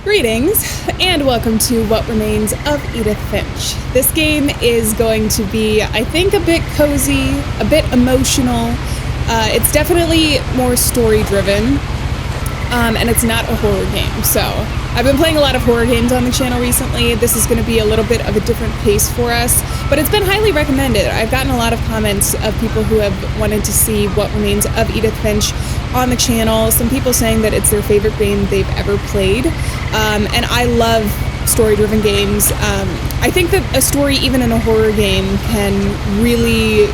Greetings, and welcome to What Remains of Edith Finch. This game is going to be, I think, a bit cozy, a bit emotional. It's definitely more story-driven, and it's not a horror game. So, I've been playing a lot of horror games on the channel recently. This is going to be a little bit of a different pace for us, but it's been highly recommended. I've gotten a lot of comments of people who have wanted to see What Remains of Edith Finch on the channel. Some people saying that it's their favorite game they've ever played. And I love story-driven games. I think that a story, even in a horror game, can really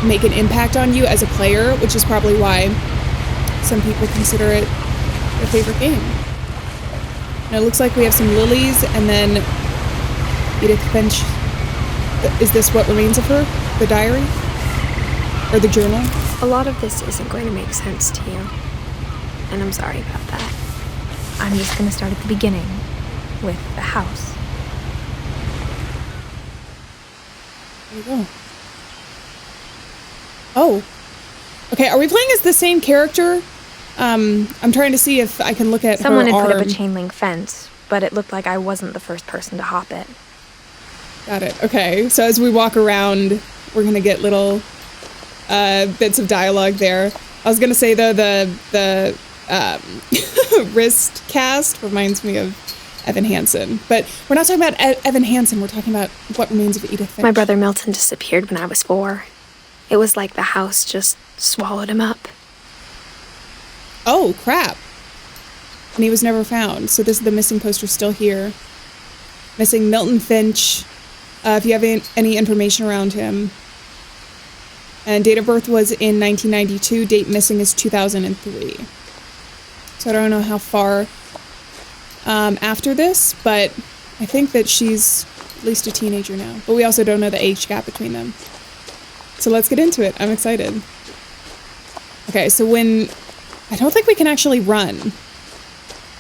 make an impact on you as a player, which is probably why some people consider it their favorite game. And it looks like we have some lilies, and then Edith Finch. Is this what remains of her? The diary? Or the journal? A lot of this isn't going to make sense to you, and I'm sorry about that. I'm just going to start at the beginning, with the house. There you go. Oh. Okay, are we playing as the same character? I'm trying to see if I can look at Someone her had arm. put up a chain link fence, but it looked like I wasn't the first person to hop it. Got it. Okay, so as we walk around, we're going to get little bits of dialogue there. I was going to say, though, the wrist cast reminds me of Evan Hansen. But we're not talking about Evan Hansen. We're talking about What Remains of Edith Finch. My brother Milton disappeared when I was 4. It was like the house just swallowed him up. Oh, crap. And he was never found. So this is the missing poster still here. Missing Milton Finch. If you have any information around him. And date of birth was in 1992. Date missing is 2003. So I don't know how far after this, but I think that she's at least a teenager now. But we also don't know the age gap between them. So let's get into it. I'm excited. Okay, so I don't think we can actually run.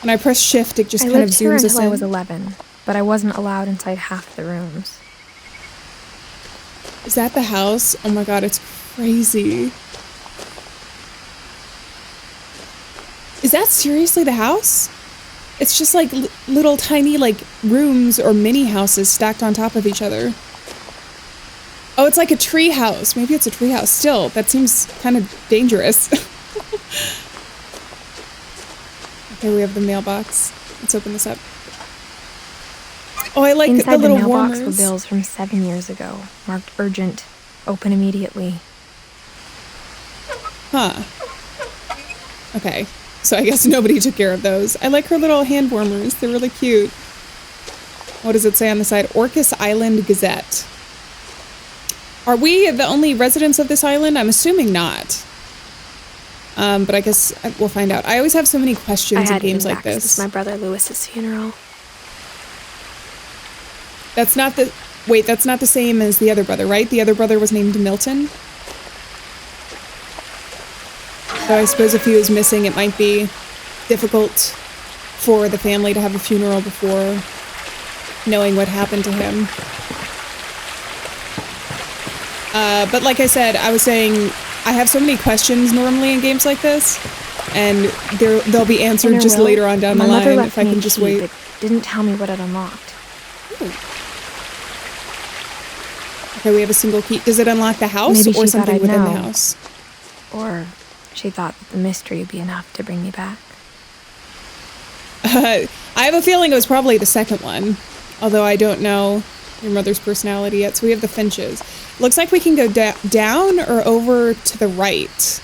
When I press shift, it just kind of zooms us in. I lived here until I was 11, but I wasn't allowed inside half the rooms. Is that the house? Oh my god, it's crazy. Is that seriously the house? It's just like little tiny rooms or mini houses stacked on top of each other. Oh, it's like a tree house. Maybe it's a tree house. Still, that seems kind of dangerous. Okay, we have the mailbox. Let's open this up. Oh, I like Inside the little mailbox warmers. were bills from 7 years ago, marked urgent, open immediately. Huh. Okay, so I guess nobody took care of those. I like her little hand warmers. They're really cute. What does it say on the side? Orcas Island Gazette. Are we the only residents of this island? I'm assuming not. But I guess we'll find out. I always have so many questions in games like this. This is my brother Lewis's funeral. That's not the same as the other brother, right? The other brother was named Milton. So I suppose if he was missing, it might be difficult for the family to have a funeral before knowing what happened to him. But like I said, I was saying, I have so many questions normally in games like this, and they'll be answered just later on down the line if I can just wait. But didn't tell me what it unlocked. Ooh. Okay, we have a single key. Does it unlock the house or something within the house? Or she thought that the mystery would be enough to bring me back. I have a feeling it was probably the second one, although I don't know your mother's personality yet. So we have the Finches. Looks like we can go down or over to the right.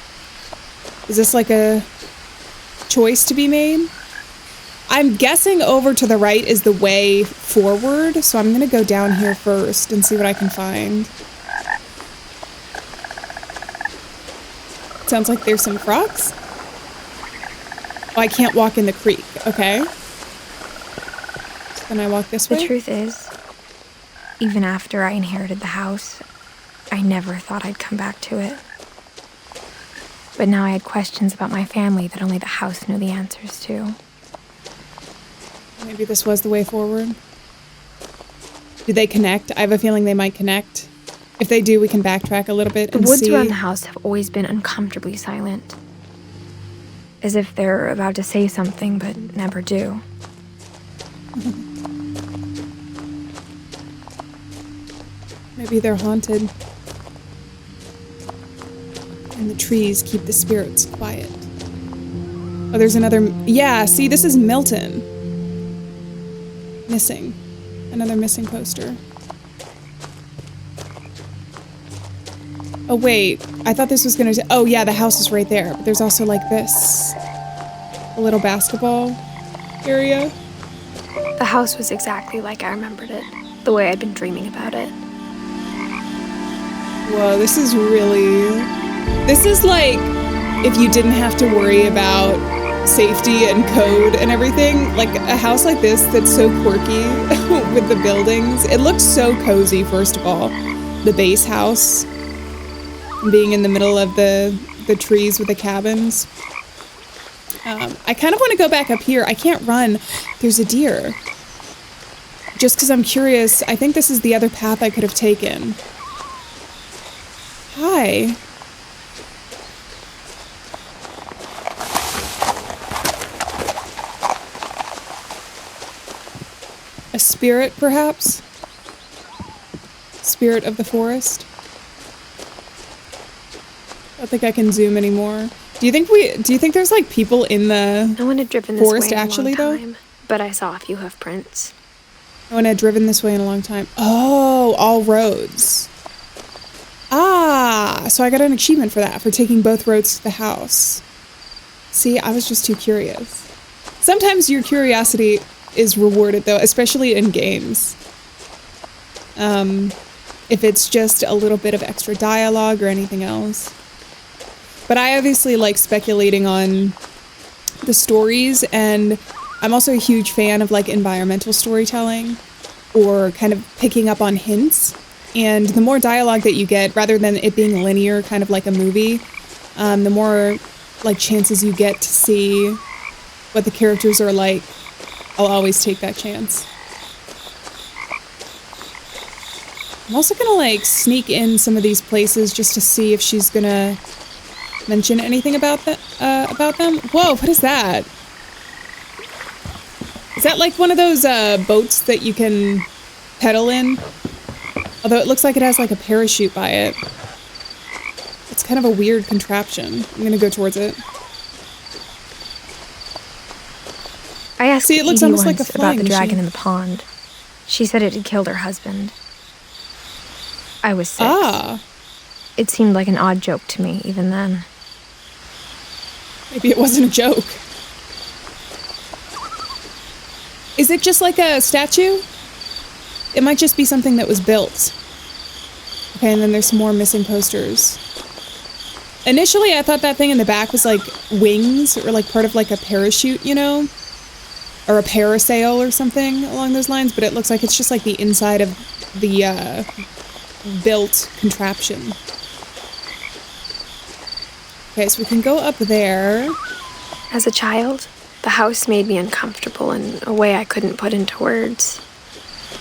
Is this like a choice to be made? I'm guessing over to the right is the way forward, so I'm going to go down here first and see what I can find. Sounds like there's some frogs. Oh, I can't walk in the creek. Okay. So then I walk this way? The truth is, Even after I inherited the house, I never thought I'd come back to it. But now I had questions about my family that only the house knew the answers to. Maybe this was the way forward. Do they connect? I have a feeling they might connect. If they do, we can backtrack a little bit and see. The woods around the house have always been uncomfortably silent. As if they're about to say something, but never do. Maybe they're haunted. And the trees keep the spirits quiet. Oh, there's another... Yeah, see, this is Milton. Missing. Another missing poster. Oh, wait. I thought this was gonna... Oh, yeah, the house is right there. But there's also, like, this. A little basketball area. The house was exactly like I remembered it. The way I'd been dreaming about it. Whoa, this is really... This is like if you didn't have to worry about safety and code and everything. Like a house like this that's so quirky with the buildings. It looks so cozy, first of all. The base house. Being in the middle of the trees with the cabins. I kind of want to go back up here. I can't run. There's a deer. Just because I'm curious, I think this is the other path I could have taken. Hi. A spirit, perhaps? Spirit of the forest? I don't think I can zoom anymore. Do you think there's like people in the No one had driven this forest way in actually, a long time, though? but I saw a few hoof prints. No one had driven this way in a long time. Oh, all roads. Ah, so I got an achievement for that, for taking both roads to the house. See, I was just too curious. Sometimes your curiosity is rewarded, though, especially in games. If it's just a little bit of extra dialogue or anything else. But I obviously like speculating on the stories, and I'm also a huge fan of like environmental storytelling or kind of picking up on hints. And the more dialogue that you get, rather than it being linear, kind of like a movie, the more like chances you get to see what the characters are like. I'll always take that chance. I'm also gonna like sneak in some of these places just to see if she's gonna mention anything about them. Whoa, what is that? Is that like one of those boats that you can pedal in? Although it looks like it has like a parachute by it. It's kind of a weird contraption. I'm gonna go towards it. I asked it looks Edie almost like a once about the flying dragon machine. in the pond. She said it had killed her husband. I was 6. Ah, It seemed like an odd joke to me, even then. maybe it wasn't a joke. Is it just like a statue? It might just be something that was built. Okay, and then there's some more missing posters. Initially, I thought that thing in the back was like wings or like part of like a parachute, you know? Or a parasail or something along those lines, but it looks like it's just like the inside of the built contraption. Okay, so we can go up there. As a child, the house made me uncomfortable in a way I couldn't put into words.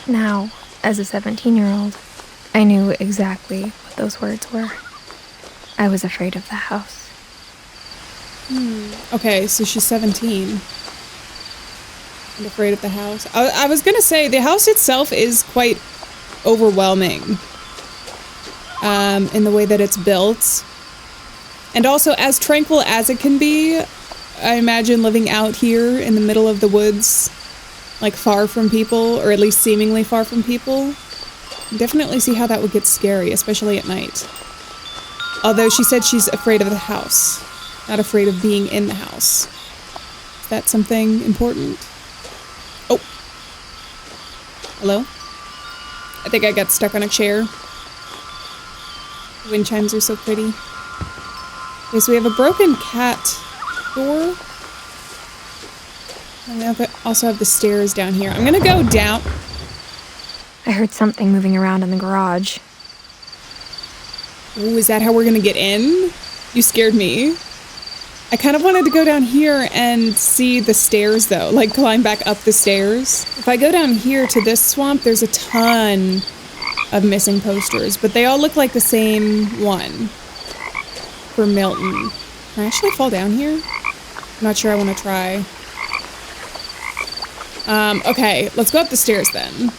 Now, as a 17-year-old, I knew exactly what those words were. I was afraid of the house. Okay, so she's 17. And afraid of the house. I was gonna say, the house itself is quite overwhelming. In the way that it's built. And also, as tranquil as it can be, I imagine living out here in the middle of the woods, like far from people, or at least seemingly far from people. Definitely see how that would get scary, especially at night. Although she said she's afraid of the house, not afraid of being in the house. Is that something important? Oh. Hello? I think I got stuck on a chair. Wind chimes are so pretty. Okay, so we have a broken cat door. And we also have the stairs down here. I'm gonna go down. I heard something moving around in the garage. Ooh, is that how we're gonna get in? You scared me. I kind of wanted to go down here and see the stairs though, like climb back up the stairs. If I go down here to this swamp, there's a ton of missing posters, but they all look like the same one for Milton. Can I actually fall down here? I'm not sure I want to try. Okay, let's go up the stairs then.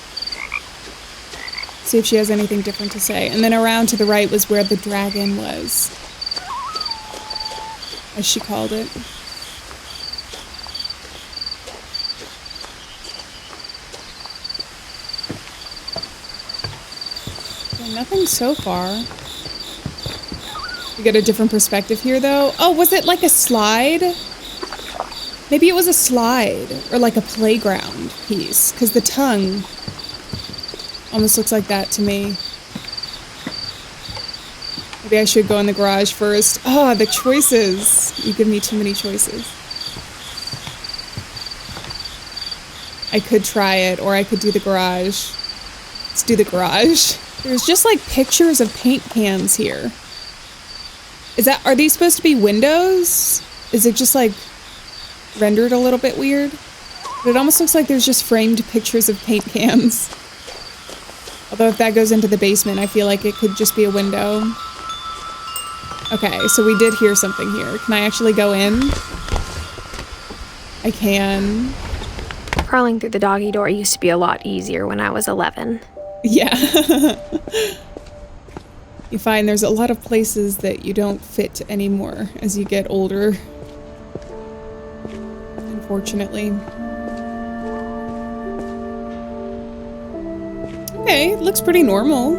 See if she has anything different to say. And then around to the right was where the dragon was, as she called it. Okay, nothing so far. We get a different perspective here though. Oh, was it like a slide? Maybe it was a slide or like a playground piece, because the tongue almost looks like that to me. Maybe I should go in the garage first. Oh, the choices. You give me too many choices. I could try it, or I could do the garage. Let's do the garage. There's just like pictures of paint cans here. Are these supposed to be windows? Is it just like rendered a little bit weird? But it almost looks like there's just framed pictures of paint cans. Although if that goes into the basement, I feel like it could just be a window. Okay, so we did hear something here. Can I actually go in? I can. Crawling through the doggy door used to be a lot easier when I was 11. Yeah. You find there's a lot of places that you don't fit anymore as you get older. Unfortunately. Okay, looks pretty normal.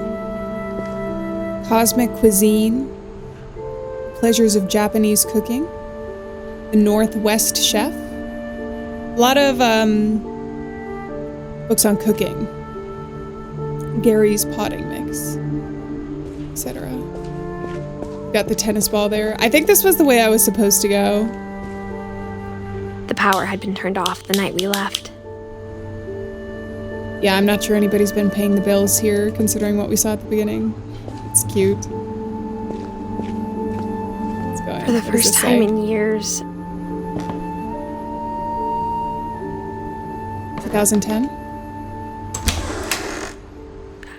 Cosmic cuisine. Pleasures of Japanese cooking. The Northwest Chef. A lot of books on cooking. Gary's potting mix, etc. Got the tennis ball there. I think this was the way I was supposed to go. The power had been turned off the night we left. Yeah, I'm not sure anybody's been paying the bills here, considering what we saw at the beginning. It's cute. Let's go ahead. For the first time in years. 2010?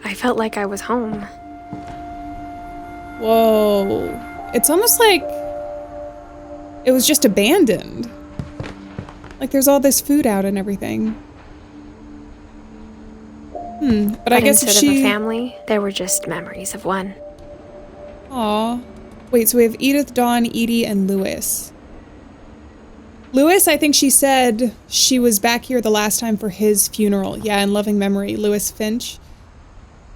I felt like I was home. Whoa. It's almost like it was just abandoned. Like there's all this food out and everything. But I guess instead of a family, there were just memories of one. Aw. Wait, so we have Edith, Dawn, Edie, and Lewis. Lewis, I think she said she was back here the last time for his funeral. Yeah, in loving memory. Lewis Finch.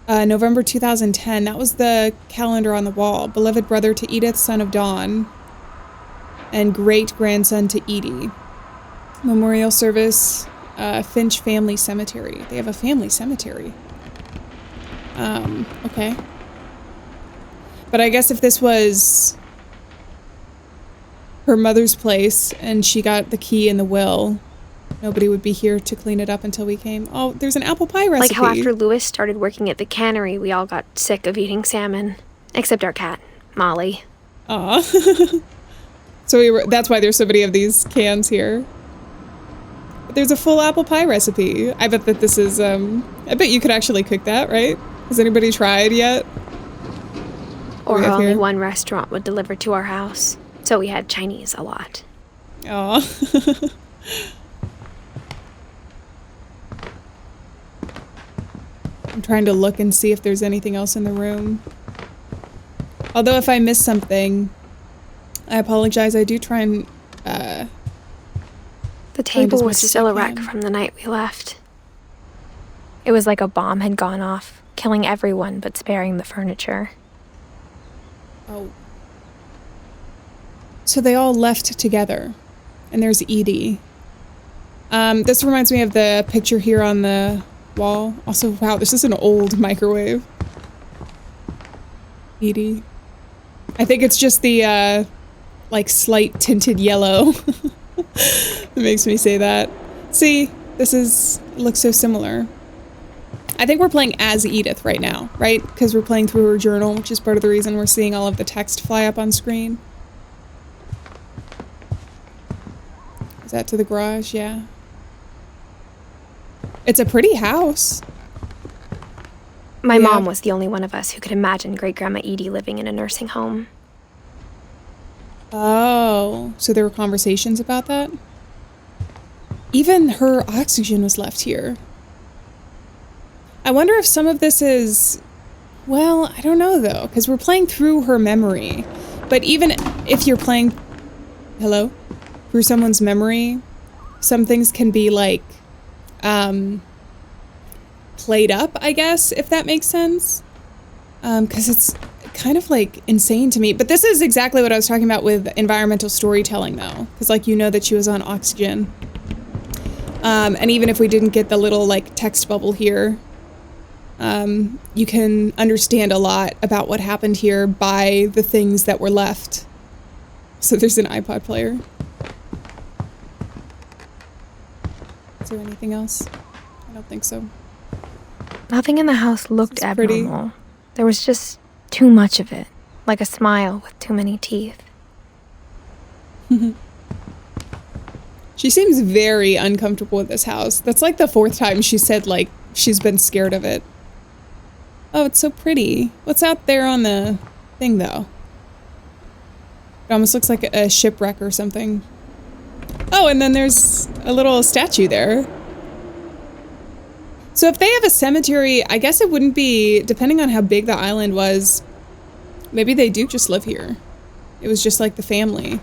November 2010. That was the calendar on the wall. Beloved brother to Edith, son of Dawn. And great-grandson to Edie. Memorial service, Finch Family Cemetery. They have a family cemetery. Okay. But I guess if this was her mother's place and she got the key and the will, nobody would be here to clean it up until we came. Oh, there's an apple pie recipe. Like how after Lewis started working at the cannery, we all got sick of eating salmon. Except our cat, Molly. Aw. So that's why there's so many of these cans here. But there's a full apple pie recipe. I bet that this is, I bet you could actually cook that, right? Has anybody tried yet? Or only one restaurant would deliver to our house. So we had Chinese a lot. Aw. I'm trying to look and see if there's anything else in the room. Although if I miss something, I apologize. I do try and, the table was still a wreck from the night we left. It was like a bomb had gone off, killing everyone but sparing the furniture. Oh. So they all left together. And there's Edie. This reminds me of the picture here on the wall. Also, wow, this is an old microwave. Edie. I think it's just the, like, slight tinted yellow. It makes me say that. See, it looks so similar. I think we're playing as Edith right now, right? Because we're playing through her journal, which is part of the reason we're seeing all of the text fly up on screen. Is that to the garage? Yeah. It's a pretty house. My mom was the only one of us who could imagine Great-Grandma Edie living in a nursing home. Oh, so there were conversations about that? Even her oxygen was left here. I wonder if some of this is... Well, I don't know though, because we're playing through her memory. But even if you're playing... Hello? Through someone's memory, some things can be like... played up, I guess, if that makes sense. Because it's kind of like insane to me. But this is exactly what I was talking about with environmental storytelling though. Because like you know that she was on oxygen. And even if we didn't get the little like text bubble here, you can understand a lot about what happened here by the things that were left. So there's an iPod player. Is there anything else? I don't think so. Nothing in the house looked abnormal. There was just too much of it, like a smile with too many teeth. She seems very uncomfortable with this house. That's like the 4th time she said, like, she's been scared of it. Oh, it's so pretty. What's out there on the thing, though? It almost looks like a shipwreck or something. Oh, and then there's a little statue there. So if they have a cemetery, I guess it wouldn't be, depending on how big the island was, maybe they do just live here. It was just like the family.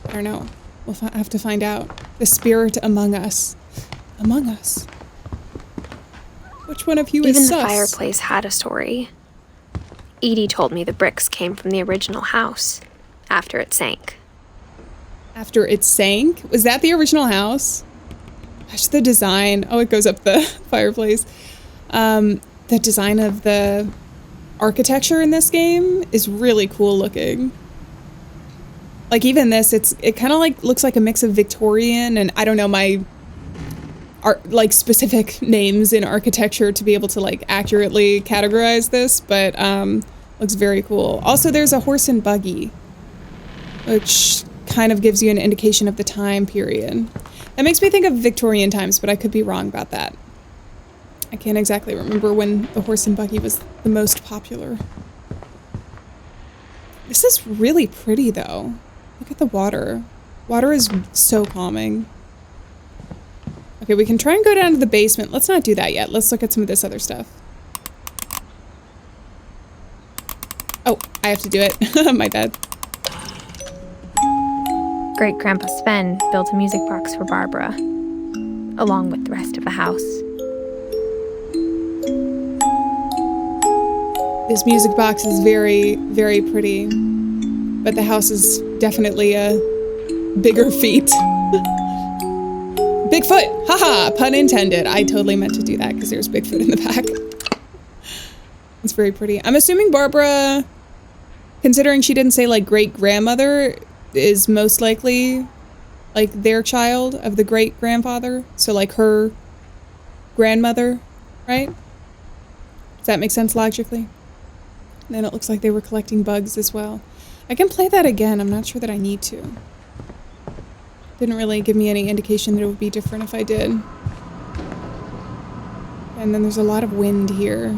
I don't know. We'll have to find out. The spirit among us. Among us. Which one of you is sus? Even the fireplace had a story. Edie told me the bricks came from the original house, after it sank. After it sank? Was that the original house? Gosh, the design. Oh, it goes up the fireplace. The design of the architecture in this game is really cool looking. Like even this, it kind of like looks like a mix of Victorian and I don't know my like specific names in architecture to be able to like accurately categorize this, but looks very cool. Also, there's a horse and buggy, which kind of gives you an indication of the time period. That makes me think of Victorian times, but I could be wrong about that. I can't exactly remember when the horse and buggy was the most popular. This is really pretty though. Look at the water. Water is so calming. Okay, we can try and go down to the basement. Let's not do that yet. Let's look at some of this other stuff. Oh, I have to do it. My bad. Great-Grandpa Sven built a music box for Barbara, along with the rest of the house. This music box is very, very pretty, but the house is definitely a bigger feat. Bigfoot! Haha! Pun intended. I totally meant to do that because there's Bigfoot in the back. It's very pretty. I'm assuming Barbara, considering she didn't say like great-grandmother, is most likely like their child of the great-grandfather. So like her grandmother, right? Does that make sense logically? And then it looks like they were collecting bugs as well. I can play that again. I'm not sure that I need to. Didn't really give me any indication that it would be different if I did. And then there's a lot of wind here.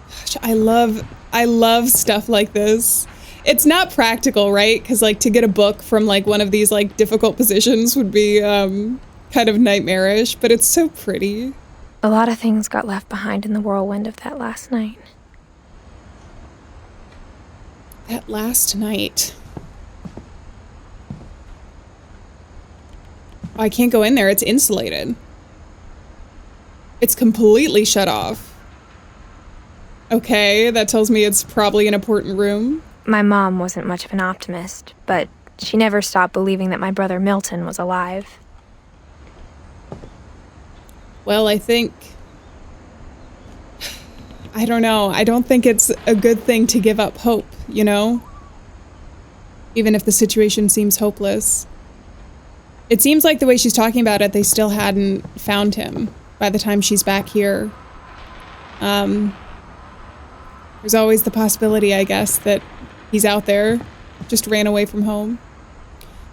Gosh, I love stuff like this. It's not practical, right? Because like to get a book from like one of these like difficult positions would be kind of nightmarish, but it's so pretty. A lot of things got left behind in the whirlwind of that last night. That last night. Oh, I can't go in there. It's insulated. It's completely shut off. Okay, that tells me it's probably an important room. My mom wasn't much of an optimist, but she never stopped believing that my brother Milton was alive. Well, I don't know. I don't think it's a good thing to give up hope, you know? Even if the situation seems hopeless. It seems like the way she's talking about it, they still hadn't found him by the time she's back here. There's always the possibility, I guess, that he's out there, just ran away from home.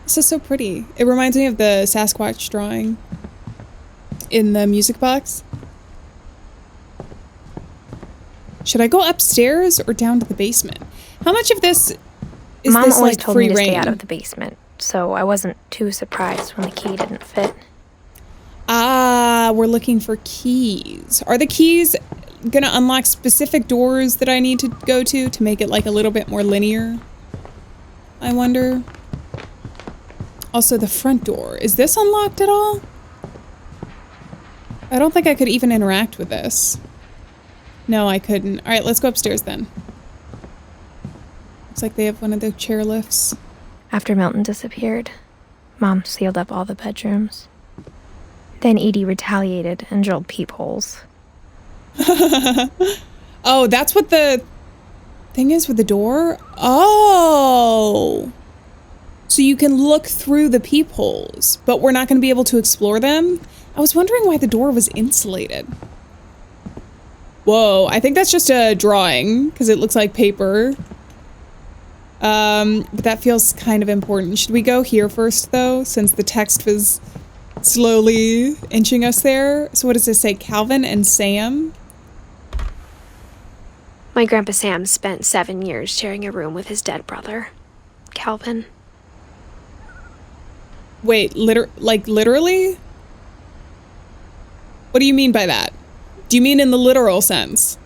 This is so pretty. It reminds me of the Sasquatch drawing in the music box. Should I go upstairs or down to the basement? How much of this is Mom this always like told free me to reign? stay out of the basement, so I wasn't too surprised when the key didn't fit. Ah, we're looking for keys. Are the keys gonna unlock specific doors that I need to go to make it like a little bit more linear? I wonder. Also, the front door. Is this unlocked at all? I don't think I could even interact with this. No, I couldn't. All right, let's go upstairs then. Looks like they have one of the chair lifts. After Milton disappeared, Mom sealed up all the bedrooms. Then Edie retaliated and drilled peepholes. Oh, that's what the thing is with the door? Oh! So you can look through the peepholes, but we're not going to be able to explore them? I was wondering why the door was insulated. Whoa, I think that's just a drawing, because it looks like paper. But that feels kind of important. Should we go here first, though, since the text was slowly inching us there? So what does this say? Calvin and Sam? My Grandpa Sam spent 7 years sharing a room with his dead brother, Calvin. Wait, literally? What do you mean by that? Do you mean in the literal sense?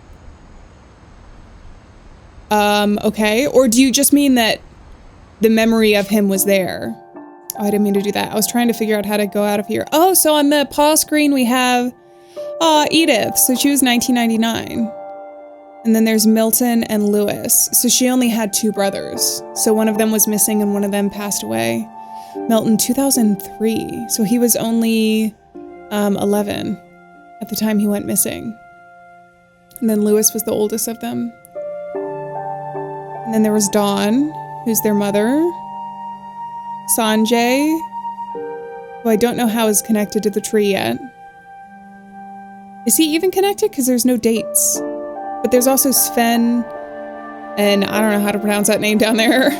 Okay. Or do you just mean that the memory of him was there? Oh, I didn't mean to do that. I was trying to figure out how to go out of here. Oh, so on the pause screen we have Edith. So she was 1999. And then there's Milton and Lewis. So she only had 2 brothers. So one of them was missing and one of them passed away. Milton, 2003. So he was only 11 at the time he went missing. And then Lewis was the oldest of them. And then there was Dawn, who's their mother. Sanjay, who I don't know how is connected to the tree yet. Is he even connected? Because there's no dates. But there's also Sven, and I don't know how to pronounce that name down there.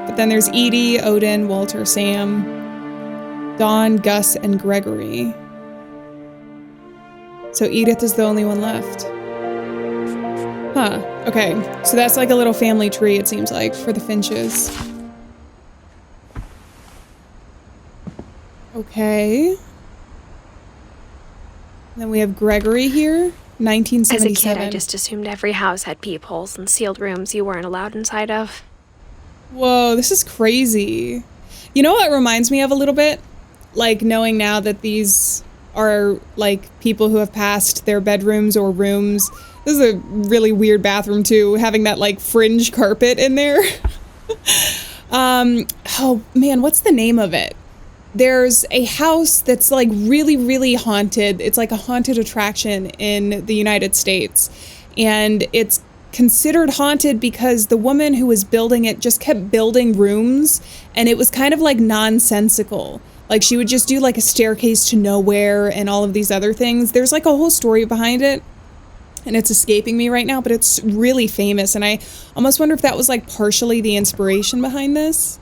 But then there's Edie, Odin, Walter, Sam, Dawn, Gus, and Gregory. So Edith is the only one left. Huh, okay. So that's like a little family tree, it seems like, for the Finches. Okay. And then we have Gregory here, 1977. As a kid, I just assumed every house had peepholes and sealed rooms you weren't allowed inside of. Whoa, this is crazy. You know what it reminds me of a little bit? Like knowing now that these are like people who have passed their bedrooms or rooms. This is a really weird bathroom too, having that like fringe carpet in there. Oh man, what's the name of it? There's a house that's like really, really haunted. It's like a haunted attraction in the United States. And it's considered haunted because the woman who was building it just kept building rooms, and it was kind of like nonsensical. Like she would just do like a staircase to nowhere and all of these other things. There's like a whole story behind it, and it's escaping me right now, but it's really famous. And I almost wonder if that was like partially the inspiration behind this.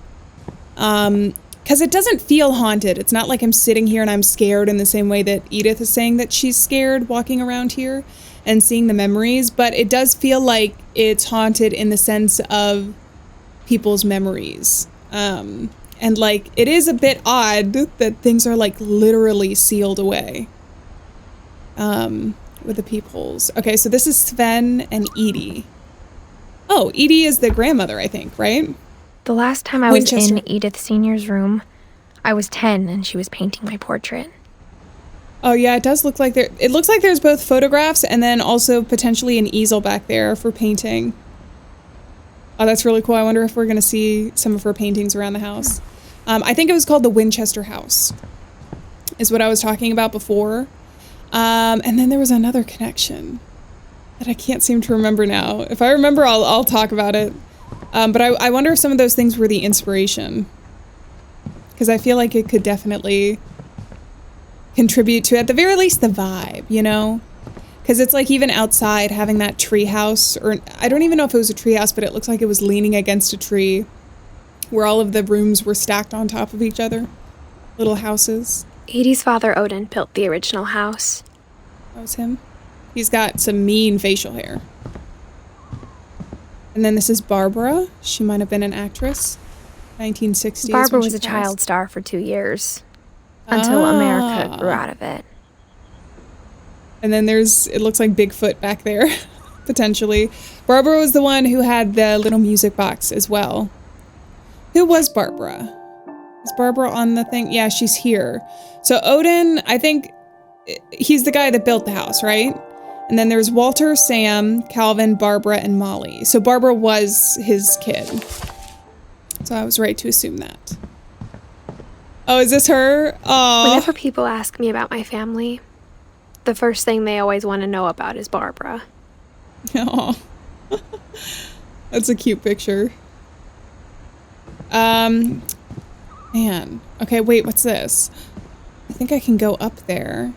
Because it doesn't feel haunted. It's not like I'm sitting here and I'm scared in the same way that Edith is saying that she's scared walking around here and seeing the memories, but it does feel like it's haunted in the sense of people's memories. And like, it is a bit odd that things are like literally sealed away with the peepholes. Okay, so this is Sven and Edie. Oh, Edie is the grandmother, I think, right? The last time I was Winchester. in Edith Sr.'s room, I was 10 and she was painting my portrait. Oh yeah, it does look like it looks like there's both photographs and then also potentially an easel back there for painting. Oh, that's really cool. I wonder if we're gonna see some of her paintings around the house. I think it was called the Winchester House, is what I was talking about before. And then there was another connection that I can't seem to remember now. If I remember, I'll talk about it. But I wonder if some of those things were the inspiration. because I feel like it could definitely contribute to, at the very least, the vibe, you know? Because it's like even outside having that tree house, or I don't even know if it was a tree house, but it looks like it was leaning against a tree where all of the rooms were stacked on top of each other. Little houses. Edie's father, Odin, built the original house. That was him. He's got some mean facial hair. And then this is Barbara. She might have been an actress. 1960s. Barbara was a child star for 2 years. Until America grew out of it. And then it looks like Bigfoot back there, potentially. Barbara was the one who had the little music box as well. Who was Barbara? Is Barbara on the thing? Yeah, she's here. So Odin, I think he's the guy that built the house, right? And then there's Walter, Sam, Calvin, Barbara, and Molly. So Barbara was his kid. So I was right to assume that. Oh, is this her? Oh. Whenever people ask me about my family, the first thing they always want to know about is Barbara. Oh. That's a cute picture. Man. Okay, wait, what's this? I think I can go up there.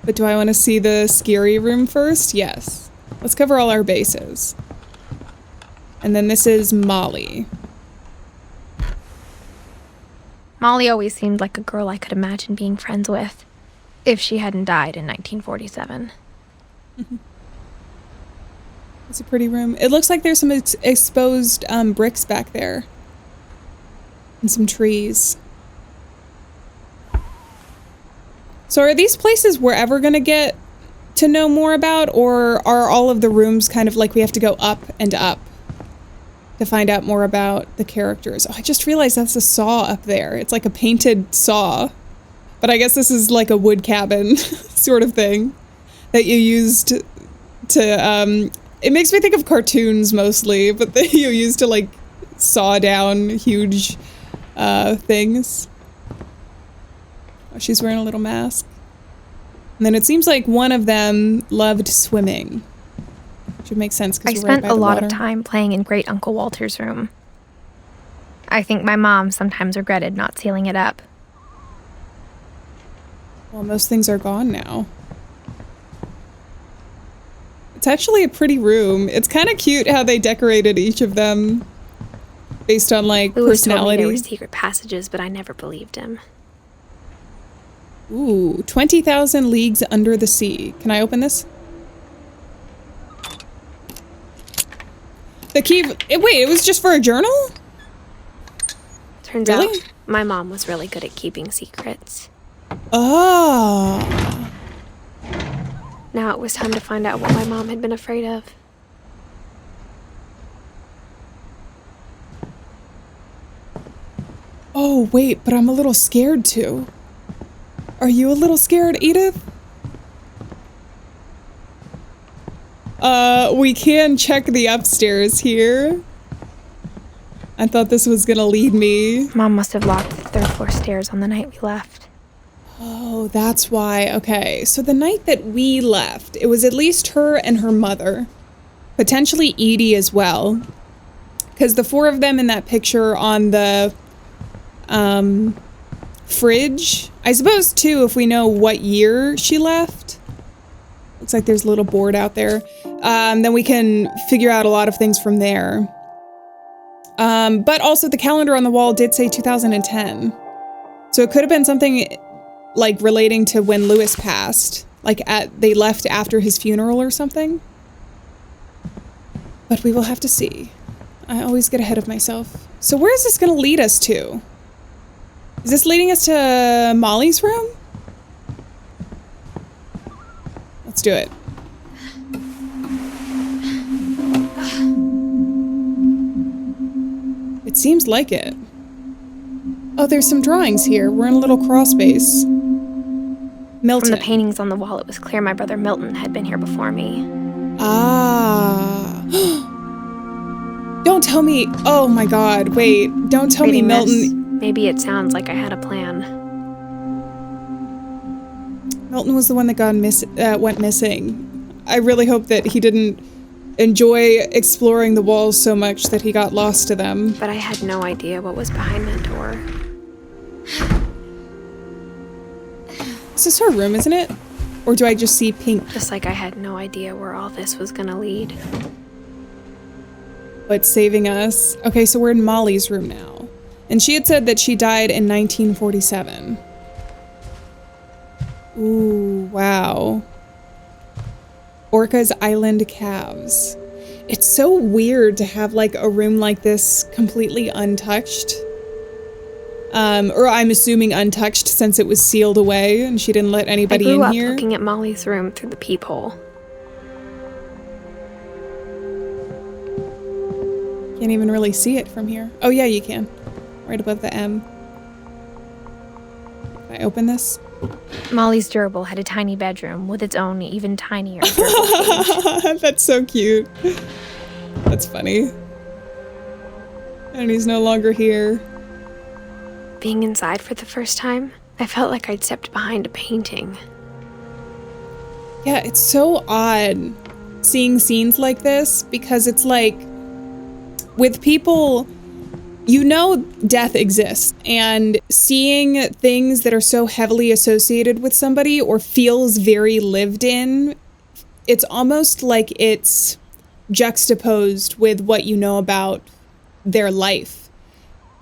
But do I want to see the scary room first? Yes. Let's cover all our bases. And then this is Molly. Molly always seemed like a girl I could imagine being friends with, if she hadn't died in 1947. It's a pretty room. It looks like there's some exposed bricks back there. And some trees. So are these places we're ever going to get to know more about, or are all of the rooms kind of like we have to go up and up to find out more about the characters? Oh, I just realized that's a saw up there. It's like a painted saw. But I guess this is like a wood cabin sort of thing that you used to, it makes me think of cartoons mostly, but that you use to like saw down huge things. Oh, she's wearing a little mask. And then it seems like one of them loved swimming. Which would make sense because I spent a lot of time playing in Great Uncle Walter's room. I think my mom sometimes regretted not sealing it up. Well, most things are gone now. It's actually a pretty room. It's kind of cute how they decorated each of them based on, like, Louis personality. Told me there were secret passages, but I never believed him. Ooh, 20,000 Leagues Under the Sea. Can I open this? The key... wait, it was just for a journal? Turns out, my mom was really good at keeping secrets. Oh. Now it was time to find out what my mom had been afraid of. Oh, wait, but I'm a little scared too. Are you a little scared, Edith? We can check the upstairs here. I thought this was gonna lead me. Mom must have locked the third floor stairs on the night we left. Oh, that's why. Okay, so the night that we left, it was at least her and her mother. Potentially Edie as well. Because the four of them in that picture on the fridge. I suppose, too, if we know what year she left. Looks like there's a little board out there. Then we can figure out a lot of things from there. But also the calendar on the wall did say 2010. So it could have been something like relating to when Louis passed. Like they left after his funeral or something. But we will have to see. I always get ahead of myself. So where is this going to lead us to? Is this leading us to Molly's room? Let's do it. It seems like it. Oh, there's some drawings here. We're in a little crawl space. Milton. From the paintings on the wall, it was clear my brother Milton had been here before me. Ah. Don't tell me. Oh my God. Wait. Don't tell me Milton. Maybe it sounds like I had a plan. Milton was the one that went missing. I really hope that he didn't enjoy exploring the walls so much that he got lost to them. But I had no idea what was behind that door. This is her room, isn't it? Or do I just see pink? Just like I had no idea where all this was gonna lead. But saving us. Okay, so we're in Molly's room now. And she had said that she died in 1947. Ooh, wow. Orca's Island Calves. It's so weird to have like a room like this completely untouched. Or I'm assuming untouched since it was sealed away and she didn't let anybody in here. I grew up looking at Molly's room through the peephole. Can't even really see it from here. Oh yeah, you can. Right above the M. Can I open this? Molly's gerbil had a tiny bedroom with its own even tinier gerbil cage. That's so cute. That's funny. And he's no longer here. Being inside for the first time, I felt like I'd stepped behind a painting. Yeah, it's so odd seeing scenes like this because it's like, with people, you know death exists, and seeing things that are so heavily associated with somebody or feels very lived in, it's almost like it's juxtaposed with what you know about their life.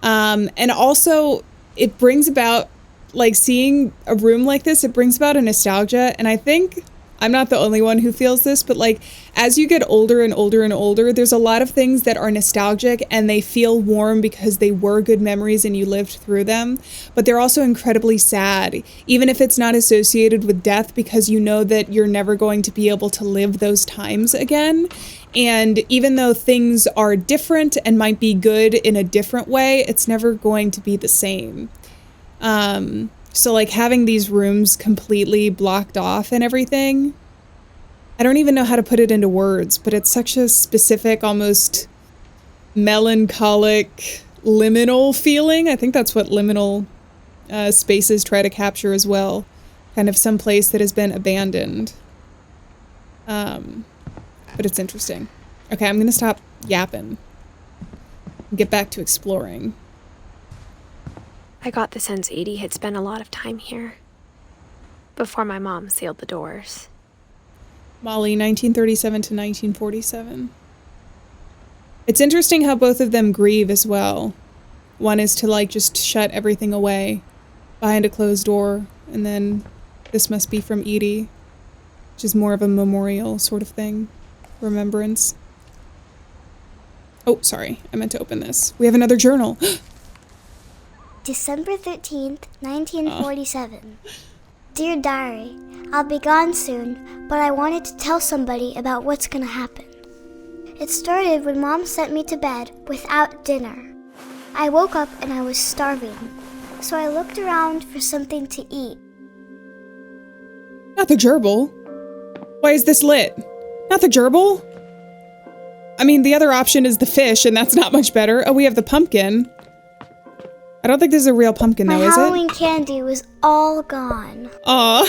And also, it brings about, like, seeing a room like this, it brings about a nostalgia, and I think I'm not the only one who feels this, but like as you get older and older and older, there's a lot of things that are nostalgic and they feel warm because they were good memories and you lived through them, but they're also incredibly sad, even if it's not associated with death, because you know that you're never going to be able to live those times again. And even though things are different and might be good in a different way, it's never going to be the same. So like having these rooms completely blocked off and everything, I don't even know how to put it into words, but it's such a specific, almost melancholic, liminal feeling. I think that's what liminal spaces try to capture as well. Kind of some place that has been abandoned. But it's interesting. Okay, I'm gonna stop yapping and get back to exploring. I got the sense Edie had spent a lot of time here before my mom sealed the doors. Molly, 1937 to 1947. It's interesting how both of them grieve as well. One is to like just shut everything away behind a closed door, and then this must be from Edie, which is more of a memorial sort of thing, remembrance. Oh, sorry, I meant to open this. We have another journal. December 13th, 1947. Dear Diary, I'll be gone soon, but I wanted to tell somebody about what's gonna happen. It started when Mom sent me to bed without dinner. I woke up and I was starving, so I looked around for something to eat. Not the gerbil. Why is this lit? Not the gerbil? I mean, the other option is the fish, and that's not much better. Oh, we have the pumpkin. I don't think this is a real pumpkin, though, is it? My Halloween candy was all gone. Aw.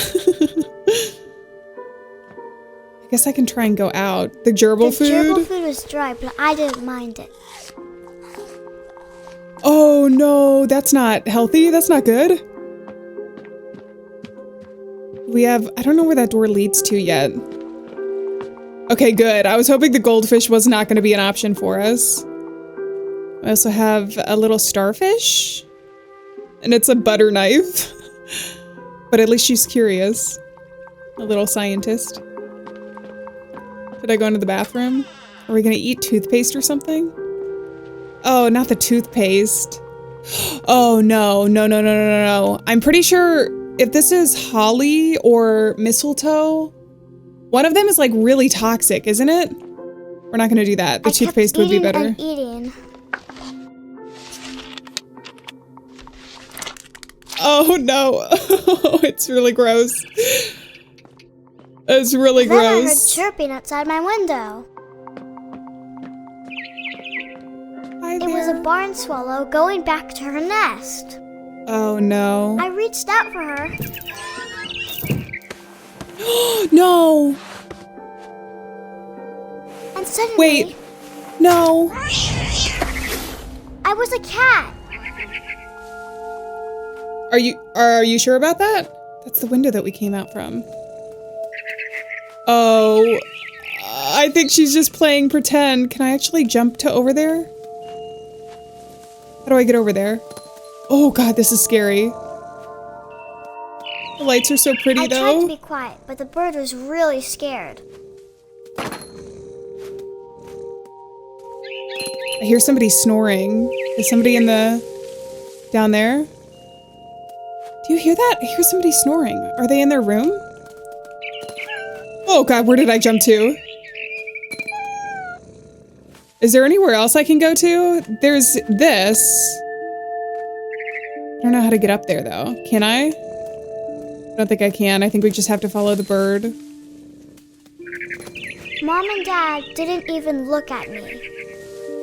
I guess I can try and go out. The gerbil food? The gerbil food was dry, but I didn't mind it. Oh, no. That's not healthy. That's not good. We have... I don't know where that door leads to yet. Okay, good. I was hoping the goldfish was not going to be an option for us. I also have a little starfish, and it's a butter knife, but at least she's curious. A little scientist. Should I go into the bathroom? Are we gonna eat toothpaste or something? Oh, not the toothpaste. Oh, no, no, no, no, no, no, no. I'm pretty sure if this is holly or mistletoe, one of them is like really toxic, isn't it? We're not gonna do that. The toothpaste would be better. And eating. Oh no, it's really gross. It's really Then gross. I heard chirping outside my window. Hi It there. was a barn swallow going back to her nest. Oh no. I reached out for her. No. And Suddenly, Wait. No. I was a cat. Are you sure about that? That's the window that we came out from. Oh, I think she's just playing pretend. Can I actually jump to over there? How do I get over there? Oh god, this is scary. The lights are so pretty though. I tried to be quiet, but the bird was really scared. I hear somebody snoring. Is somebody down there? Do you hear that? I hear somebody snoring. Are they in their room? Oh god, where did I jump to? Is there anywhere else I can go to? There's this. I don't know how to get up there though. Can I? I don't think I can. I think we just have to follow the bird. Mom and Dad didn't even look at me.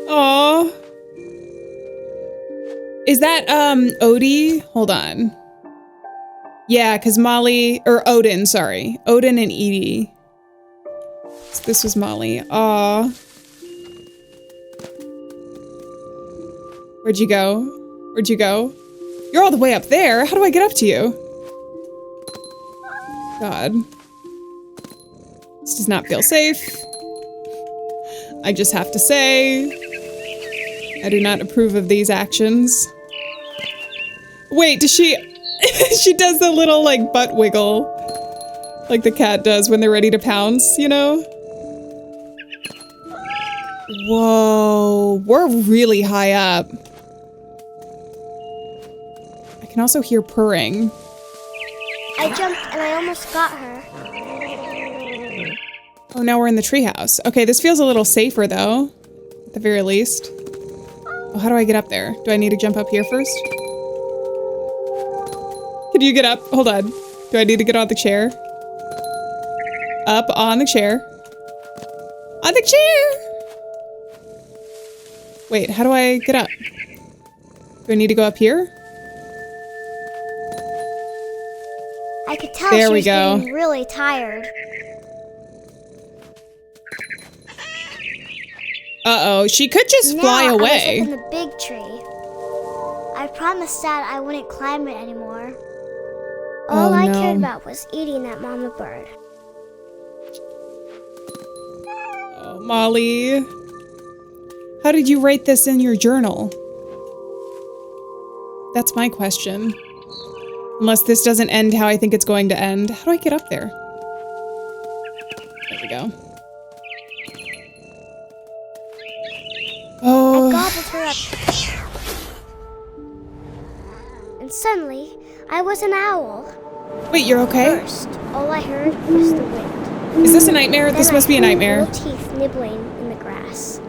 Aww. Is that, Odie? Hold on. Yeah, because Molly, or Odin, sorry. Odin and Edie. So this was Molly. Aw. Where'd you go? Where'd you go? You're all the way up there. How do I get up to you? God. This does not feel safe. I just have to say, I do not approve of these actions. Wait, does she... she does the little, like, butt wiggle. Like the cat does when they're ready to pounce, you know? Whoa, we're really high up. I can also hear purring. I jumped and I almost got her. Oh, now we're in the treehouse. Okay, this feels a little safer, though. At the very least. Oh, how do I get up there? Do I need to jump up here first? Can you get up? Hold on. Do I need to get on the chair? Up on the chair. On the chair! Wait, how do I get up? Do I need to go up here? I could tell There she we was go. getting really tired. Uh-oh, she could just fly Now away. I was up in the big tree. I promised Dad I wouldn't climb it anymore. All I cared about was eating that mama bird. Oh, Molly. How did you write this in your journal? That's my question. Unless this doesn't end how I think it's going to end. How do I get up there? There we go. Oh. I gobbled her up. And suddenly, I was an owl. Wait, you're okay? First, all I heard was the wind. Is this a nightmare? Then This must be a nightmare. Little teeth nibbling in the grass.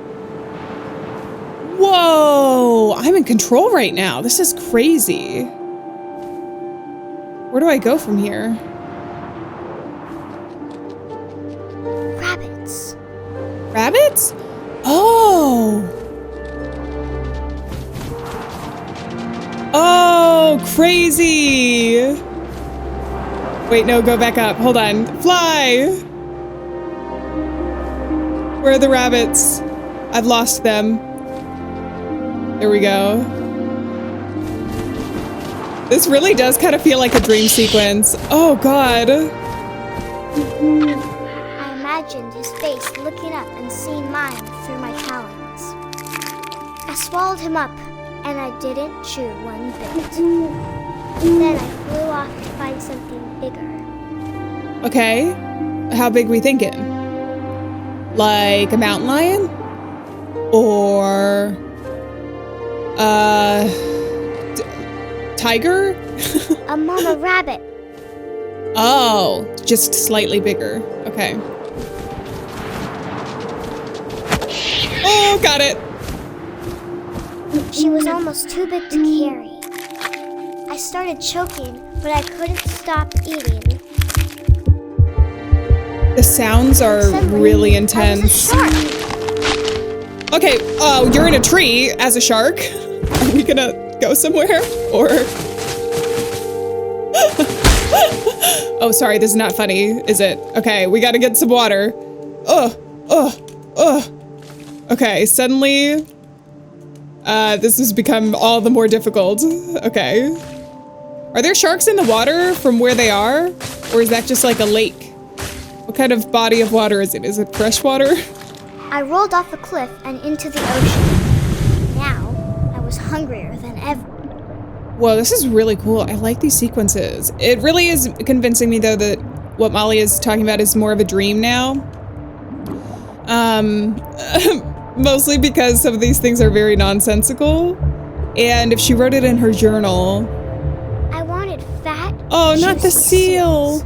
Whoa! I'm in control right now. This is crazy. Where do I go from here? Rabbits. Rabbits? Oh! Oh, crazy! Wait, no, go back up. Hold on. Fly! Where are the rabbits? I've lost them. There we go. This really does kind of feel like a dream sequence. Oh, God. I imagined his face looking up and seeing mine through my talons. I swallowed him up, and I didn't chew one bit. Then I flew off to find something bigger. Okay. How big we thinking? Like a mountain lion? Or... tiger? A mama rabbit. Oh, just slightly bigger. Okay. Oh, got it. She was almost too big to carry. I started choking, but I couldn't stop eating. The sounds are Suddenly, really I was intense. a shark. Okay, oh, you're in a tree as a shark. Are we gonna go somewhere? Or... Oh, sorry, this is not funny, is it? Okay, we gotta get some water. Ugh. Okay, suddenly, this has become all the more difficult. Okay. Are there sharks in the water from where they are? Or is that just like a lake? What kind of body of water is it? Is it fresh water? I rolled off a cliff and into the ocean. Now, I was hungrier than ever. Whoa, this is really cool. I like these sequences. It really is convincing me, though, that what Molly is talking about is more of a dream now. Mostly because some of these things are very nonsensical. And if she wrote it in her journal... I wanted fat, Oh, not the juicy seal! seeds.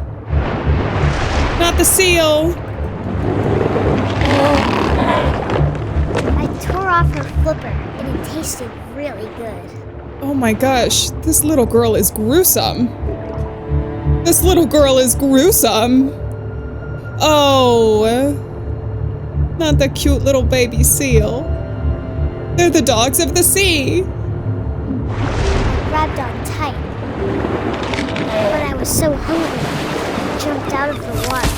Not the seal! I tore off her flipper, and it tasted really good. Oh my gosh, this little girl is gruesome. This little girl is gruesome. Oh. Not the cute little baby seal. They're the dogs of the sea. I grabbed on tight, but I was so hungry, I jumped out of the water.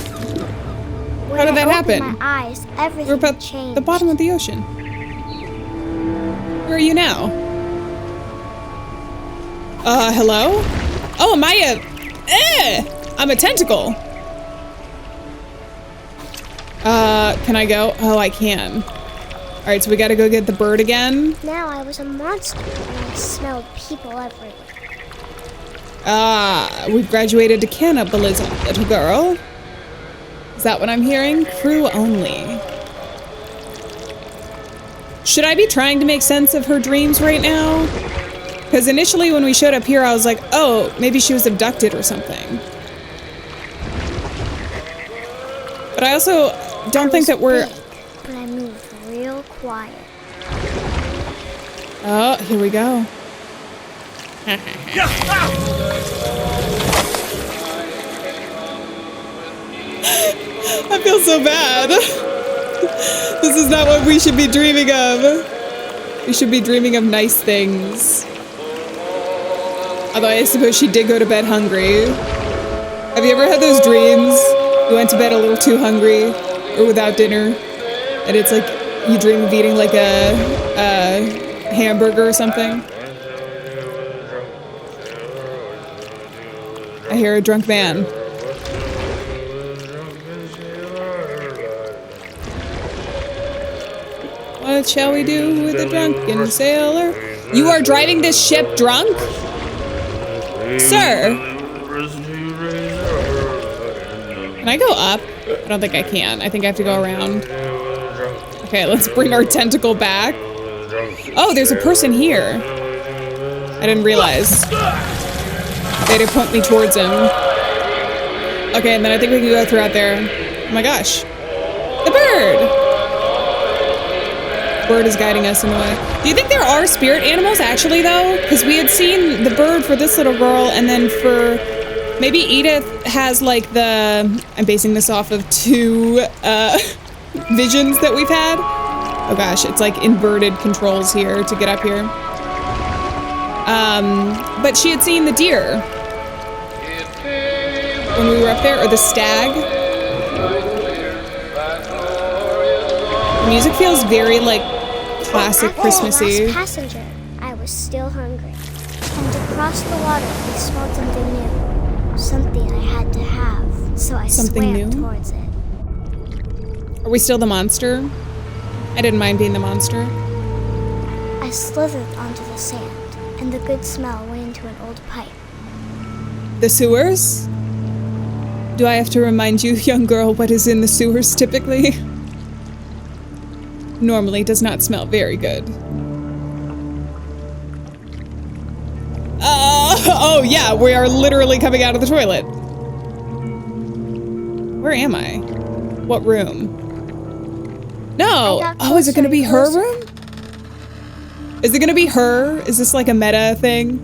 When How did that I happen? opened my eyes, everything We're about changed. the bottom of the ocean. Where are you now? Hello? Oh, am I I'm a tentacle. Can I go? Oh, I can. All right, so we gotta go get the bird again. Now I was a monster, and I smelled people everywhere. We've graduated to cannibalism, little girl. Is that what I'm hearing? Crew only. Should I be trying to make sense of her dreams right now? Because initially when we showed up here, I was like, oh, maybe she was abducted or something. But I also don't think that we're... Big, but I moved real quiet. Oh, here we go. I feel so bad. This is not what we should be dreaming of. We should be dreaming of nice things. Although I suppose she did go to bed hungry. Have you ever had those dreams? You went to bed a little too hungry or without dinner, and it's like you dream of eating like a hamburger or something. I hear a drunk man. What shall we do with a drunken sailor? You are driving this ship drunk? Sir? Can I go up? I don't think I can. I think I have to go around. Okay, let's bring our tentacle back. Oh, there's a person here. I didn't realize. They had to point me towards him. Okay, and then I think we can go throughout there. Oh my gosh. The bird! Bird is guiding us in the way. Do you think there are spirit animals actually though? Because we had seen the bird for this little girl, and then for maybe Edith has like the, I'm basing this off of two visions that we've had. Oh gosh, it's like inverted controls here to get up here. But she had seen the deer when we were up there, or the stag. The music feels very like classic Christmassy. Last passenger, I was still hungry. And across the water, we smelled something new. Something I had to have, so I swam towards it. Are we still the monster? I didn't mind being the monster. I slithered onto the sand, and the good smell went into an old pipe. The sewers? Do I have to remind you, young girl, what is in the sewers typically? Normally does not smell very good. Oh yeah, we are literally coming out of the toilet. Where am I? What room? No! Oh, is it gonna be her room? Is it gonna be her? Is this like a meta thing?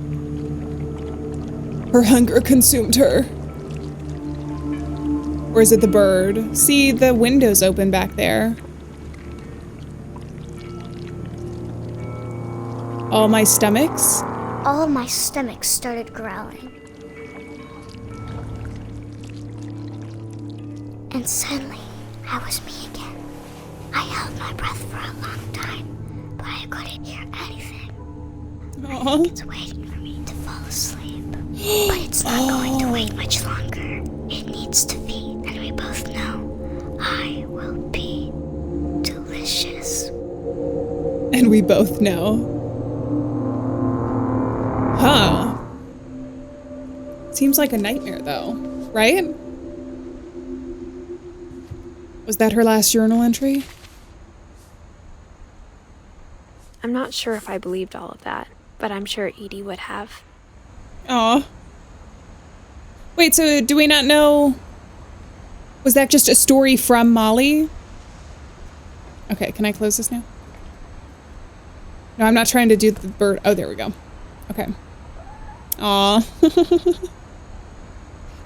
Her hunger consumed her. Or is it the bird? See, the window's open back there. All my stomachs? All of my stomach started growling. And suddenly, I was me again. I held my breath for a long time, but I couldn't hear anything. I think it's waiting for me to fall asleep. But it's not going to wait much longer. It needs to feed, and we both know I will be delicious. And we both know. Huh. Seems like a nightmare, though, right? Was that her last journal entry? I'm not sure if I believed all of that, but I'm sure Edie would have. Aw. Wait, so do we not know? Was that just a story from Molly? Okay, can I close this now? No, I'm not trying to do the bird. Oh, there we go. Okay. Aw.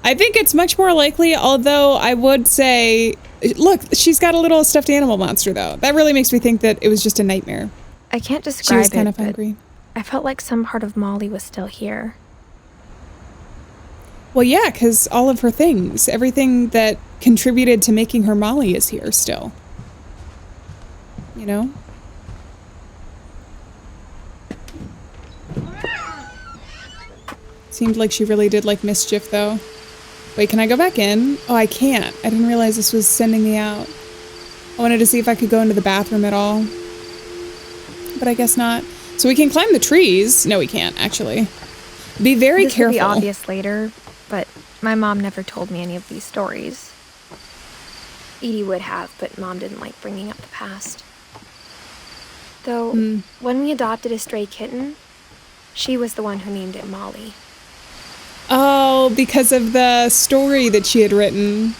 I think it's much more likely, although I would say, look, she's got a little stuffed animal monster, though. That really makes me think that it was just a nightmare. I can't describe She was it, kind of but hungry. I felt like some part of Molly was still here. Well, yeah, because all of her things, everything that contributed to making her Molly is here still. You know? Seemed like she really did like mischief, though. Wait, can I go back in? Oh, I can't. I didn't realize this was sending me out. I wanted to see if I could go into the bathroom at all. But I guess not. So we can climb the trees. No, we can't, actually. Be very careful. This will be obvious later, but my mom never told me any of these stories. Edie would have, but Mom didn't like bringing up the past. Though, when we adopted a stray kitten, she was the one who named it Molly. Oh, because of the story that she had written.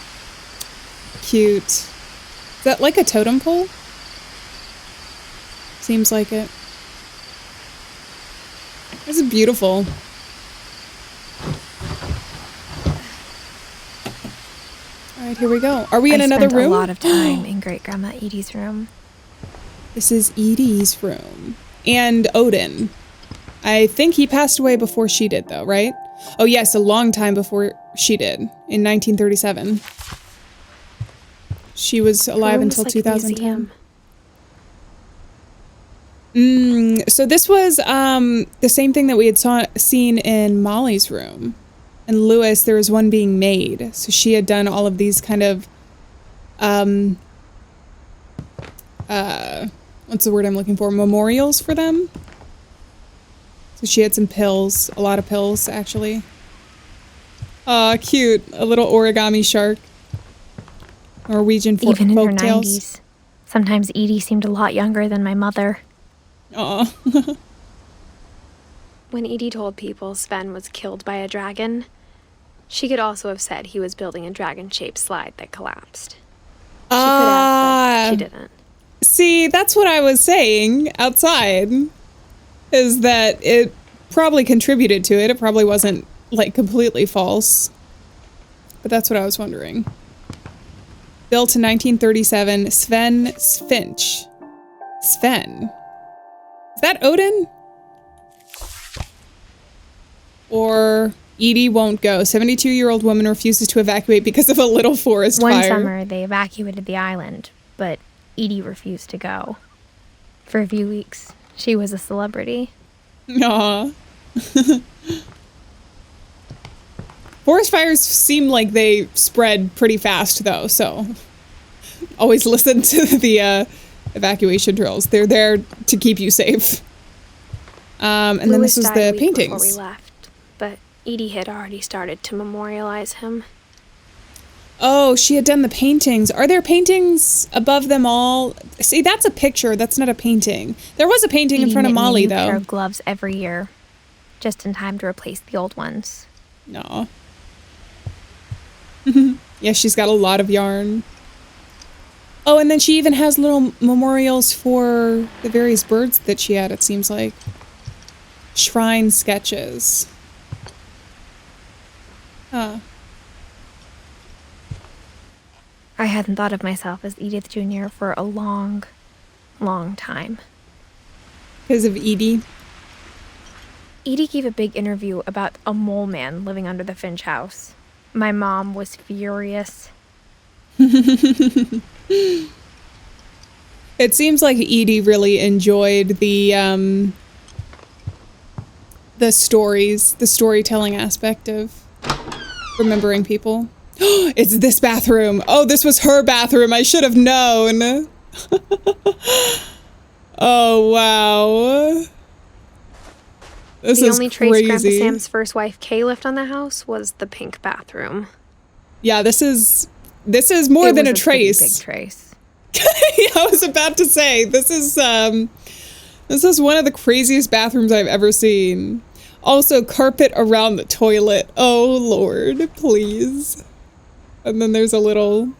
Cute. Is that like a totem pole? Seems like it. This is beautiful. All right, here we go. Are we in another room? I spent a lot of time in Great Grandma Edie's room. This is Edie's room. And Odin. I think he passed away before she did, though, right? Oh, yes, a long time before she did, in 1937. She was alive until 2010. So this was the same thing that we had seen in Molly's room. And Lewis, there was one being made. So she had done all of these kind of, what's the word I'm looking for? Memorials for them. So she had some pills, a lot of pills, actually. Aw, cute. A little origami shark. Norwegian folk tales. Even in her 90s. Sometimes Edie seemed a lot younger than my mother. Aw. When Edie told people Sven was killed by a dragon, she could also have said he was building a dragon-shaped slide that collapsed. She could have, but she didn't. See, that's what I was saying outside. Is that it probably contributed to it. It probably wasn't, like, completely false. But that's what I was wondering. Built in 1937, Sven Finch. Sven. Is that Odin? Or Edie won't go. 72-year-old woman refuses to evacuate because of a little forest fire. One summer, they evacuated the island, but Edie refused to go. For a few weeks. She was a celebrity. Aw. Forest fires seem like they spread pretty fast, though, so always listen to the evacuation drills. They're there to keep you safe. And then this was the paintings. Before we left, but Edie had already started to memorialize him. Oh, she had done the paintings. Are there paintings above them all? See, that's a picture. That's not a painting. There was a painting in front of Molly, though. Edie knit me a new pair of gloves every year, just in time to replace the old ones. No. Yeah, she's got a lot of yarn. Oh, and then she even has little memorials for the various birds that she had, it seems like. Shrine sketches. Huh. I hadn't thought of myself as Edith Jr. for a long, long time. Because of Edie? Edie gave a big interview about a mole man living under the Finch house. My mom was furious. It seems like Edie really enjoyed the storytelling aspect of remembering people. It's this bathroom. Oh, this was her bathroom. I should have known. Oh, wow. This is the only trace crazy. Grandpa Sam's first wife, Kay, left on the house was the pink bathroom. Yeah, this is more than a trace. Big trace. I was about to say, this is one of the craziest bathrooms I've ever seen. Also, carpet around the toilet. Oh, Lord, please. And then there's a little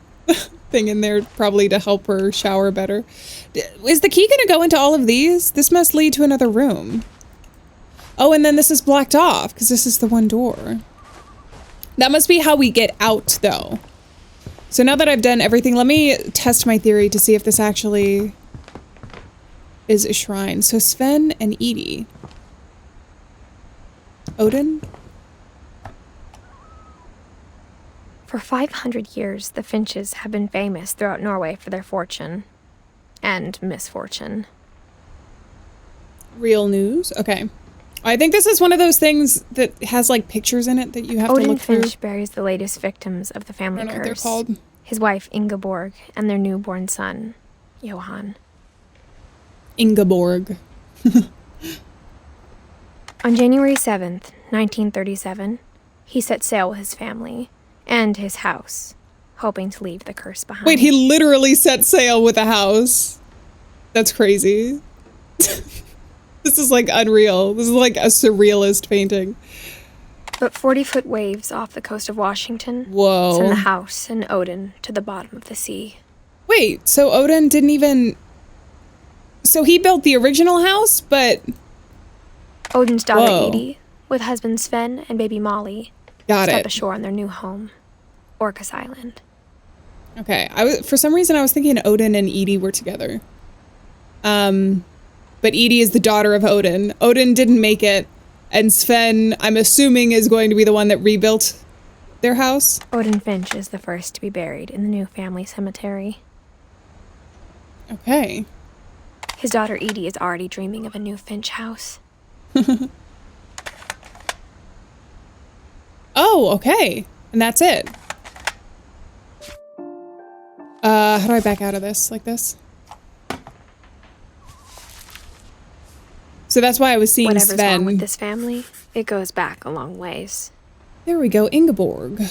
thing in there probably to help her shower better. Is the key going to go into all of these? This must lead to another room. Oh, and then this is blocked off because this is the one door. That must be how we get out, though. So now that I've done everything, let me test my theory to see if this actually is a shrine. So Sven and Edie. Odin? For 500 years, the Finches have been famous throughout Norway for their fortune and misfortune. Real news? Okay. I think this is one of those things that has like pictures in it that you have to look through. Odin Finch buries the latest victims of the family curse. I don't know what they're called. His wife Ingeborg and their newborn son, Johan. Ingeborg. On January 7th, 1937, he set sail with his family and his house, hoping to leave the curse behind. Wait, he literally set sail with a house? That's crazy. This is like unreal. This is like a surrealist painting. But 40-foot waves off the coast of Washington Whoa. send the house and Odin to the bottom of the sea. Wait, so Odin didn't even... So he built the original house, but... Odin's daughter Whoa. Edie, with husband Sven and baby Molly, Got step it. ashore on their new home, Orcas Island. Okay, for some reason I was thinking Odin and Edie were together. But Edie is the daughter of Odin. Odin didn't make it, and Sven, I'm assuming, is going to be the one that rebuilt their house. Odin Finch is the first to be buried in the new family cemetery. Okay. His daughter Edie is already dreaming of a new Finch house. Oh, okay. And that's it. How do I back out of this? Like this? So that's why I was seeing Whatever's Sven. wrong with this family, it goes back a long ways. There we go, Ingeborg.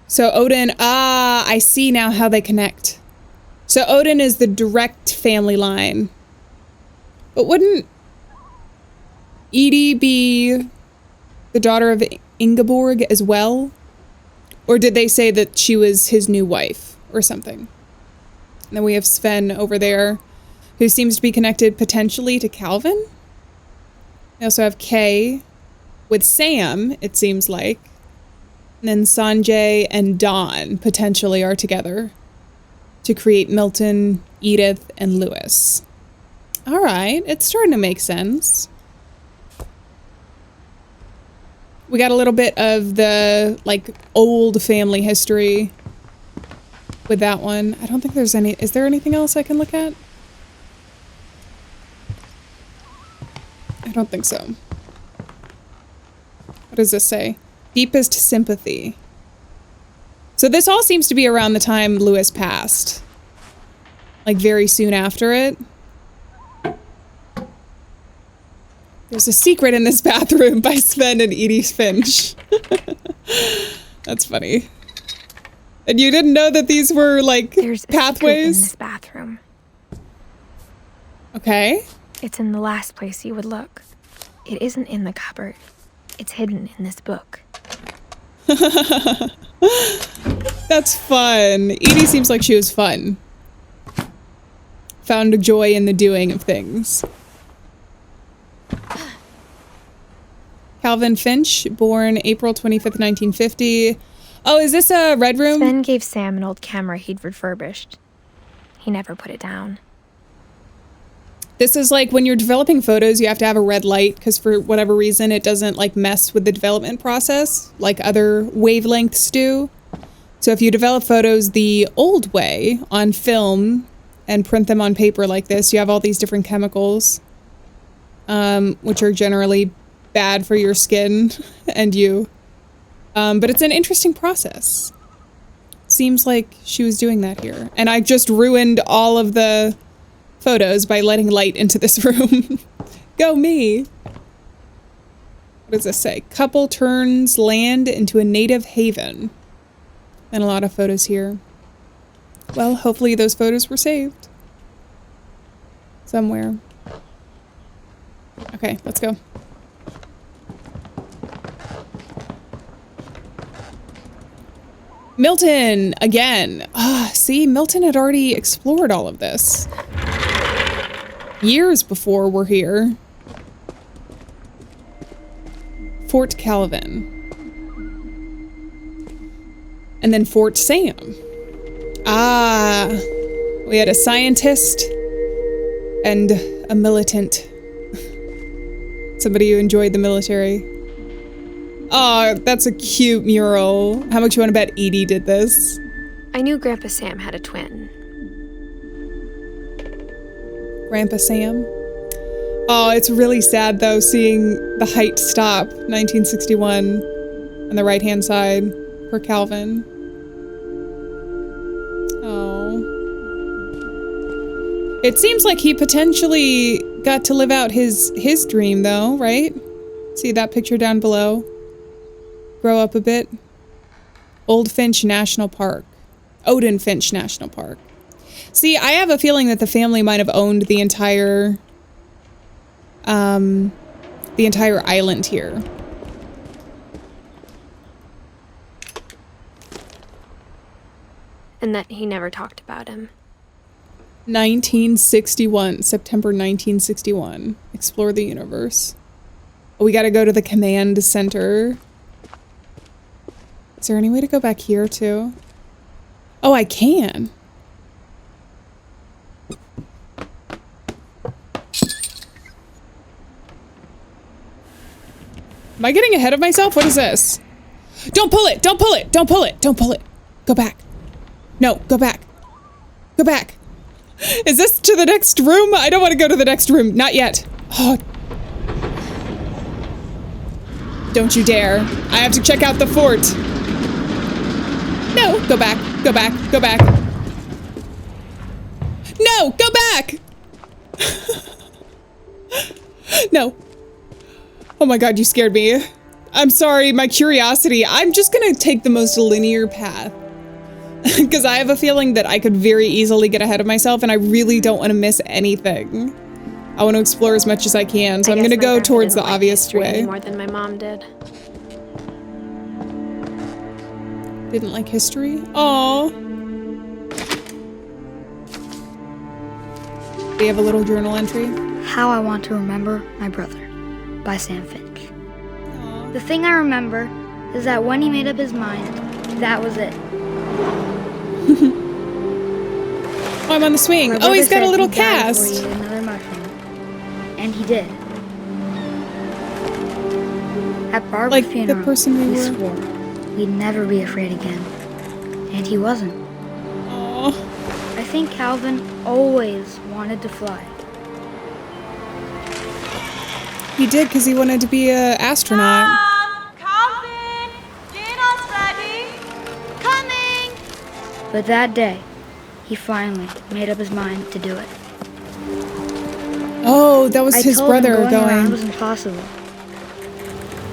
So Odin, I see now how they connect. So Odin is the direct family line. But wouldn't Edie be the daughter of Ingeborg as well? Or did they say that she was his new wife or something? And then we have Sven over there, who seems to be connected potentially to Calvin. We also have Kay with Sam, it seems like. And then Sanjay and Dawn potentially are together to create Milton, Edith, and Lewis. All right, it's starting to make sense. We got a little bit of the, like, old family history with that one. I don't think there's any... Is there anything else I can look at? I don't think so. What does this say? Deepest sympathy. So this all seems to be around the time Lewis passed. Like, very soon after it. There's a secret in this bathroom by Sven and Edie Finch. That's funny. And you didn't know that these were, like, There's a pathways? secret in this bathroom. Okay. It's in the last place you would look. It isn't in the cupboard. It's hidden in this book. That's fun. Edie seems like she was fun. Found a joy in the doing of things. Calvin Finch, born April 25th, 1950. Oh, is this a red room? Sven gave Sam an old camera he'd refurbished. He never put it down. This is like when you're developing photos, you have to have a red light because for whatever reason, it doesn't like mess with the development process like other wavelengths do. So if you develop photos the old way on film, and print them on paper like this, you have all these different chemicals, which are generally bad for your skin and you. But it's an interesting process. Seems like she was doing that here. And I just ruined all of the photos by letting light into this room. Go me! What does this say? Couple turns land into a native haven. And a lot of photos here. Well, hopefully those photos were saved. Somewhere. Okay, let's go. Milton! Again! Ah, see, Milton had already explored all of this. Years before we're here. Fort Calvin. And then Fort Sam. Ah, we had a scientist and a militant. Somebody who enjoyed the military. Oh, that's a cute mural. How much you want to bet Edie did this? I knew Grandpa Sam had a twin. Grandpa Sam? Oh, it's really sad though, seeing the height stop, 1961, on the right-hand side for Calvin. Oh. It seems like he potentially got to live out his dream though, right? See that picture down below? Grow up a bit. Old Finch National Park. Odin Finch National Park. See, I have a feeling that the family might have owned the entire island here. And that he never talked about him. 1961, September 1961. Explore the universe. Oh, we gotta go to the command center. Is there any way to go back here too? Oh, I can. Am I getting ahead of myself? What is this? Don't pull it! Don't pull it! Don't pull it! Don't pull it! Go back. No, go back. Go back. Is this to the next room? I don't want to go to the next room. Not yet. Oh. Don't you dare. I have to check out the fort. No, go back. Go back. Go back. No, go back! No. Oh my god, you scared me. I'm sorry, my curiosity. I'm just gonna take the most linear path. Because I have a feeling that I could very easily get ahead of myself and I really don't want to miss anything. I want to explore as much as I can, so I'm gonna go towards the obvious way. More than my mom did. Didn't like history? Aww. Do you have a little journal entry? How I Want to Remember My Brother by Sam Finch. Aww. The thing I remember is that when he made up his mind, that was it. Oh, I'm on the swing. My Oh, he's got brother a little said he'd die before cast. he ate another mushroom. And he did. At Barbara's Like the funeral, person we we were. swore we'd never be afraid again. And he wasn't. Aww. I think Calvin always wanted to fly. He did because he wanted to be an astronaut. Calvin, dinner's ready. Coming. But that day, he finally made up his mind to do it. Oh, that was I his told him brother going around going. was impossible.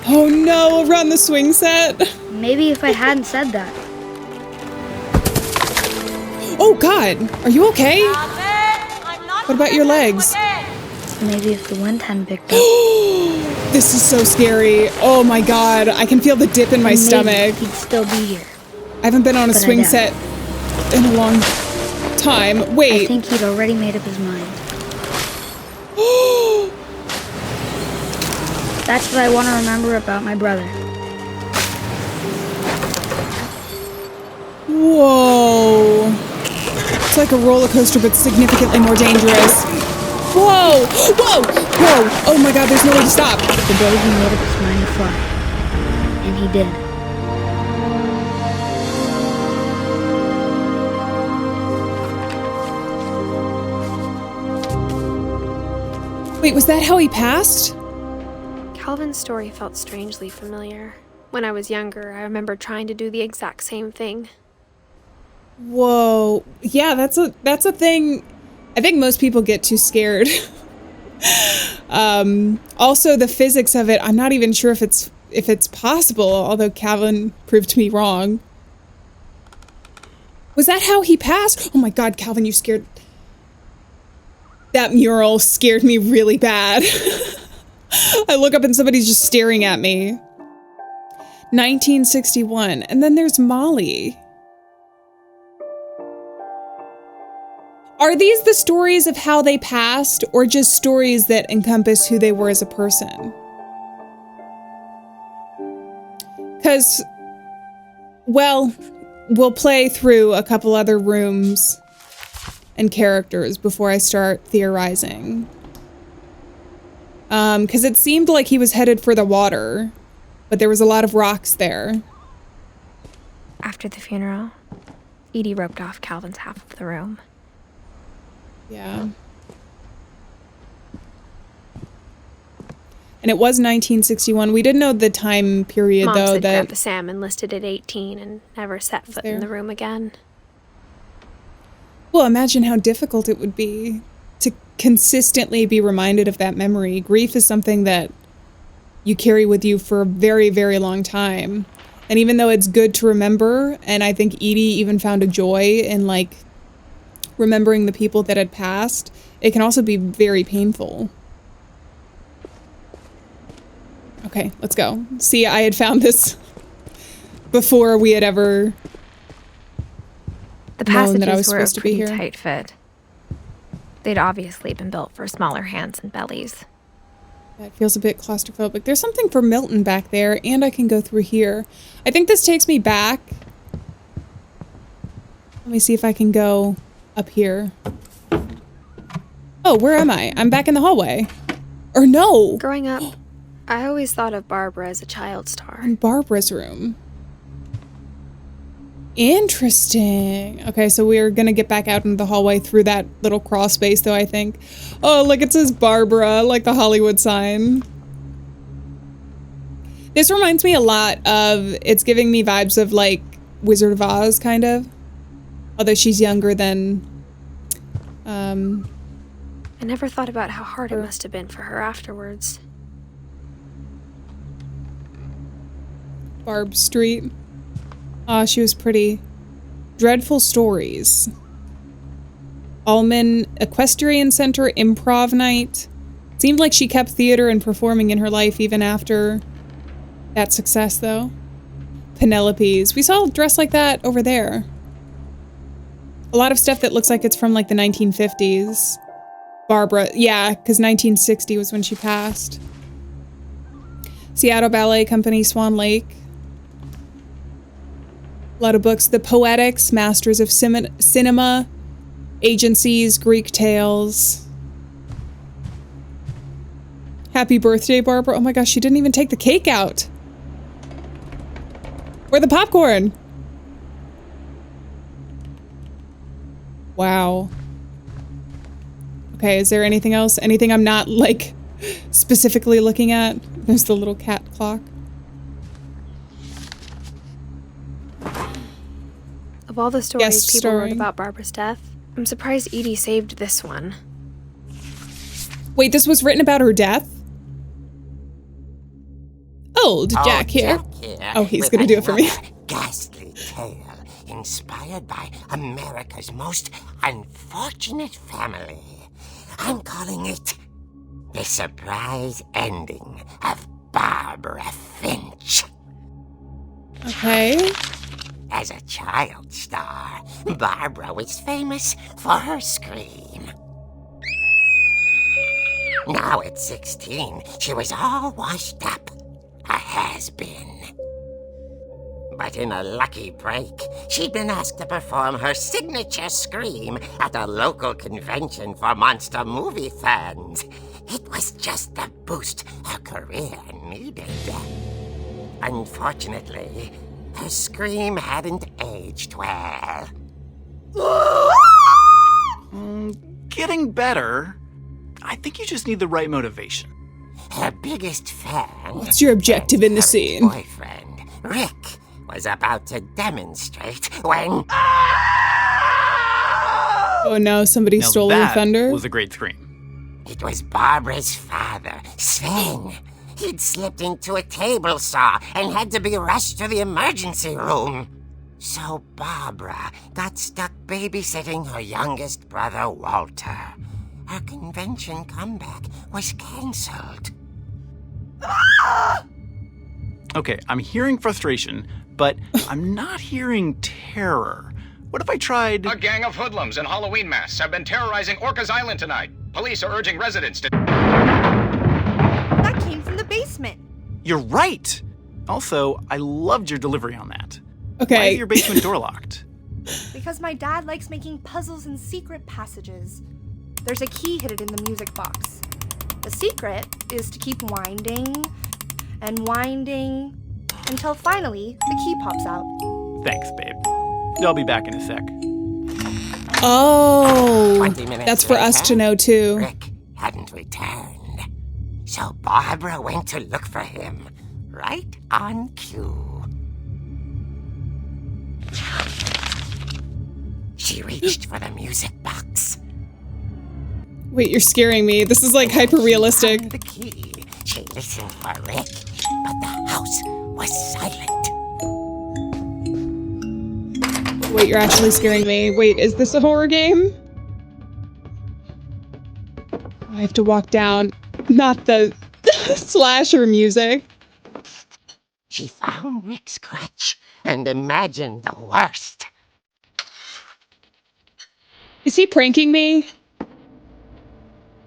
Oh no, around the swing set. Maybe if I hadn't said that. Oh god, are you okay? Calvin, I'm not What about your gonna tell you legs? Maybe again. if the wind hadn't picked up. This is so scary. Oh my god, I can feel the dip in my maybe stomach. he'd still be here. I haven't been on a But I swing doubt set in a long time. I Wait. think he'd already made up his mind. That's what I want to remember about my brother. Whoa. It's like a roller coaster, but significantly more dangerous. Whoa! Whoa! Whoa! Oh my god, there's no way to stop. The day he made up his mind to fly. And he did. Wait, was that how he passed? Calvin's story felt strangely familiar. When I was younger, I remember trying to do the exact same thing. Whoa. Yeah, that's a thing. I think most people get too scared. Also the physics of it, I'm not even sure if it's possible, although Calvin proved me wrong. Was that how he passed? Oh my God, Calvin, you scared. That mural scared me really bad. I look up and somebody's just staring at me. 1961, and then there's Molly. Are these the stories of how they passed, or just stories that encompass who they were as a person? Because, well, we'll play through a couple other rooms and characters before I start theorizing. Because it seemed like he was headed for the water, but there was a lot of rocks there. After the funeral, Edie roped off Calvin's half of the room. Yeah. And it was 1961. We didn't know the time period, Mom though. said that Grandpa Sam enlisted at 18 and never set foot in the room again. Well, imagine how difficult it would be to consistently be reminded of that memory. Grief is something that you carry with you for a very, very long time. And even though it's good to remember, and I think Edie even found a joy in, like, remembering the people that had passed, it can also be very painful. Okay, let's go. See, I had found this before we had ever The known that I passages was were a supposed to be pretty here. tight fit. They'd obviously been built for smaller hands and bellies. That feels a bit claustrophobic. There's something for Milton back there, and I can go through here. I think this takes me back. Let me see if I can go up here. Oh, where am I? I'm back in the hallway. Or no! Growing up, I always thought of Barbara as a child star. In Barbara's room. Interesting. Okay, so we're gonna get back out into the hallway through that little crawl space, though, I think. Oh, look, it says Barbara, like the Hollywood sign. This reminds me a lot of, it's giving me vibes of, like, Wizard of Oz, kind of. Although she's younger than, I never thought about how hard it must have been for her afterwards. Barb Street. Aw, she was pretty. Dreadful Stories. Allman Equestrian Center Improv Night. Seemed like she kept theater and performing in her life even after that success, though. Penelope's. We saw a dress like that over there. A lot of stuff that looks like it's from, like, the 1950s. Barbara. Yeah, because 1960 was when she passed. Seattle Ballet Company, Swan Lake. A lot of books. The Poetics, Masters of Cinema, Agencies, Greek Tales. Happy birthday, Barbara. Oh my gosh, she didn't even take the cake out. Or the popcorn. Wow. Okay, is there anything else? Anything I'm not, like, specifically looking at? There's the little cat clock. Of all the stories Guest people wrote starring. about Barbara's death, I'm surprised Edie saved this one. Wait, this was written about her death? Old Jack here. Oh, he's gonna do it for me. Ghastly tale inspired by America's most unfortunate family. I'm calling it The Surprise Ending of Barbara Finch. Okay. As a child star, Barbara was famous for her scream. Now at 16, she was all washed up, a has-been. But in a lucky break, she'd been asked to perform her signature scream at a local convention for monster movie fans. It was just the boost her career needed. Unfortunately, her scream hadn't aged well. Getting better. I think you you just need the right motivation. Her biggest fan... What's your objective in the her scene? boyfriend, Rick, was about to demonstrate when... Oh no, somebody Now stole her that thunder? was a great scream. It was Barbara's father, Sven. He'd slipped into a table saw and had to be rushed to the emergency room. So Barbara got stuck babysitting her youngest brother, Walter. Her convention comeback was cancelled. Okay, I'm hearing frustration, but I'm not hearing terror. What if I tried... A gang of hoodlums in Halloween masks have been terrorizing Orcas Island tonight. Police are urging residents to... That came from the basement. You're right! Also, I loved your delivery on that. Okay. Why is your basement door locked? Because my dad likes making puzzles and secret passages. There's a key hidden in the music box. The secret is to keep winding and winding until finally the key pops out. Thanks, babe. I'll be back in a sec. Oh, 20 minutes that's for us later, to know too. Rick hadn't returned. So Barbara went to look for him, right on cue. She reached for the music box. Wait, you're scaring me. This is like hyper realistic. Found the key. She listened for Rick, but the house was silent. Wait, you're actually scaring me. Wait, is this a horror game? I have to walk down, not the slasher music. She found Rick's crutch and imagined the worst. Is he pranking me?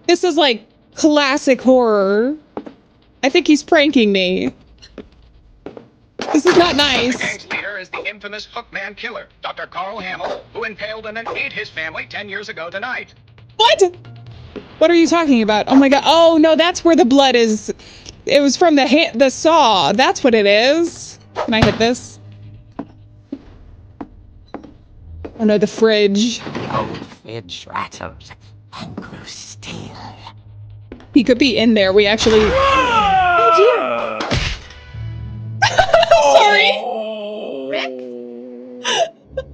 This is like classic horror. I think he's pranking me. This is not The nice. gang's leader is the infamous Hookman killer, Dr. Carl Hamill, who impaled and then ate his family 10 years ago tonight. What? What are you talking about? Oh my god. Oh no, that's where the blood is. It was from the saw. That's what it is. Can I hit this? Oh no, the fridge. The old fridge rattled and grew still. He could be in there. We actually... Oh dear. Sorry.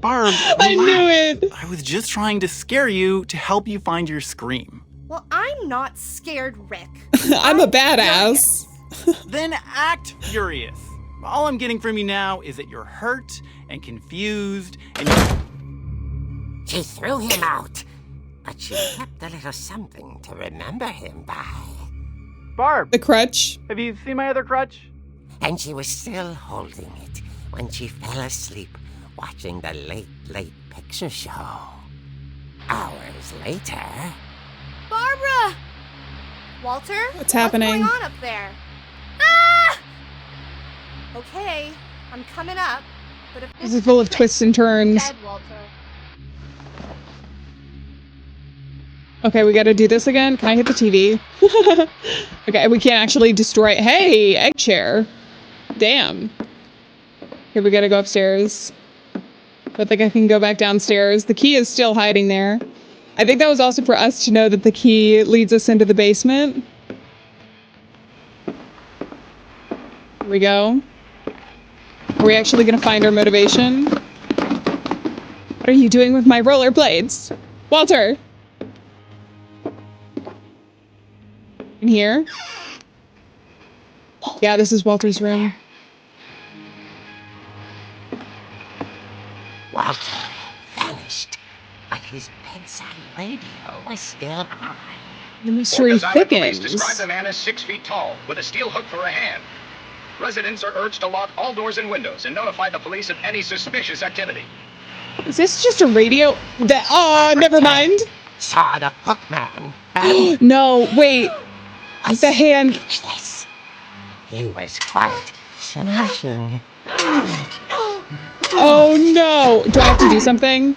Barb, I knew it. I was just trying to scare you to help you find your scream. Well, I'm not scared, Rick. I'm a badass. Then act furious. All I'm getting from you now is that you're hurt and confused and She threw him out, but she kept a little something to remember him by. Barb, The crutch. have you seen my other crutch? And she was still holding it when she fell asleep watching the Late Late Picture Show. Hours later... Barbara! Walter? What's happening? What's going on up there? Ah! Okay, I'm coming up, but if This is full of twists and turns. dead, Walter. Okay, we gotta do this again. Can I hit the TV? Okay, we can't actually destroy it. Hey, egg chair. Damn. Okay, we gotta go upstairs. Don't think I can go back downstairs. The key is still hiding there. I think that was also for us to know that the key leads us into the basement. Here we go. Are we actually gonna find our motivation? What are you doing with my rollerblades? Walter! In here? Yeah, this is Walter's room. Walter vanished, but his bedside radio was still on. The mystery Orcas Island police thickens. describe the man as 6 feet tall, with a steel hook for a hand. Residents are urged to lock all doors and windows and notify the police of any suspicious activity. Is this just a radio? That never mind. Saw the hook man. and No, wait. was The hand. speechless. He was quite smashing. Oh no. Do I have to do something?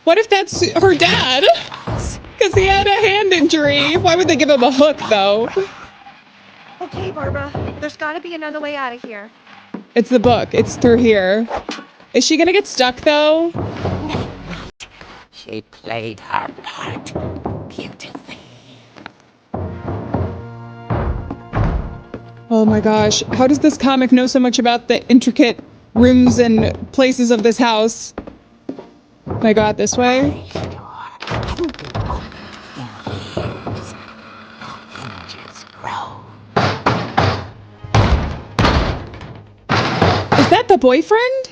What if that's her dad? Because he had a hand injury. Why would they give him a hook though? Okay, Barbara, there's gotta be another way out of here. It's the book. It's through here. Is she gonna get stuck though? She played her part beautifully. Oh my gosh. How does this comic know so much about the intricate rooms and places of this house? Can I go out this way? Is that the boyfriend?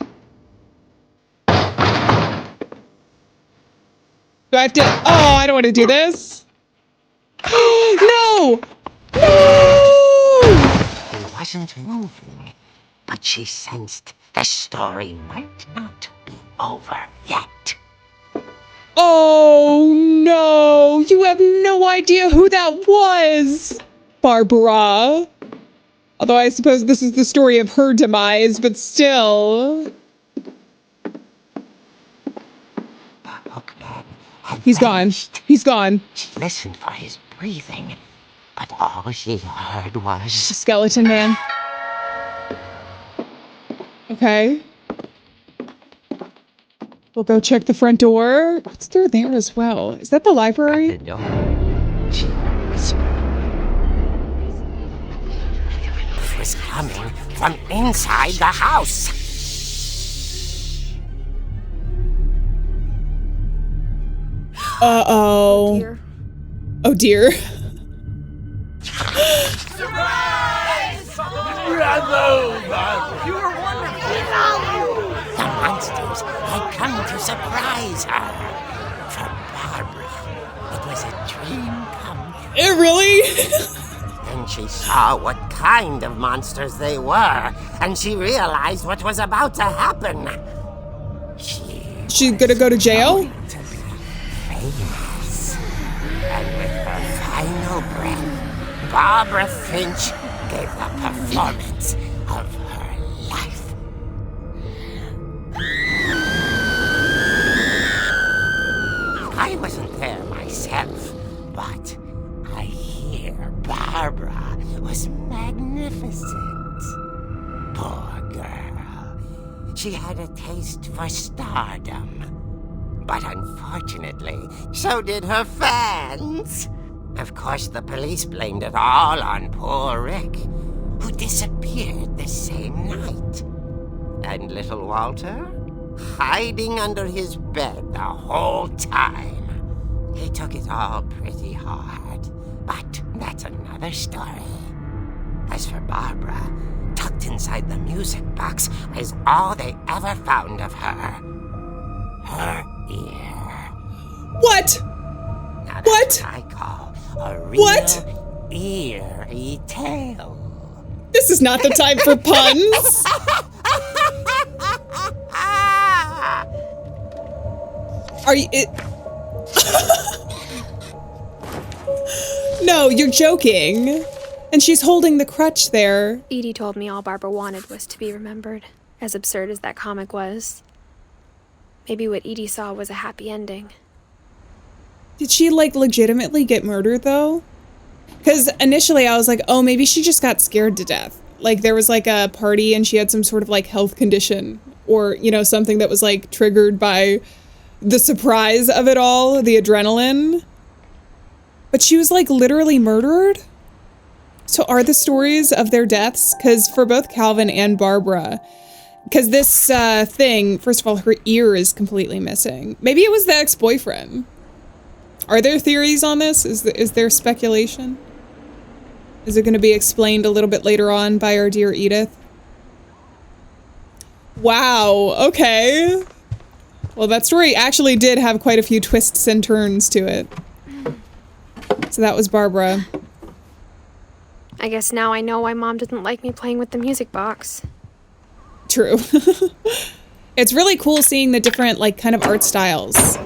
Do I have to? Oh, I don't want to do this. No! No! He wasn't moving, but she sensed the story might not be over yet. Oh no! You have no idea who that was! Barbara. Although I suppose this is the story of her demise, but still. He's gone. He's gone. She listened for his breathing, but all she heard was... Skeleton man. Okay. We'll go check the front door. What's through there as well? Is that the library? At the door, she whispered. It was coming from inside the house. Uh-oh. Oh dear. Oh dear. The monsters had come to surprise her. For Barbara, it was a dream come true. It really? Then she saw what kind of monsters they were, and she realized what was about to happen. She's gonna go to jail? To be famous. And with her final breath, Barbara Finch gave the performance of her life. I wasn't there myself, but I hear Barbara was magnificent. Poor girl. She had a taste for stardom. But unfortunately, so did her fans. Of course, the police blamed it all on poor Rick, who disappeared the same night. And little Walter? Hiding under his bed the whole time. He took it all pretty hard, but that's another story. As for Barbara, tucked inside the music box is all they ever found of her. Her ear. What? Now that's What? I call a real What? eerie tale. This is not the time for puns. Are you... No, you're joking. And she's holding the crutch there. Edie told me all Barbara wanted was to be remembered, as absurd as that comic was. Maybe what Edie saw was a happy ending. Did she, like, legitimately get murdered, though? Because initially I was like, oh, maybe she just got scared to death. Like, there was, like, a party and she had some sort of, like, health condition. Or, you know, something that was, like, triggered by the surprise of it all, the adrenaline. But she was, like, literally murdered? So are the stories of their deaths? Because for both Calvin and Barbara... Because this thing, first of all, her ear is completely missing. Maybe it was the ex-boyfriend. Are there theories on this? Is there speculation? Is it going to be explained a little bit later on by our dear Edith? Wow, okay. Well, that story actually did have quite a few twists and turns to it. So that was Barbara. I guess now I know why Mom didn't like me playing with the music box. True. It's really cool seeing the different, like, kind of art styles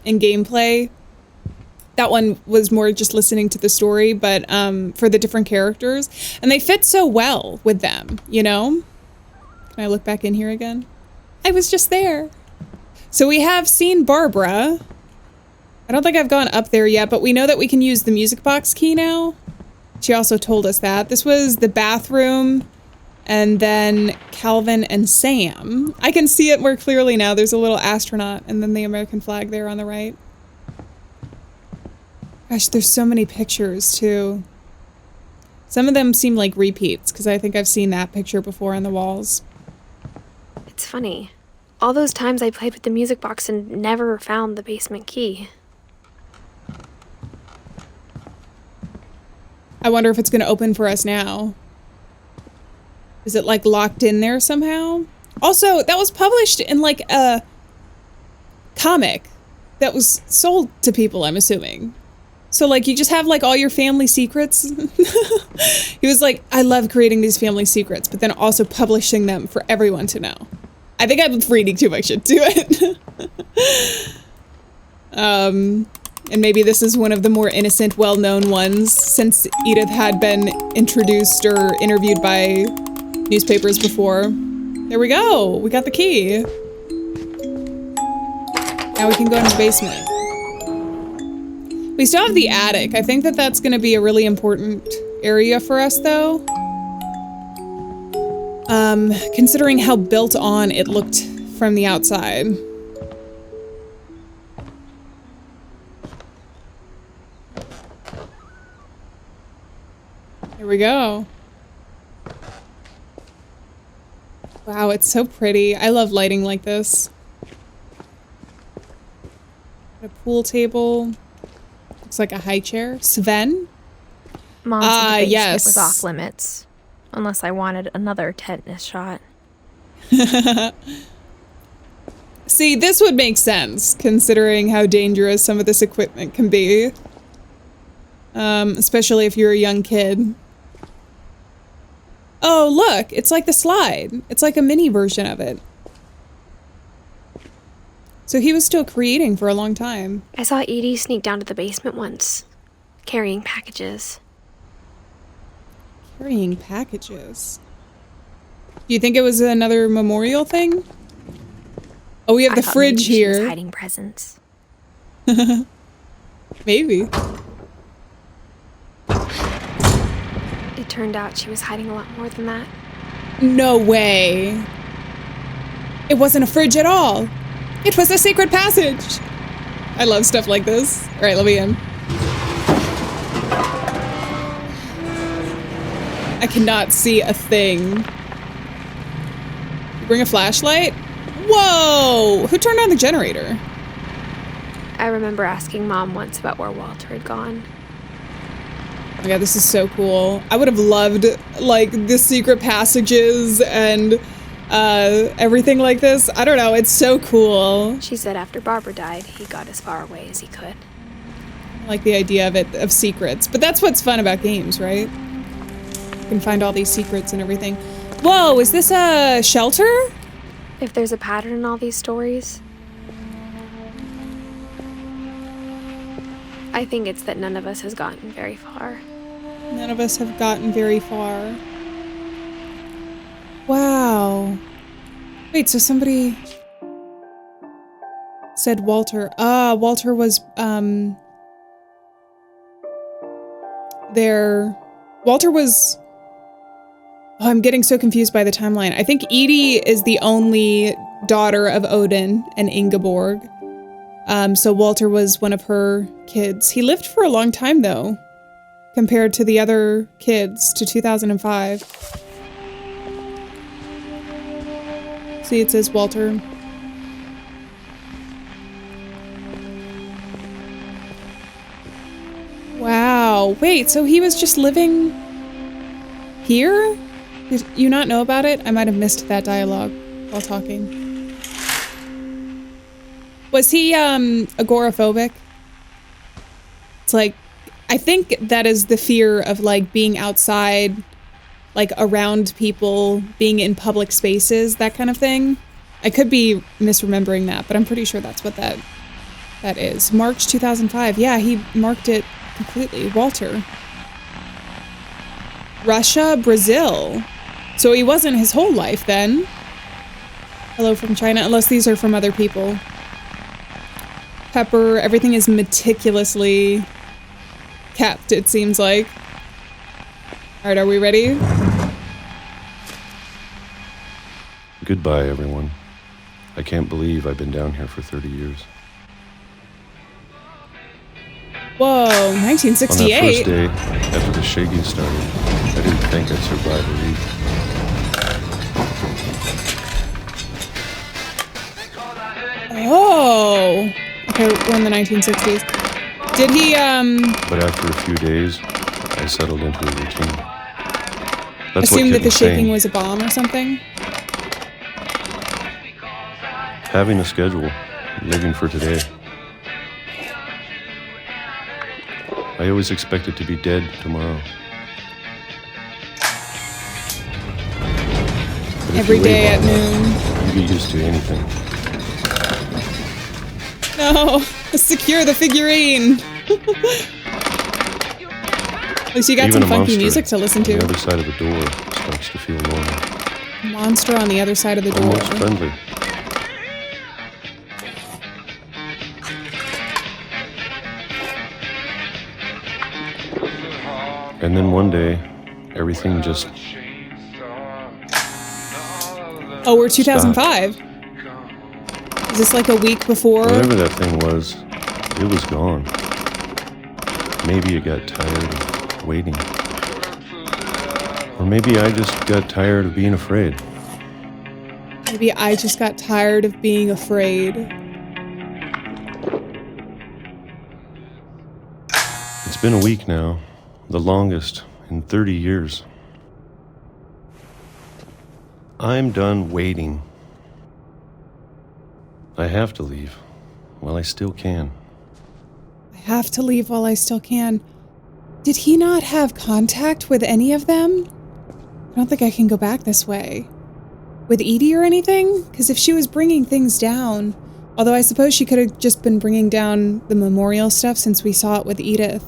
in gameplay. That one was more just listening to the story, but for the different characters. And they fit so well with them, you know? Can I look back in here again? I was just there. So we have seen Barbara. I don't think I've gone up there yet, but we know that we can use the music box key now. She also told us that. This was the bathroom. And then Calvin and Sam. I can see it more clearly now. There's a little astronaut and then the American flag there on the right. Gosh, there's so many pictures too. Some of them seem like repeats, because I think I've seen that picture before on the walls. It's funny. All those times I played with the music box and never found the basement key. I wonder if it's going to open for us now. Is it like locked in there somehow? Also, that was published in like a comic that was sold to people, I'm assuming. So like you just have like all your family secrets. He was like, I love creating these family secrets, but then also publishing them for everyone to know. I think I'm reading too much into it. And maybe this is one of the more innocent, well-known ones, since Edith had been introduced or interviewed by newspapers before. There we go. We got the key. Now we can go into the basement. We still have the attic. I think that that's going to be a really important area for us, though. Considering how built on it looked from the outside. Here we go. Wow, it's so pretty. I love lighting like this. A pool table. Looks like a high chair. Sven? Mom said the basement yes. was off limits. Unless I wanted another tetanus shot. See, this would make sense, considering how dangerous some of this equipment can be. Especially if you're a young kid. Oh, look, it's like the slide. It's like a mini version of it. So he was still creating for a long time. I saw Edie sneak down to the basement once, carrying packages. Carrying packages. Do you think it was another memorial thing? Oh, we have the fridge maybe here. She was hiding presents. Maybe. It turned out she was hiding a lot more than that. No way. It wasn't a fridge at all. It was a secret passage. I love stuff like this. All right, let me in. I cannot see a thing. You bring a flashlight? Whoa! Who turned on the generator? I remember asking Mom once about where Walter had gone. Oh my god, this is so cool. I would have loved, like, the secret passages and everything like this. I don't know, it's so cool. She said after Barbara died, he got as far away as he could. I like the idea of it, of secrets. But that's what's fun about games, right? You can find all these secrets and everything. Whoa, is this a shelter? If there's a pattern in all these stories, I think it's that none of us has gotten very far. None of us have gotten very far. Wow. Wait, so somebody said Walter. Ah, Walter was, Walter was... Oh, I'm getting so confused by the timeline. I think Edie is the only daughter of Odin and Ingeborg. So Walter was one of her kids. He lived for a long time, though, compared to the other kids, to 2005. See, it says Walter. Wow. Wait, so he was just living here? Did you not know about it? I might have missed that dialogue while talking. Was he agoraphobic? It's like, I think that is the fear of like being outside, like around people, being in public spaces, that kind of thing. I could be misremembering that, but I'm pretty sure that's what that is. March 2005. Yeah, he marked it completely. Walter. Russia, Brazil. So he wasn't his whole life then. Hello from China, unless these are from other people. Pepper, everything is meticulously kept, it seems like. Alright, are we ready? Goodbye, everyone. I can't believe I've been down here for 30 years. Whoa, 1968. On that first day, after the shaking started, think I'd survive a week. Oh. Okay, we're in the 1960s. Did he, But after a few days, I settled into a routine. That's assume what that the shaking insane. was a bomb or something? Having a schedule, living for today. I always expected to be dead tomorrow. But if Every you day wait at long noon. enough, you get used to anything. No, secure the figurine. At least you got Even some a funky monster music to listen to. on the other side of the door starts to feel normal. Monster on the other side of the door. Almost friendly. And then one day, everything just... Oh, we're 2005. Is this like a week before? Whatever that thing was, it was gone. Maybe it got tired of waiting. Or maybe I just got tired of being afraid. Maybe I just got tired of being afraid. It's been a week now, the longest in 30 years. I'm done waiting. I have to leave while I still can. I have to leave while I still can. Did he not have contact with any of them? I don't think I can go back this way. With Edie or anything? Because if she was bringing things down... Although I suppose she could have just been bringing down the memorial stuff since we saw it with Edith.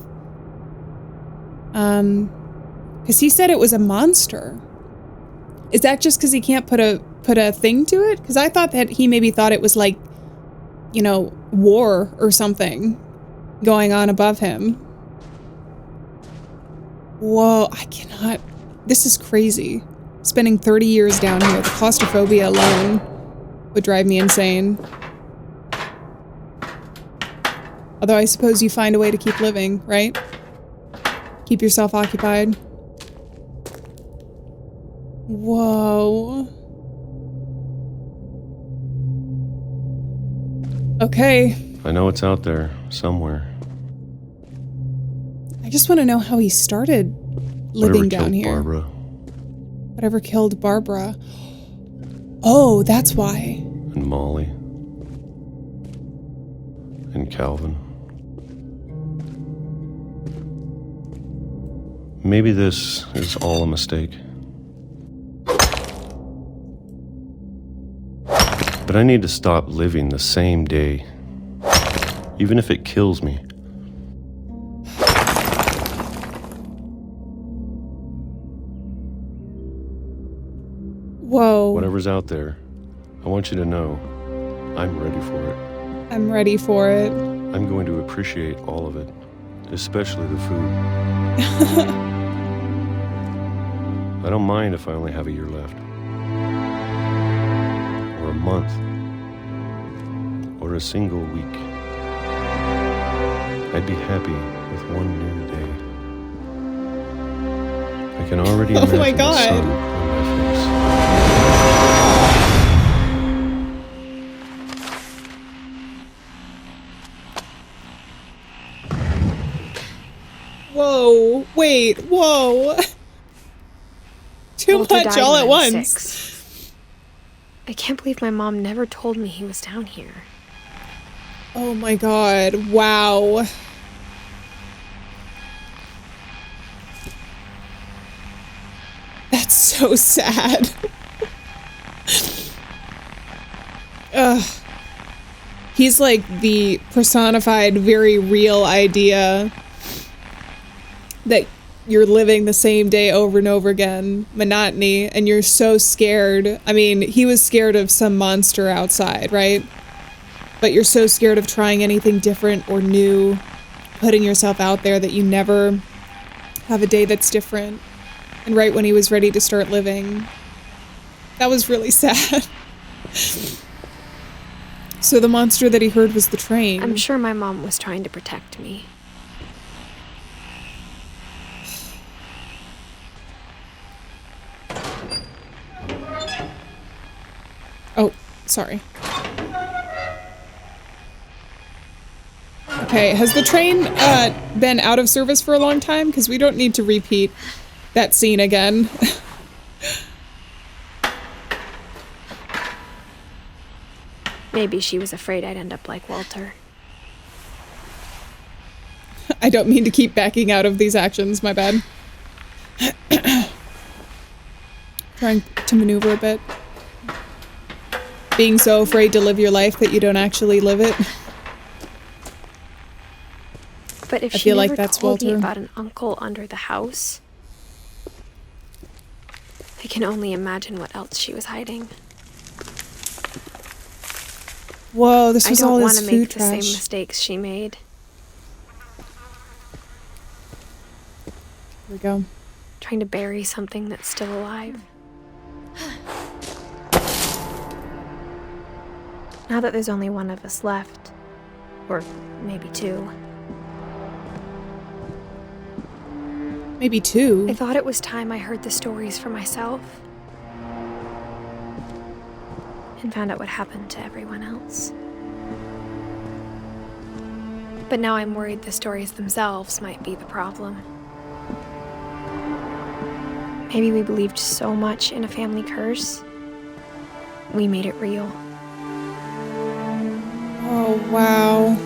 Because he said it was a monster. Is that just because he can't put a thing to it? Because I thought that he maybe thought it was like, you know, war or something going on above him. Whoa, I cannot... This is crazy. Spending 30 years down here, the claustrophobia alone would drive me insane. Although I suppose you find a way to keep living, right? Keep yourself occupied. Whoa. Okay. I know it's out there, somewhere. I just want to know how he started living down here. Barbara. Whatever killed Barbara. Oh, that's why. And Molly. And Calvin. Maybe this is all a mistake. But I need to stop living the same day. Even if it kills me. Whoa. Whatever's out there, I want you to know I'm ready for it. I'm ready for it. I'm going to appreciate all of it, especially the food. I don't mind if I only have a year left. Or a month. Or a single week. I'd be happy with one new day. I can already imagine my the God. sun on my face. Whoa. Wait. Whoa. Too Walter much died all when at I was once. 6. I can't believe my mom never told me he was down here. Oh my God. Wow. That's so sad. Ugh. He's like the personified, very real idea that you're living the same day over and over again, monotony, and you're so scared. I mean, he was scared of some monster outside, right? But you're so scared of trying anything different or new, putting yourself out there that you never have a day that's different. And right when he was ready to start living, that was really sad. So the monster that he heard was the train. I'm sure my mom was trying to protect me. sorry. Okay, has the train been out of service for a long time? Because we don't need to repeat that scene again. Maybe she was afraid I'd end up like Walter. I don't mean to keep backing out of these actions, my bad. Trying to maneuver a bit. Being so afraid to live your life that you don't actually live it. But if I she feel never like that's told me Walter. about an uncle under the house, I can only imagine what else she was hiding. Whoa, this was all I don't his want to food make the same trash. mistakes she made. Here we go. Trying to bury something that's still alive. Now that there's only one of us left, or maybe two, Maybe two. I thought it was time I heard the stories for myself and found out what happened to everyone else. But now I'm worried the stories themselves might be the problem. Maybe we believed so much in a family curse, we made it real. Oh, wow.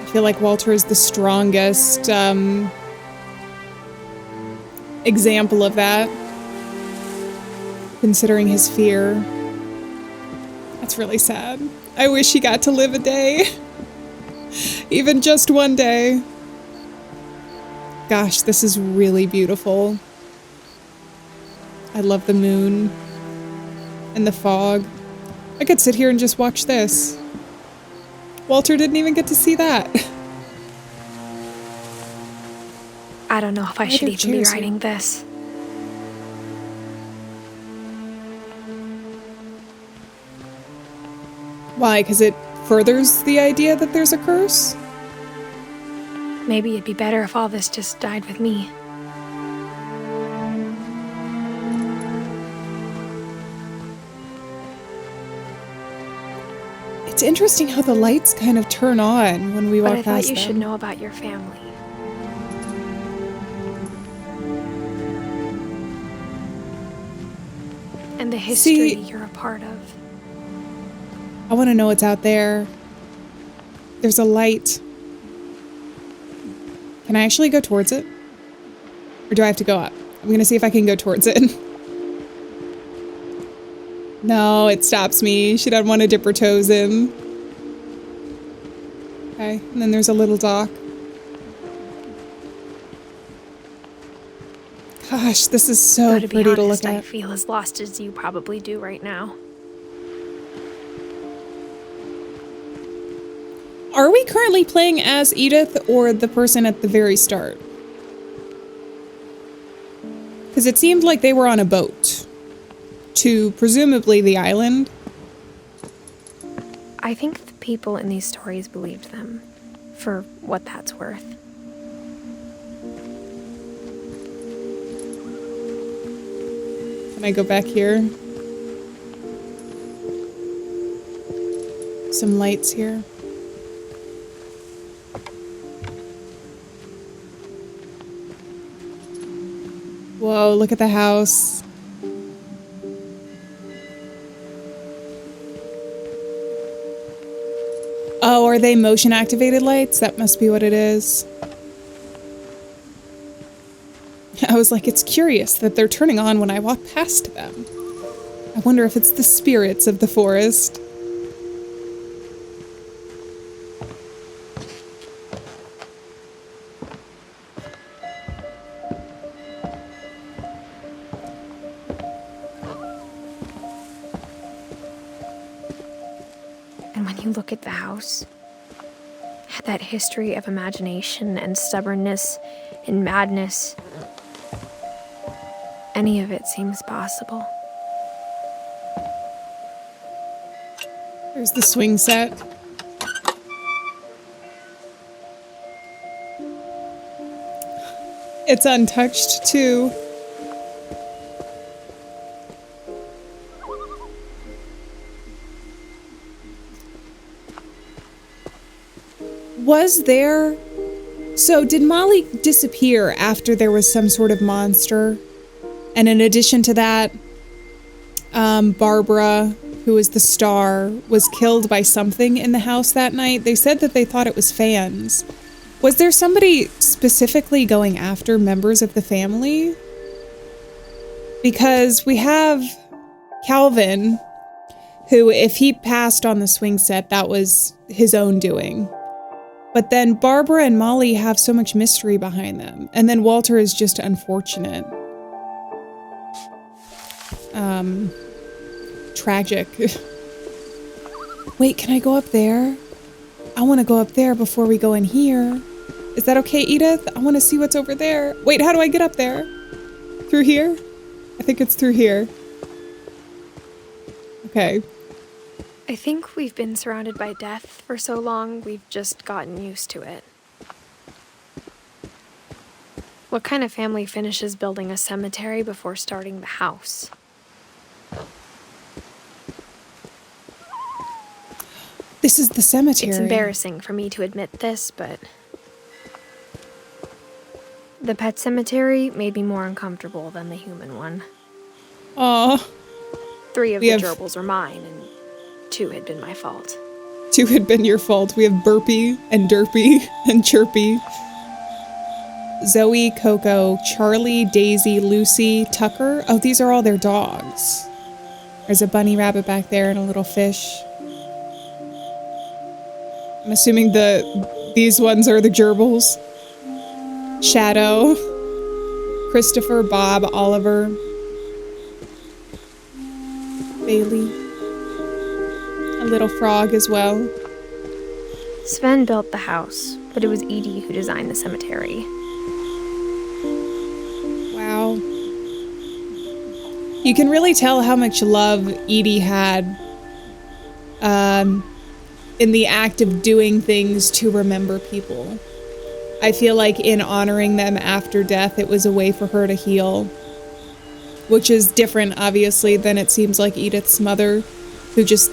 I feel like Walter is the strongest example of that, considering his fear. That's really sad. I wish he got to live a day. Even just one day. Gosh, this is really beautiful. I love the moon and the fog. I could sit here and just watch this. Walter didn't even get to see that. I don't know if I Why should are there even be chairs here? writing this. Why? Because it furthers the idea that there's a curse? Maybe it'd be better if all this just died with me. It's interesting how the lights kind of turn on when we But walk I past thought you them. should know about your family. And the history See- you're a part of. I want to know what's out there. There's a light. Can I actually go towards it? Or do I have to go up? I'm going to see if I can go towards it. No, it stops me. She doesn't want to dip her toes in. Okay, and then there's a little dock. Gosh, this is so Though to be pretty to honest, look I at. feel as lost as you probably do right now. Are we currently playing as Edith or the person at the very start? Because it seemed like they were on a boat to presumably the island. I think the people in these stories believed them, for what that's worth. Can I go back here? Some lights here. Whoa, look at the house. Oh, are they motion activated lights? That must be what it is. I was like, it's curious that they're turning on when I walk past them. I wonder if it's the spirits of the forest. And when you look at the house, it had that history of imagination and stubbornness and madness. Any of it seems possible. There's the swing set. It's untouched, too. Was there... So did Molly disappear after there was some sort of monster? And in addition to that, Barbara, who was the star, was killed by something in the house that night. They said that they thought it was fans. Was there somebody specifically going after members of the family? Because we have Calvin, who, if he passed on the swing set, that was his own doing. But then Barbara and Molly have so much mystery behind them. And then Walter is just unfortunate. Tragic. Wait, can I go up there? I want to go up there before we go in here. Is that okay, Edith? I want to see what's over there. Wait, how do I get up there? Through here? I think it's through here. Okay. I think we've been surrounded by death for so long, we've just gotten used to it. What kind of family finishes building a cemetery before starting the house? This is the cemetery. It's embarrassing for me to admit this, but the pet cemetery made me more uncomfortable than the human one. Aw. 3 of the gerbils were mine, and 2 had been my fault. 2 had been your fault. We have Burpee and Derpy and Chirpy. Zoe, Coco, Charlie, Daisy, Lucy, Tucker. Oh, these are all their dogs. There's a bunny rabbit back there and a little fish. I'm assuming these ones are the gerbils. Shadow, Christopher, Bob, Oliver, Bailey, a little frog as well. Sven built the house, but it was Edie who designed the cemetery. Wow. You can really tell how much love Edie had in the act of doing things to remember people. I feel like in honoring them after death, it was a way for her to heal. Which is different, obviously, than it seems like Edith's mother, who just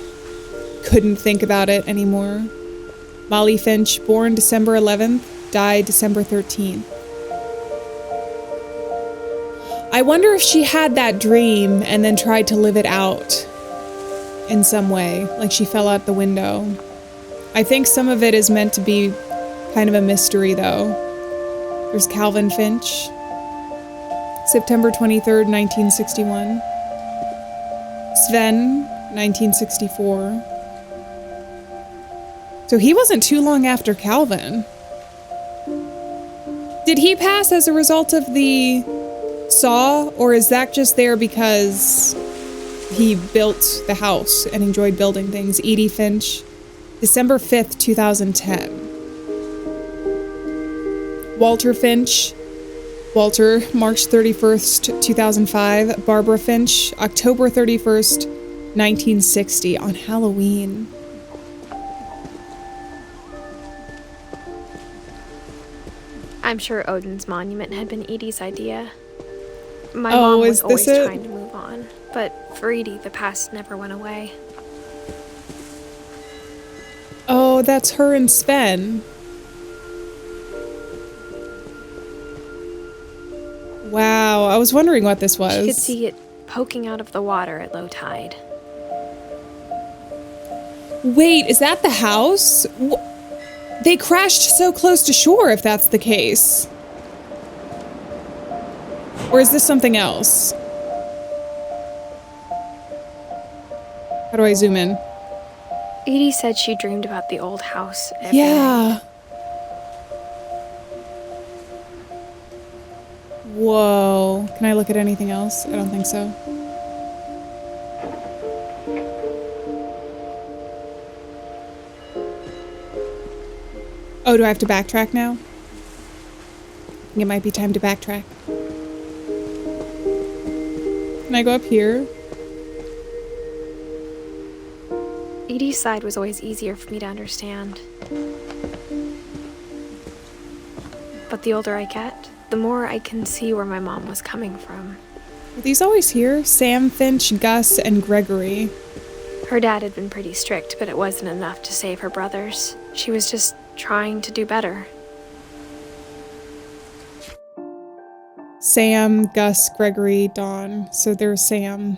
couldn't think about it anymore. Molly Finch, born December 11th, died December 13th. I wonder if she had that dream and then tried to live it out in some way, like she fell out the window. I think some of it is meant to be kind of a mystery, though. There's Calvin Finch, September 23rd, 1961. Sven, 1964. So he wasn't too long after Calvin. Did he pass as a result of the saw, or is that just there because he built the house and enjoyed building things? Edie Finch, December 5th, 2010. Walter Finch, Walter, March 31st, 2005. Barbara Finch, October 31st, 1960, on Halloween. I'm sure Odin's monument had been Edie's idea. My mom was always trying to move on, but for Edie, the past never went away. Oh, that's her and Sven. Wow, I was wondering what this was. She could see it poking out of the water at low tide. Wait, is that the house? They crashed so close to shore, if that's the case. Or is this something else? How do I zoom in? Edie said she dreamed about the old house every night. Whoa. Can I look at anything else? I don't think so. Oh, do I have to backtrack now? I think it might be time to backtrack. Can I go up here? Edie's side was always easier for me to understand. But the older I get, the more I can see where my mom was coming from. Are these always here? Sam, Finch, Gus, and Gregory. Her dad had been pretty strict, but it wasn't enough to save her brothers. She was just trying to do better. Sam, Gus, Gregory, Dawn. So there's Sam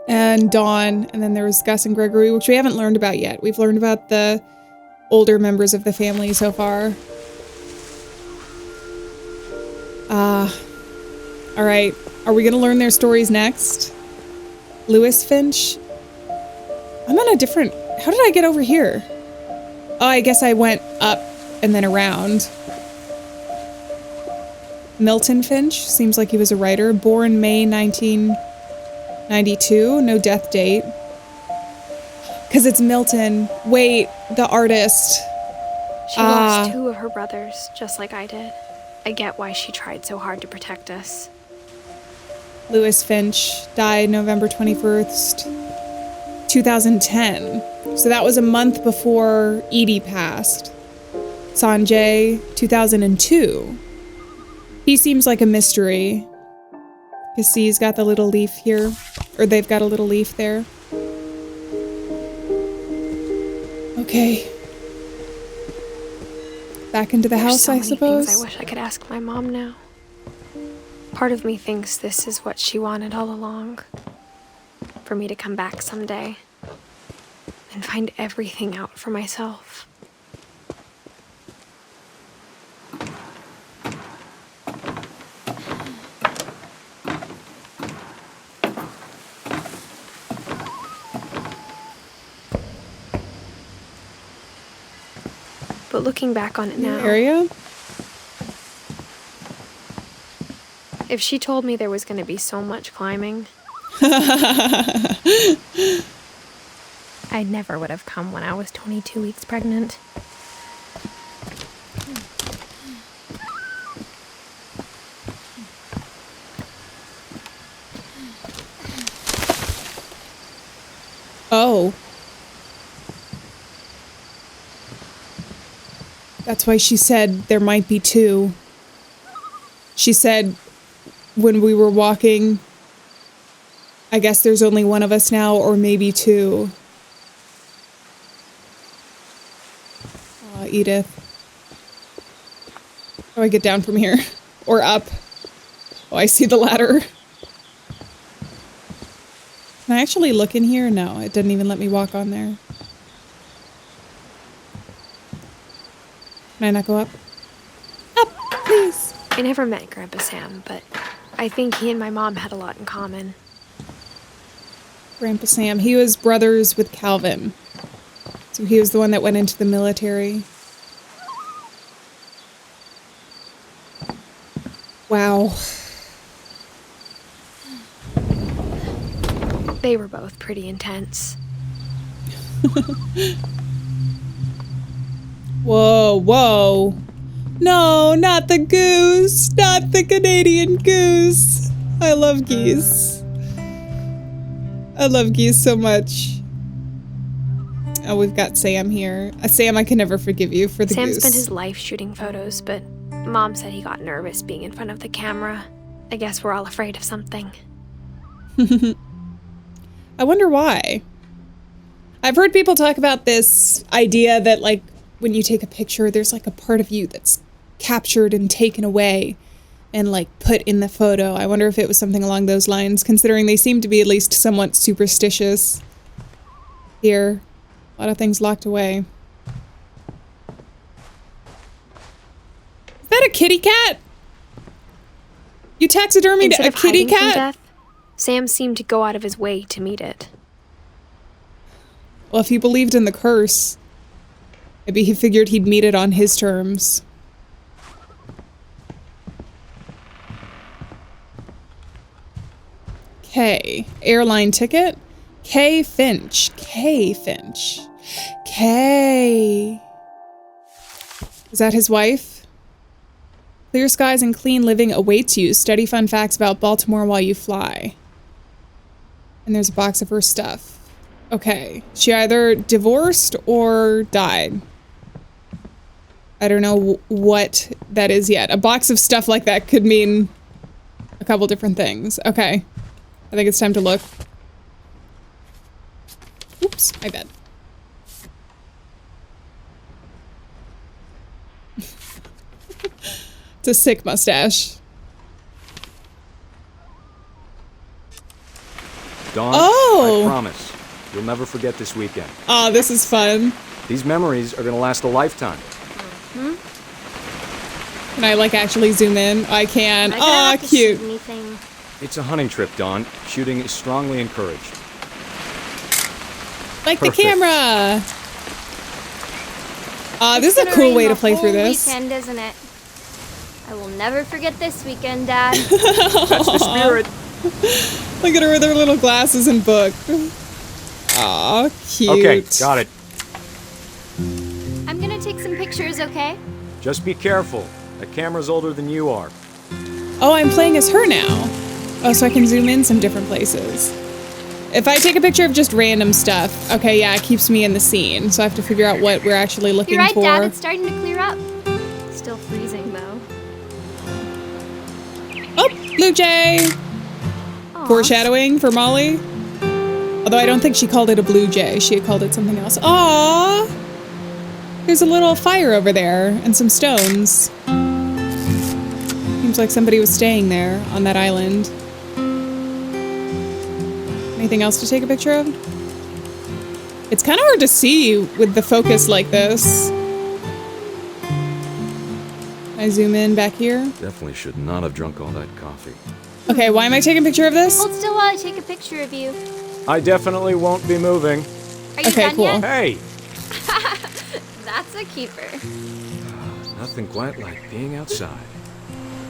and Dawn, and then there was Gus and Gregory, which we haven't learned about yet. We've learned about the older members of the family so far. All right. Are we gonna learn their stories next? Lewis Finch? I'm on a different... How did I get over here? Oh, I guess I went up and then around. Milton Finch? Seems like he was a writer. Born May 1992. No death date. Because it's Milton. Wait, the artist. She lost 2 of her brothers, just like I did. I get why she tried so hard to protect us. Lewis Finch died November 21st, 2010. So that was a month before Edie passed. Sanjay, 2002. He seems like a mystery. Because see, he's got the little leaf here. Or they've got a little leaf there. Okay. Back into the house, I suppose. Things I wish I could ask my mom now. Part of me thinks this is what she wanted all along. For me to come back someday and find everything out for myself. But looking back on it now... Area? If she told me there was going to be so much climbing... I never would have come when I was 22 weeks pregnant. Oh. That's why she said there might be 2. She said when we were walking, I guess there's only one of us now, or maybe 2. Edith. How do I get down from here? Or up? Oh, I see the ladder. Can I actually look in here? No, it didn't even let me walk on there. Can I not go up? Up, please. I never met Grandpa Sam, but I think he and my mom had a lot in common. Grandpa Sam. He was brothers with Calvin. So he was the one that went into the military. Wow. They were both pretty intense. Whoa, whoa. No, not the goose. Not the Canadian goose. I love geese. I love geese so much. Oh, we've got Sam here. Sam, I can never forgive you for the Sam goose. spent his life shooting photos, but Mom said he got nervous being in front of the camera. I guess we're all afraid of something. I wonder why. I've heard people talk about this idea that, like, when you take a picture, there's, like, a part of you that's captured and taken away and, like, put in the photo. I wonder if it was something along those lines, considering they seem to be at least somewhat superstitious here. A lot of things locked away. Is that a kitty cat? You taxidermied a kitty cat? From death, Sam seemed to go out of his way to meet it. Well, if he believed in the curse, maybe he figured he'd meet it on his terms. K. Airline ticket. K. Finch. K. Finch. K. Is that his wife? Clear skies and clean living awaits you. Study fun facts about Baltimore while you fly. And there's a box of her stuff. Okay. She either divorced or died. I don't know what that is yet. A box of stuff like that could mean a couple different things. Okay. I think it's time to look. Oops, my bad. It's a sick mustache. Dawn, Oh! I promise, you'll never forget this weekend. Oh, this is fun. These memories are gonna last a lifetime. Can I, like, actually zoom in? I can. Am I gonna Aw, have to cute. shoot anything? It's a hunting trip, Dawn. Shooting is strongly encouraged. Like Perfect. the camera. This is a It's gonna cool rain way to the play through whole this. Weekend, isn't it? I will never forget this weekend, Dad. That's the spirit. Look at her with her little glasses and book. Aw, cute. Okay, got it. I'm gonna take some pictures, okay? Just be careful. That camera's older than you are. Oh, I'm playing as her now. Oh, so I can zoom in some different places. If I take a picture of just random stuff, okay, yeah, it keeps me in the scene. So I have to figure out what we're actually looking You're right, for. Dad. It's starting to clear up. Still freezing, though. Oh, Blue Jay! Aw. Foreshadowing for Molly. Although I don't think she called it a blue jay. She had called it something else. Aww! There's a little fire over there and some stones. Seems like somebody was staying there on that island. Anything else to take a picture of? It's kind of hard to see with the focus like this. I zoom in back here. Definitely should not have drunk all that coffee. Okay, why am I taking a picture of this? Hold still while I take a picture of you. I definitely won't be moving. Are you Okay, done cool. yet? Hey! That's a keeper. Nothing quite like being outside.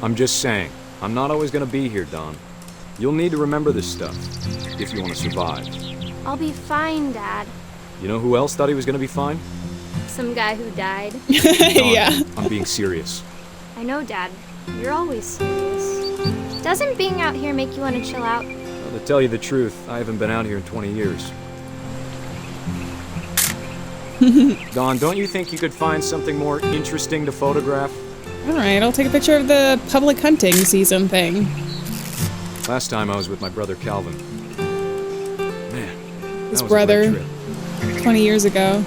I'm just saying, I'm not always gonna be here, Dawn. You'll need to remember this stuff, if you want to survive. I'll be fine, Dad. You know who else thought he was gonna be fine? Some guy who died. Dawn, Yeah. I'm being serious. I know, Dad. You're always serious. Doesn't being out here make you want to chill out? Well, to tell you the truth, I haven't been out here in 20 years. Dawn, don't you think you could find something more interesting to photograph? Alright, I'll take a picture of the public hunting season thing. Last time I was with my brother Calvin. Man, His that was a brother. great trip. 20 years ago.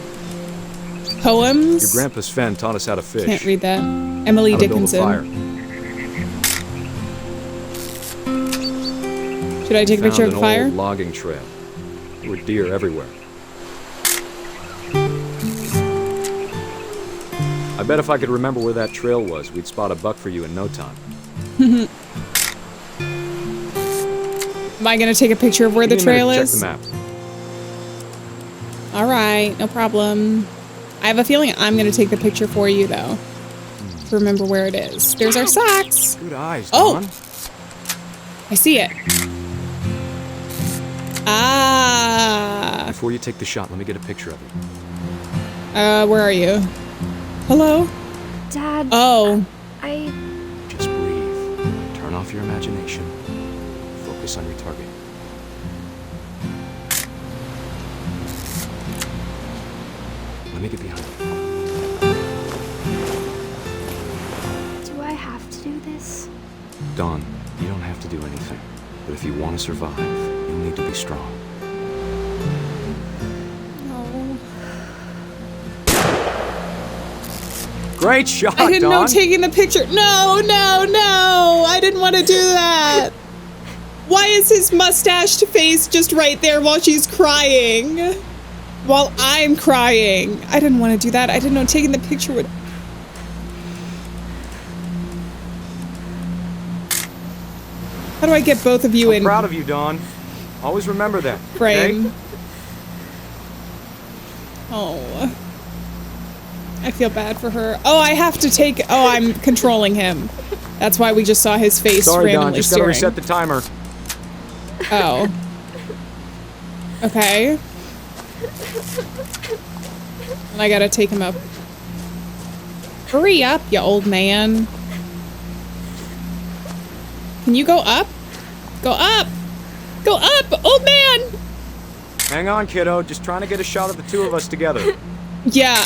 Poems? Your grandpa's Fen taught us how to fish. Can't read that. Emily how to build a Dickinson. fire. Should I take a picture of Found the an fire? old logging trail. There were deer everywhere. I bet if I could remember where that trail was, we'd spot a buck for you in no time. Am I gonna take a picture of where the Give me a trail minute to is? check the map. Alright, no problem. I have a feeling I'm gonna take the picture for you, though. To remember where it is. There's our socks! Good eyes, Oh! Dawn. I see it. Ah! Before you take the shot, let me get a picture of you. Where are you? Hello? Dad, Oh. I... Just breathe. Turn off your imagination. Focus on your target. Let me get behind you. Do I have to do this? Dawn, you don't have to do anything. But if you want to survive, you'll need to be strong. Great shot, I didn't know Dawn. taking the picture. No, no, no! I didn't want to do that! Why is his mustached face just right there while she's crying? While I'm crying. I didn't want to do that. I didn't know taking the picture would... How do I get both of you I'm in proud of you, Dawn. Always remember that. frame? Okay? Oh. I feel bad for her. Oh, I have to take... Oh, I'm controlling him. That's why we just saw his face Sorry, Dawn. randomly Just gotta steering. reset the timer. Oh. Okay. And I gotta take him up. Hurry up, you old man. Can you go up? Go up! Go up, old man! Hang on, kiddo. Just trying to get a shot of the two of us together. Yeah.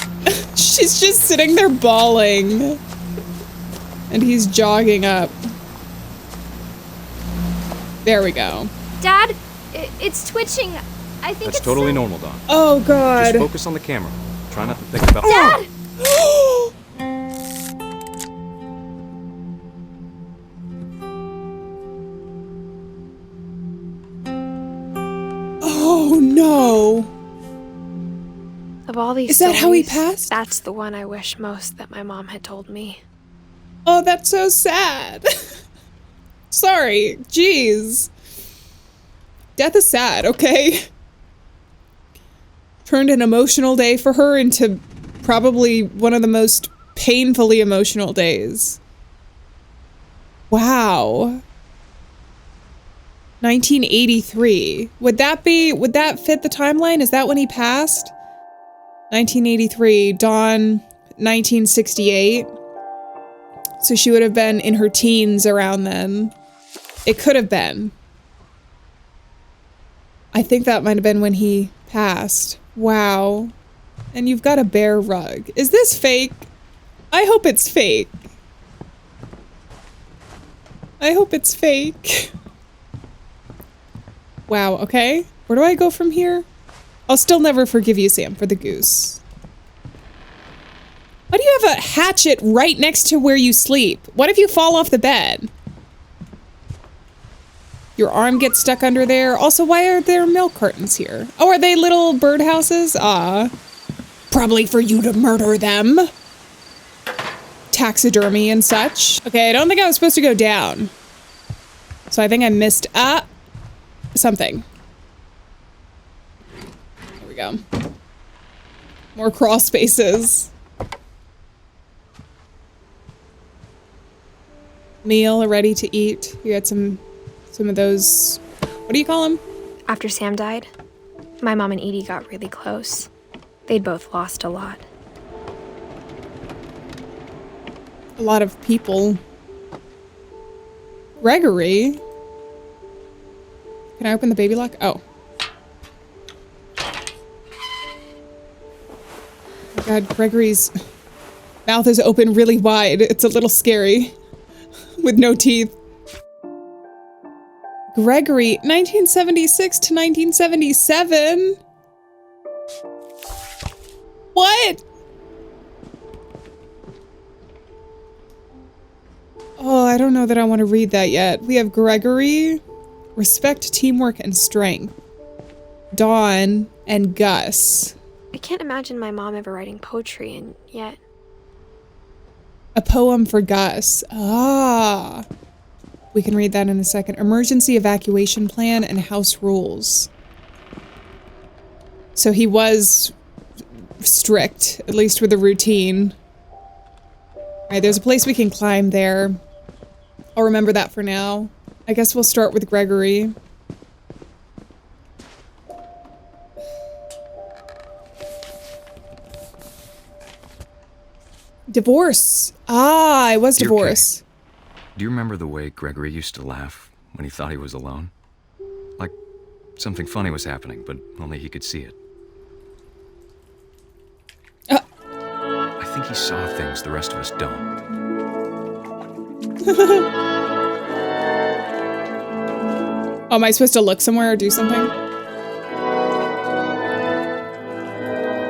She's just sitting there bawling. And he's jogging up. There we go. Dad, it's twitching. I think That's it's totally normal, Dawn. Oh, God. Just focus on the camera. Try not to think about... Dad! no. Of all these Is that how he stories, passed? That's the one I wish most that my mom had told me. Oh, that's so sad. Sorry. Jeez. Death is sad, okay? Turned an emotional day for her into probably one of the most painfully emotional days. Wow. 1983. Would that fit the timeline? Is that when he passed? 1983, Dawn, 1968. So she would have been in her teens around then. It could have been. I think that might have been when he passed. Wow. And you've got a bear rug. Is this fake? I hope it's fake. I hope it's fake. Wow, okay. Where do I go from here? I'll still never forgive you, Sam, for the goose. Why do you have a hatchet right next to where you sleep? What if you fall off the bed? Your arm gets stuck under there. Also, why are there milk cartons here? Oh, are they little birdhouses? Probably for you to murder them. Taxidermy and such. Okay, I don't think I was supposed to go down. So I think I missed something. There we go. More crawl spaces. Meal ready to eat. You had some of those, what do you call them? After Sam died, my mom and Edie got really close. They'd both lost a lot. A lot of people. Gregory? Can I open the baby lock? Oh. Oh God, Gregory's mouth is open really wide. It's a little scary. With no teeth. Gregory, 1976 to 1977? What? Oh, I don't know that I want to read that yet. We have Gregory, respect, teamwork, and strength. Dawn, and Gus. I can't imagine my mom ever writing poetry, and yet... A poem for Gus. Ah. We can read that in a second. Emergency evacuation plan and house rules. So he was strict, at least with a routine. Alright, there's a place we can climb there. I'll remember that for now. I guess we'll start with Gregory. Divorce. Ah, I was divorced. Do you remember the way Gregory used to laugh when he thought he was alone? Like something funny was happening, but only he could see it. I think he saw things the rest of us don't. Oh, am I supposed to look somewhere or do something?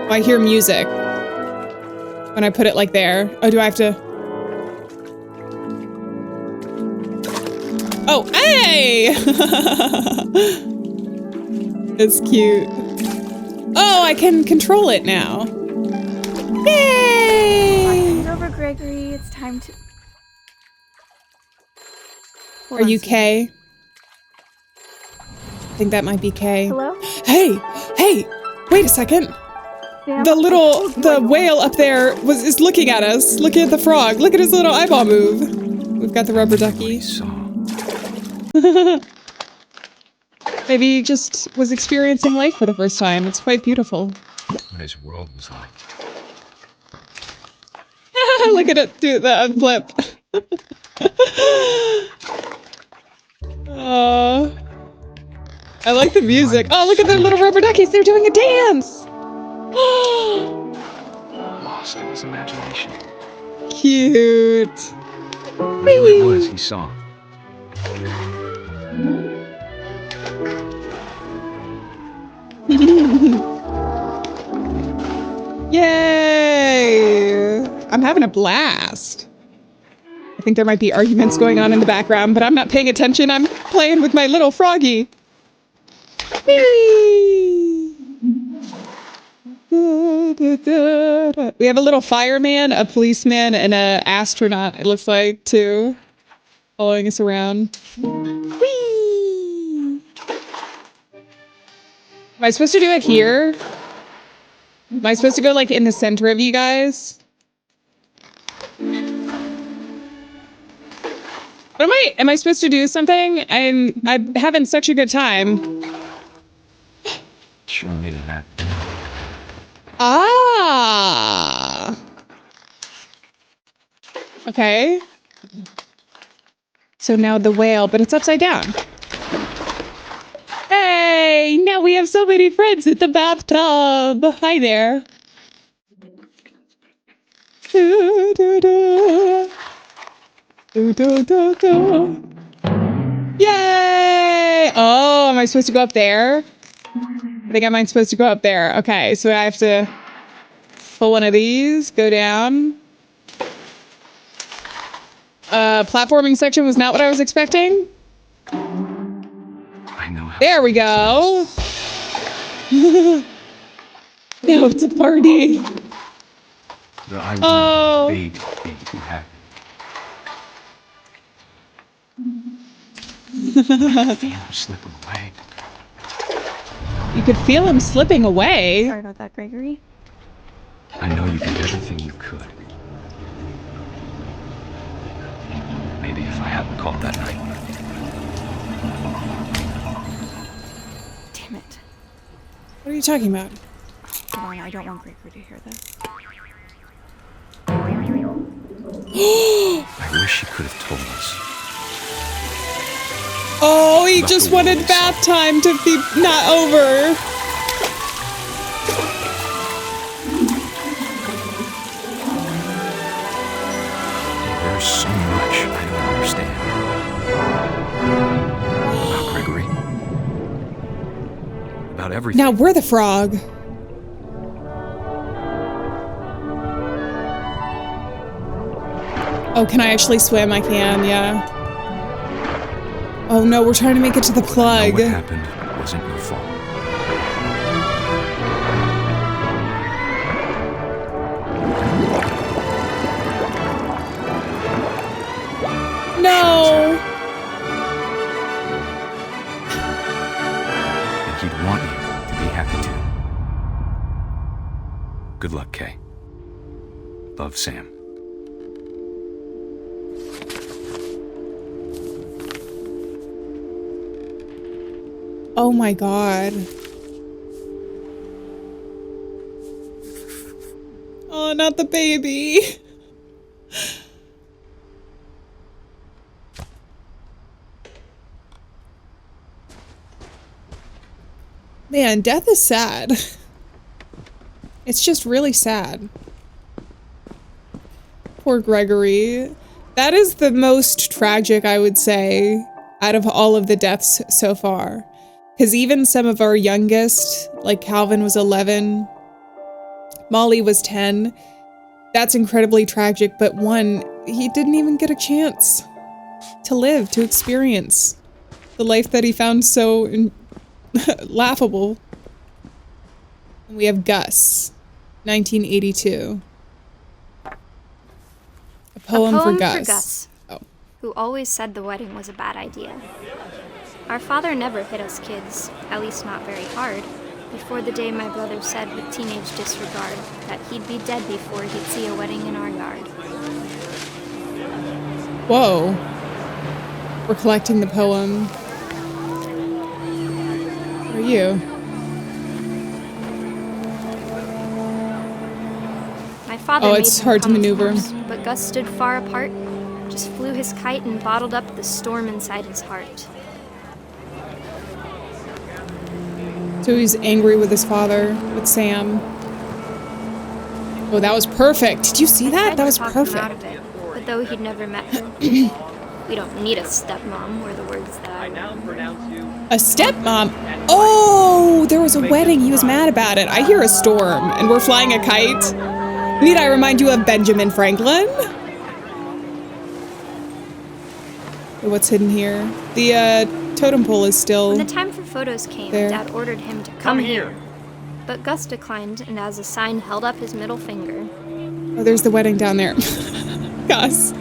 Oh, I hear music. When I put it like there. Oh, do I have to? Oh, hey! It's cute. Oh, I can control it now. Yay! It's over, Gregory. It's time to... Are you Kay? I think that might be Kay. Hello? Hey! Hey! Wait a second! Sam, The whale up there is looking at us. Looking at the frog. Look at his little eyeball move. We've got the rubber ducky. Maybe he just was experiencing life for the first time. It's quite beautiful. What his world was like. Look at it do the flip. Oh, I like the music. Oh, look at their little rubber duckies. They're doing a dance. Lost in his imagination. Cute. Whatever it was he saw. Yay! I'm having a blast. I think there might be arguments going on in the background, but I'm not paying attention. I'm playing with my little froggy. Whee! We have a little fireman, a policeman, and an astronaut, it looks like, too. Following us around. Whee! Am I supposed to do it here? Am I supposed to go, like, in the center of you guys? What am I supposed to do something? I'm having such a good time. Sure needed that. Ah. Okay. So now the whale, but it's upside down. Hey, now we have so many friends at the bathtub. Hi there. Do, do, do. Do, do, do, do. Yay! Oh, am I supposed to go up there? I think I'm supposed to go up there. Okay, so I have to pull one of these, go down. Platforming section was not what I was expecting. I know how. There we go. Now it's a party. Oh. Be happy. Feel him slipping away. You could feel him slipping away. Sorry about that, Gregory. I know you did everything you could. Maybe if I hadn't called that night. Damn it. What are you talking about? Come on, I don't want Gregory to hear this. I wish she could have told us. Oh, he just wanted bath time to be not over. There's so much I don't understand. About Gregory. About everything. Now we're the frog. Oh, can I actually swim? I can, yeah. Oh no, we're trying to make it to the plug. What happened wasn't your fault. No. And he'd want you to be happy too. Good luck, Kay. Love, Sam. Oh my god. Oh, not the baby. Man, death is sad. It's just really sad. Poor Gregory. That is the most tragic, I would say, out of all of the deaths so far. Because even some of our youngest, like Calvin was 11, Molly was 10. That's incredibly tragic, but one, he didn't even get a chance to live, to experience the life that he found so laughable. And we have Gus, 1982. A poem for Gus. Oh. Who always said the wedding was a bad idea. Our father never hit us kids, at least not very hard, before the day my brother said with teenage disregard that he'd be dead before he'd see a wedding in our yard. Whoa. We're collecting the poem. What are you? My father oh, made it's them hard to come, of maneuver. course, but Gus stood far apart, just flew his kite and bottled up the storm inside his heart. So he's angry with his father, with Sam. Oh, that was perfect. Did you see that? That was perfect. Out of it, but though he'd never met her, we don't need a stepmom, were the words that I now pronounce you. A stepmom? Oh, there was a wedding. He was mad about it. I hear a storm, and we're flying a kite. Need I remind you of Benjamin Franklin? What's hidden here? The totem pole is still When the time for photos came, there. Dad ordered him to come here. But Gus declined, and as a sign held up his middle finger. Oh, there's the wedding down there. Gus.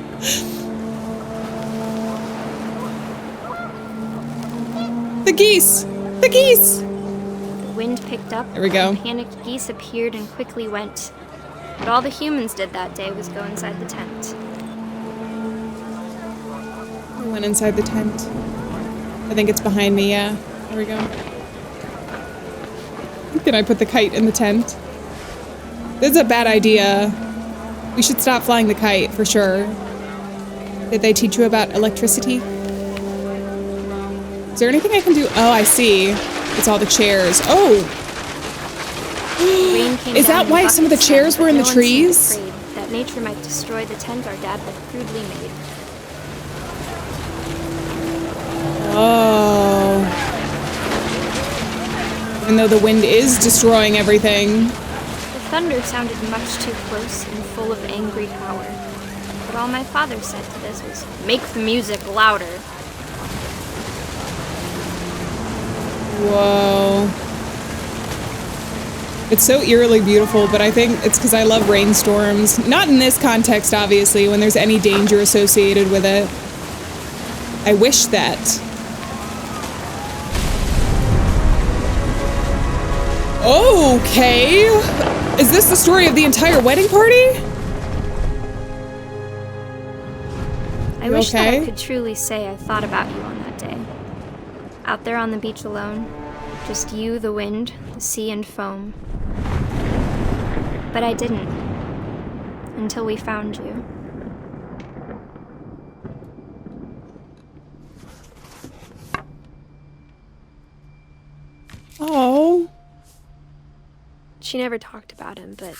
The geese! The geese! The wind picked up. There we go. And panicked geese appeared and quickly went. But all the humans did that day was go inside the tent. We went inside the tent. I think it's behind me, yeah. There we go. Can I put the kite in the tent? This is a bad idea. We should stop flying the kite, for sure. Did they teach you about electricity? Is there anything I can do? Oh, I see. It's all the chairs. Oh! Rain came Is that down why in some of the buckets chairs then, were in but the no one seemed trees? afraid that nature might destroy the tent our dad had crudely made. Oh. Even though the wind is destroying everything. The thunder sounded much too close and full of angry power. But all my father said to this was, "Make the music louder." Whoa. It's so eerily beautiful, but I think it's because I love rainstorms. Not in this context, obviously, when there's any danger associated with it. I wish that. Okay. Is this the story of the entire wedding party? I wish that I could truly say I thought about you on that day. Out there on the beach alone, just you, the wind, the sea, and foam. But I didn't. Until we found you. Oh. She never talked about him, but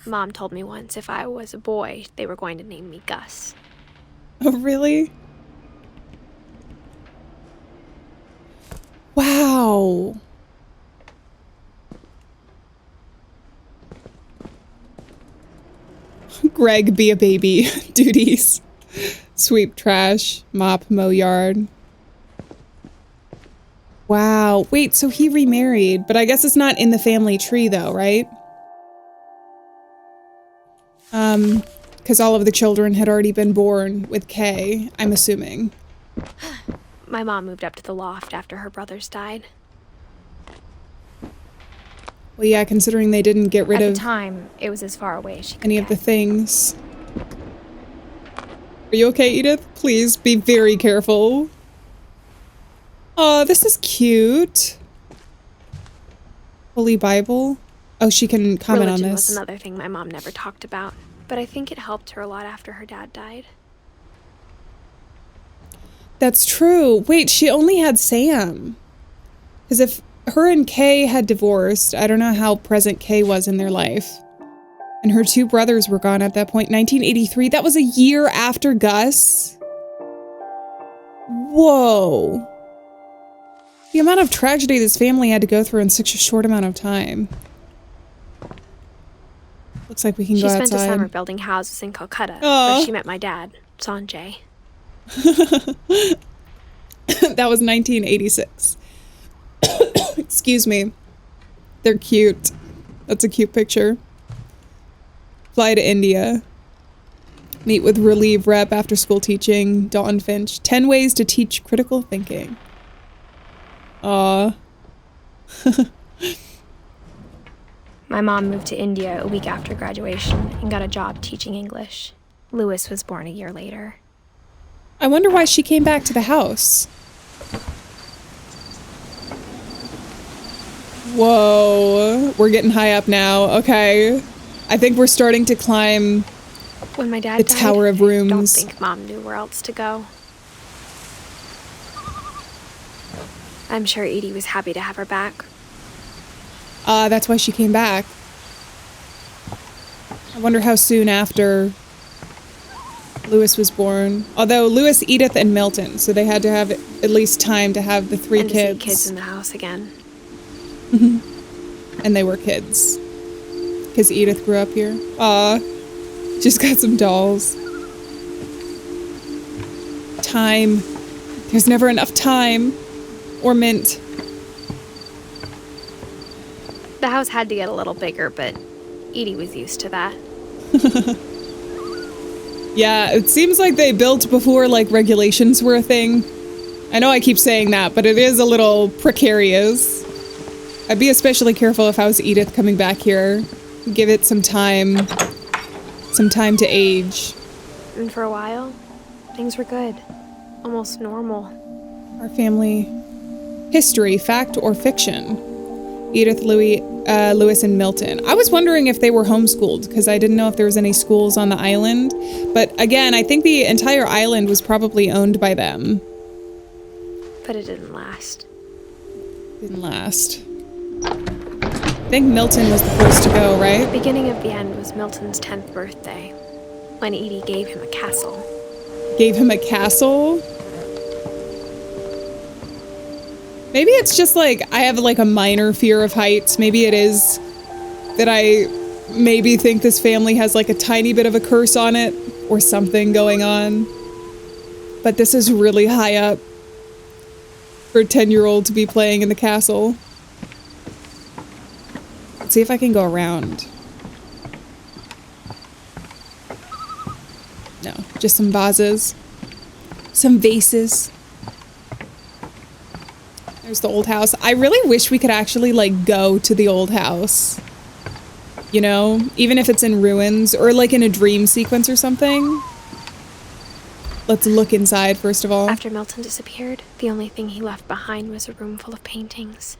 Mom told me once if I was a boy, they were going to name me Gus. Oh, really? Wow. Greg, be a baby. Duties. Sweep trash. Mop, mow yard. Wow. Wait, so he remarried, but I guess it's not in the family tree though, right? Because all of the children had already been born with Kay, I'm assuming. My mom moved up to the loft after her brothers died. Well, yeah, considering they didn't get rid of... At the time, it was as far away as she could any of the things. Are you okay, Edith? Please be very careful. Oh, this is cute. Holy Bible. Oh, she can comment on Religion this. was another thing my mom never talked about, but I think it helped her a lot after her dad died. That's true. Wait, she only had Sam. Because if her and Kay had divorced, I don't know how present Kay was in their life. And her two brothers were gone at that point. 1983. That was a year after Gus. Whoa. The amount of tragedy this family had to go through in such a short amount of time. Looks like we can go outside. She spent a summer building houses in Calcutta, Aww. where she met my dad, Sanjay. That was 1986. Excuse me. They're cute. That's a cute picture. Fly to India. Meet with Relieve Rep after school teaching. Dawn Finch. 10 ways to teach critical thinking. Aww. My mom moved to India a week after graduation and got a job teaching English. Lewis was born a year later. I wonder why she came back to the house. Whoa. We're getting high up now. Okay. I think we're starting to climb When my dad the died, Tower of I don't Rooms. think Mom knew where else to go. I'm sure Edie was happy to have her back. That's why she came back. I wonder how soon after Lewis was born. Although Lewis, Edith, and Milton, so they had to have at least time to have the 3 and kids. To see kids in the house again. And they were kids. Because Edith grew up here. Aw. Just got some dolls. Time. There's never enough time. Or mint. The house had to get a little bigger, but Edie was used to that. Yeah, it seems like they built before, like, regulations were a thing. I know I keep saying that, but it is a little precarious. I'd be especially careful if I was Edith coming back here. Give it some time to age. And for a while, things were good. Almost normal. Our family history, fact or fiction? Edith, Lewis, and Milton. I was wondering if they were homeschooled, because I didn't know if there was any schools on the island. But again, I think the entire island was probably owned by them. But it didn't last. Didn't last. I think Milton was the first to go, right? The beginning of the end was Milton's 10th birthday, when Edie gave him a castle. Gave him a castle? Maybe it's just like, I have like a minor fear of heights. Maybe it is that I maybe think this family has like a tiny bit of a curse on it or something going on. But this is really high up for a 10-year-old to be playing in the castle. Let's see if I can go around. No, just some vases. Some vases. There's the old house. I really wish we could actually, like, go to the old house. You know? Even if it's in ruins or, like, in a dream sequence or something. Let's look inside, first of all. After Milton disappeared, the only thing he left behind was a room full of paintings.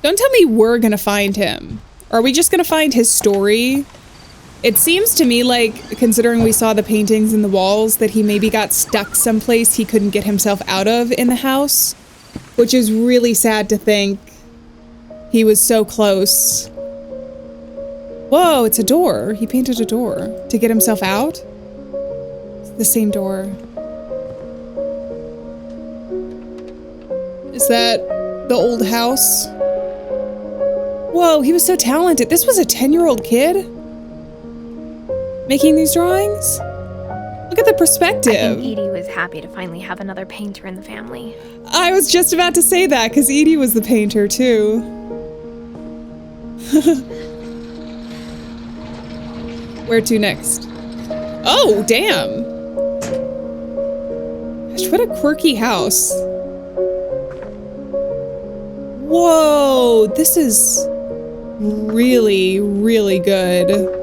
Don't tell me we're gonna find him. Are we just gonna find his story? It seems to me like, considering we saw the paintings in the walls, that he maybe got stuck someplace he couldn't get himself out of in the house. Which is really sad to think. He was so close. Whoa, it's a door. He painted a door to get himself out. It's the same door. Is that the old house? Whoa, he was so talented. This was a 10-year-old kid making these drawings? Look at the perspective. I think Edie was happy to finally have another painter in the family. I was just about to say that, because Edie was the painter, too. Where to next? Oh, damn! Gosh, what a quirky house. Whoa, this is really, really good.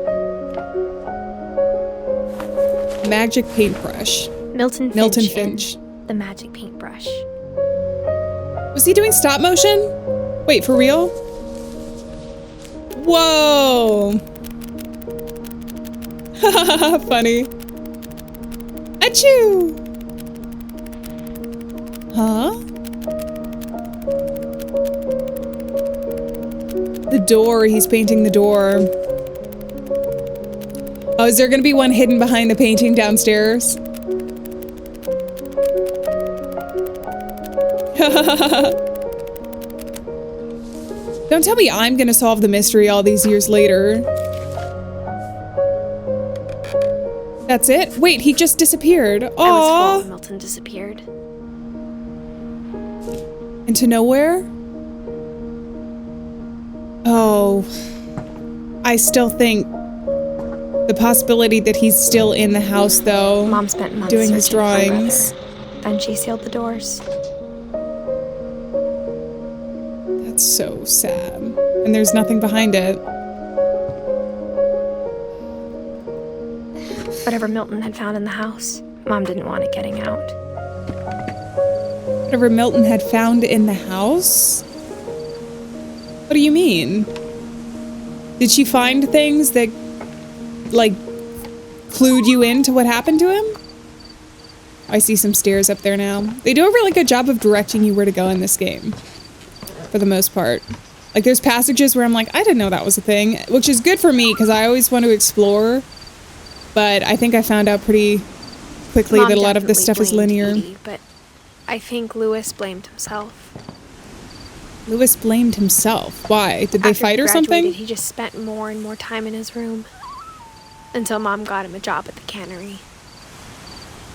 Magic paintbrush. Milton Finch. The magic paintbrush. Was he doing stop motion? Wait, for real? Whoa! Funny. Achoo! Huh? The door, he's painting the door. Oh, is there gonna be one hidden behind the painting downstairs? Don't tell me I'm gonna solve the mystery all these years later. That's it? Wait, he just disappeared. Aww. I was 4 when Milton disappeared. Into nowhere? Oh. I still think the possibility that he's still in the house, though. Mom spent months doing his drawings. Then she sealed the doors. That's so sad. And there's nothing behind it. Whatever Milton had found in the house, Mom didn't want it getting out. Whatever Milton had found in the house? What do you mean? Did she find things that, like, clued you into what happened to him? I see some stairs up there now. They do a really good job of directing you where to go in this game. For the most part. Like, there's passages where I'm like, I didn't know that was a thing. Which is good for me, because I always want to explore. But I think I found out pretty quickly that a lot of this stuff is linear. Edie, but I think Lewis blamed himself. Lewis blamed himself. Why? Did they fight or something? He just spent more and more time in his room. Until Mom got him a job at the cannery.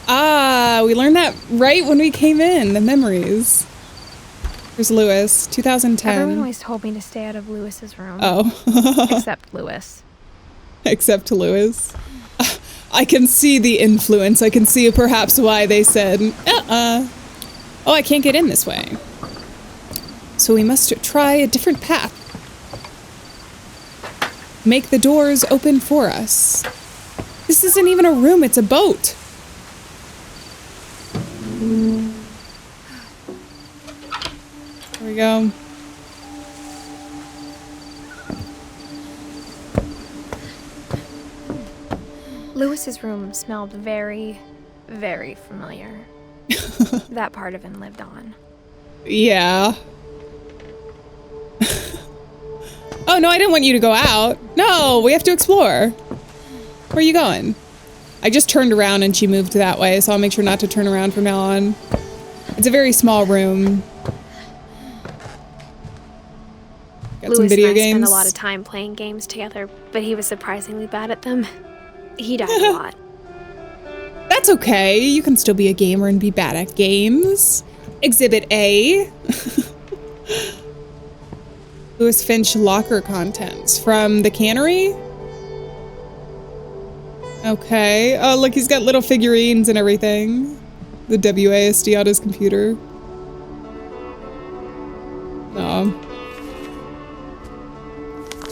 Ah, we learned that right when we came in. The memories. Here's Lewis, 2010. Everyone always told me to stay out of Lewis's room. Oh. Except Lewis. Except Lewis. I can see the influence. I can see perhaps why they said, Oh, I can't get in this way. So we must try a different path. Make the doors open for us. This isn't even a room, it's a boat. There we go. Lewis's room smelled very, very familiar. That part of him lived on. Yeah. Oh, no, I didn't want you to go out. No, we have to explore. Where are you going? I just turned around and she moved that way, so I'll make sure not to turn around from now on. It's a very small room. Got Lewis some video and I games. spent a lot of time playing games together, but he was surprisingly bad at them. He died a lot. That's okay. You can still be a gamer and be bad at games. Exhibit A. Lewis Finch locker contents from the cannery. Okay. Oh, look, he's got little figurines and everything. The WASD on his computer. No.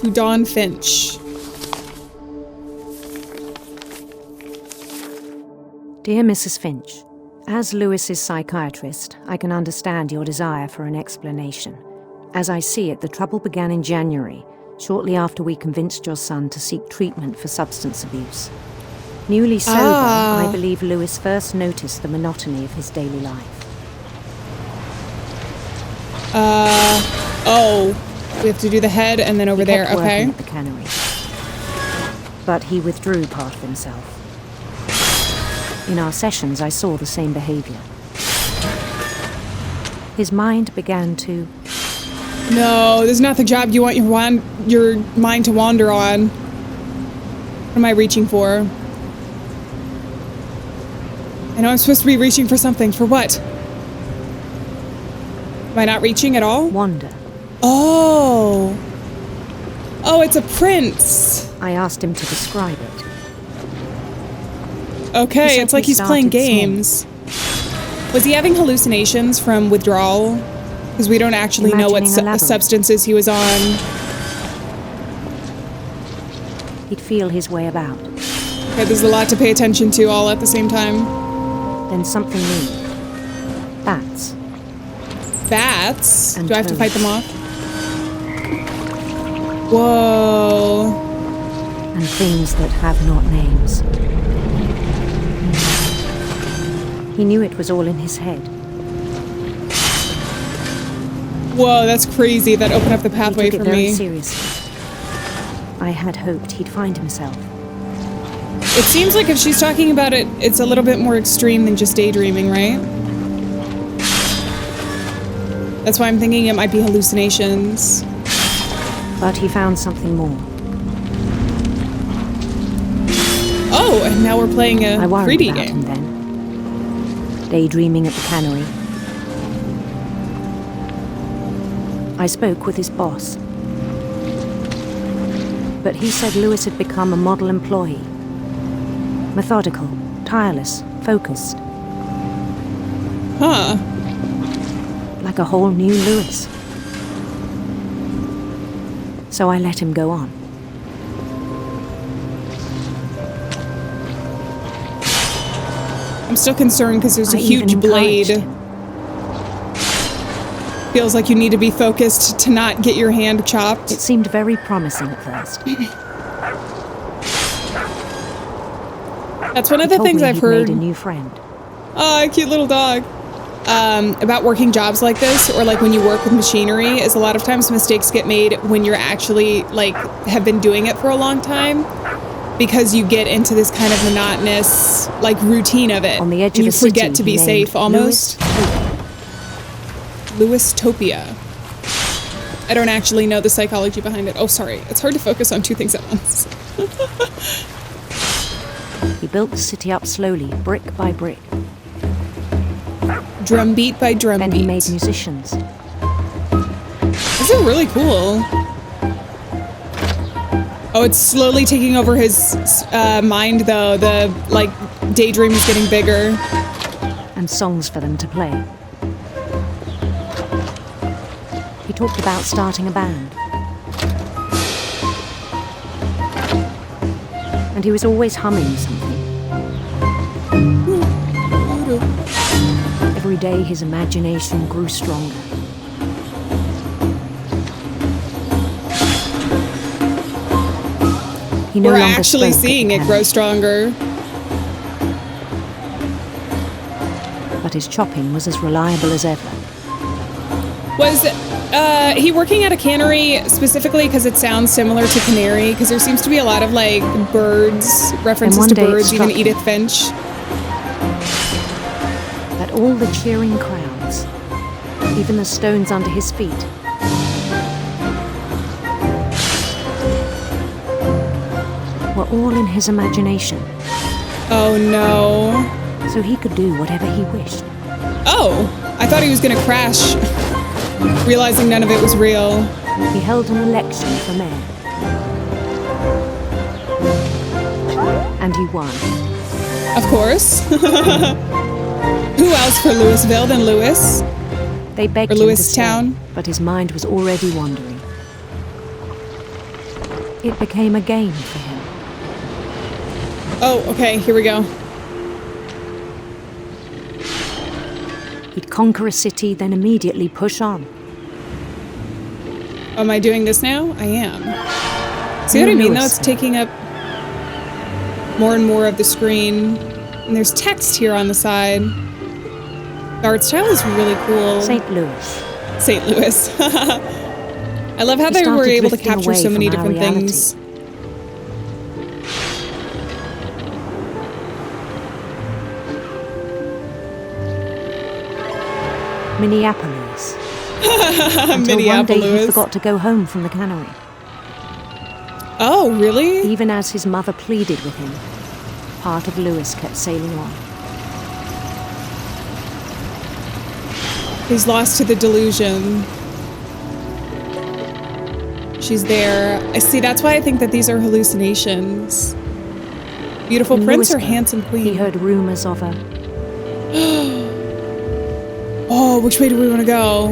To Dawn Finch. Dear Mrs. Finch, as Lewis's psychiatrist, I can understand your desire for an explanation. As I see it, the trouble began in January, shortly after we convinced your son to seek treatment for substance abuse. Newly sober, I believe Lewis first noticed the monotony of his daily life. Oh. We have to do the head and then over there, He kept okay. working at the cannery. But he withdrew part of himself. In our sessions, I saw the same behavior. His mind began to... No, this is not the job you want your mind to wander on. What am I reaching for? I know I'm supposed to be reaching for something. For what? Am I not reaching at all? Wander. Oh. Oh, it's a prince. I asked him to describe it. Okay, it's like he's playing games. Was he having hallucinations from withdrawal? Because we don't actually know what substances he was on. He'd feel his way about. Okay, there's a lot to pay attention to all at the same time. Then something new. Bats. Bats? And Do I have to fight them toads. off? Whoa. And things that have not names. He knew it was all in his head. Whoa, that's crazy. That opened up the pathway He took for it very me. seriously. I had hoped he'd find himself. It seems like if she's talking about it, it's a little bit more extreme than just daydreaming, right? That's why I'm thinking it might be hallucinations. But he found something more. Oh, and now we're playing a I worried 3D about game. him then. Daydreaming at the cannery. I spoke with his boss. But he said Lewis had become a model employee. Methodical, tireless, focused. Huh. Like a whole new Lewis. So I let him go on. I'm still concerned because there's a I huge even blade. encouraged Feels like you need to be focused to not get your hand chopped. It seemed very promising at first. That's one of He the told things me I've he'd heard. made a new friend. Oh, cute little dog. About working jobs like this, or like when you work with machinery, is a lot of times mistakes get made when you're actually like have been doing it for a long time, because you get into this kind of monotonous like routine of it. On the edge and of you a city, forget to be he named safe almost. Lewistopia. I don't actually know the psychology behind it. Oh, sorry. It's hard to focus on two things at once. He built the city up slowly, brick by brick. Drumbeat by drumbeat. Then he made musicians. are really cool. Oh, it's slowly taking over his mind, though. The, like, daydream is getting bigger. And songs for them to play. He talked about starting a band. And he was always humming something. Every day his imagination grew stronger. He no We're longer actually spoke seeing it grow stronger. But his chopping was as reliable as ever. Was he working at a cannery specifically because it sounds similar to canary? Because there seems to be a lot of like birds, references to birds, even Edith Finch. That all the cheering crowds, even the stones under his feet, were all in his imagination. Oh no. So he could do whatever he wished. Oh, I thought he was gonna crash, realizing none of it was real. He held an election for mayor. And he won. Of course. Who else for Louisville than Lewis? They begged or him to Lewistown? stay, but his mind was already wandering. It became a game for him. Oh, okay, here we go. He'd conquer a city, then immediately push on. Am I doing this now? I am. See what I mean, though? It's taking up more and more of the screen. And there's text here on the side. The art style is really cool. St. Louis. St. Louis. I love how they were able to capture so many different things. Minneapolis. Until one day he forgot to go home from the cannery. Oh, really? Even as his mother pleaded with him, part of Lewis kept sailing on. He's lost to the delusion. She's there. I see, that's why I think that these are hallucinations. Beautiful prince or handsome queen? He heard rumors of her. Oh, which way do we want to go?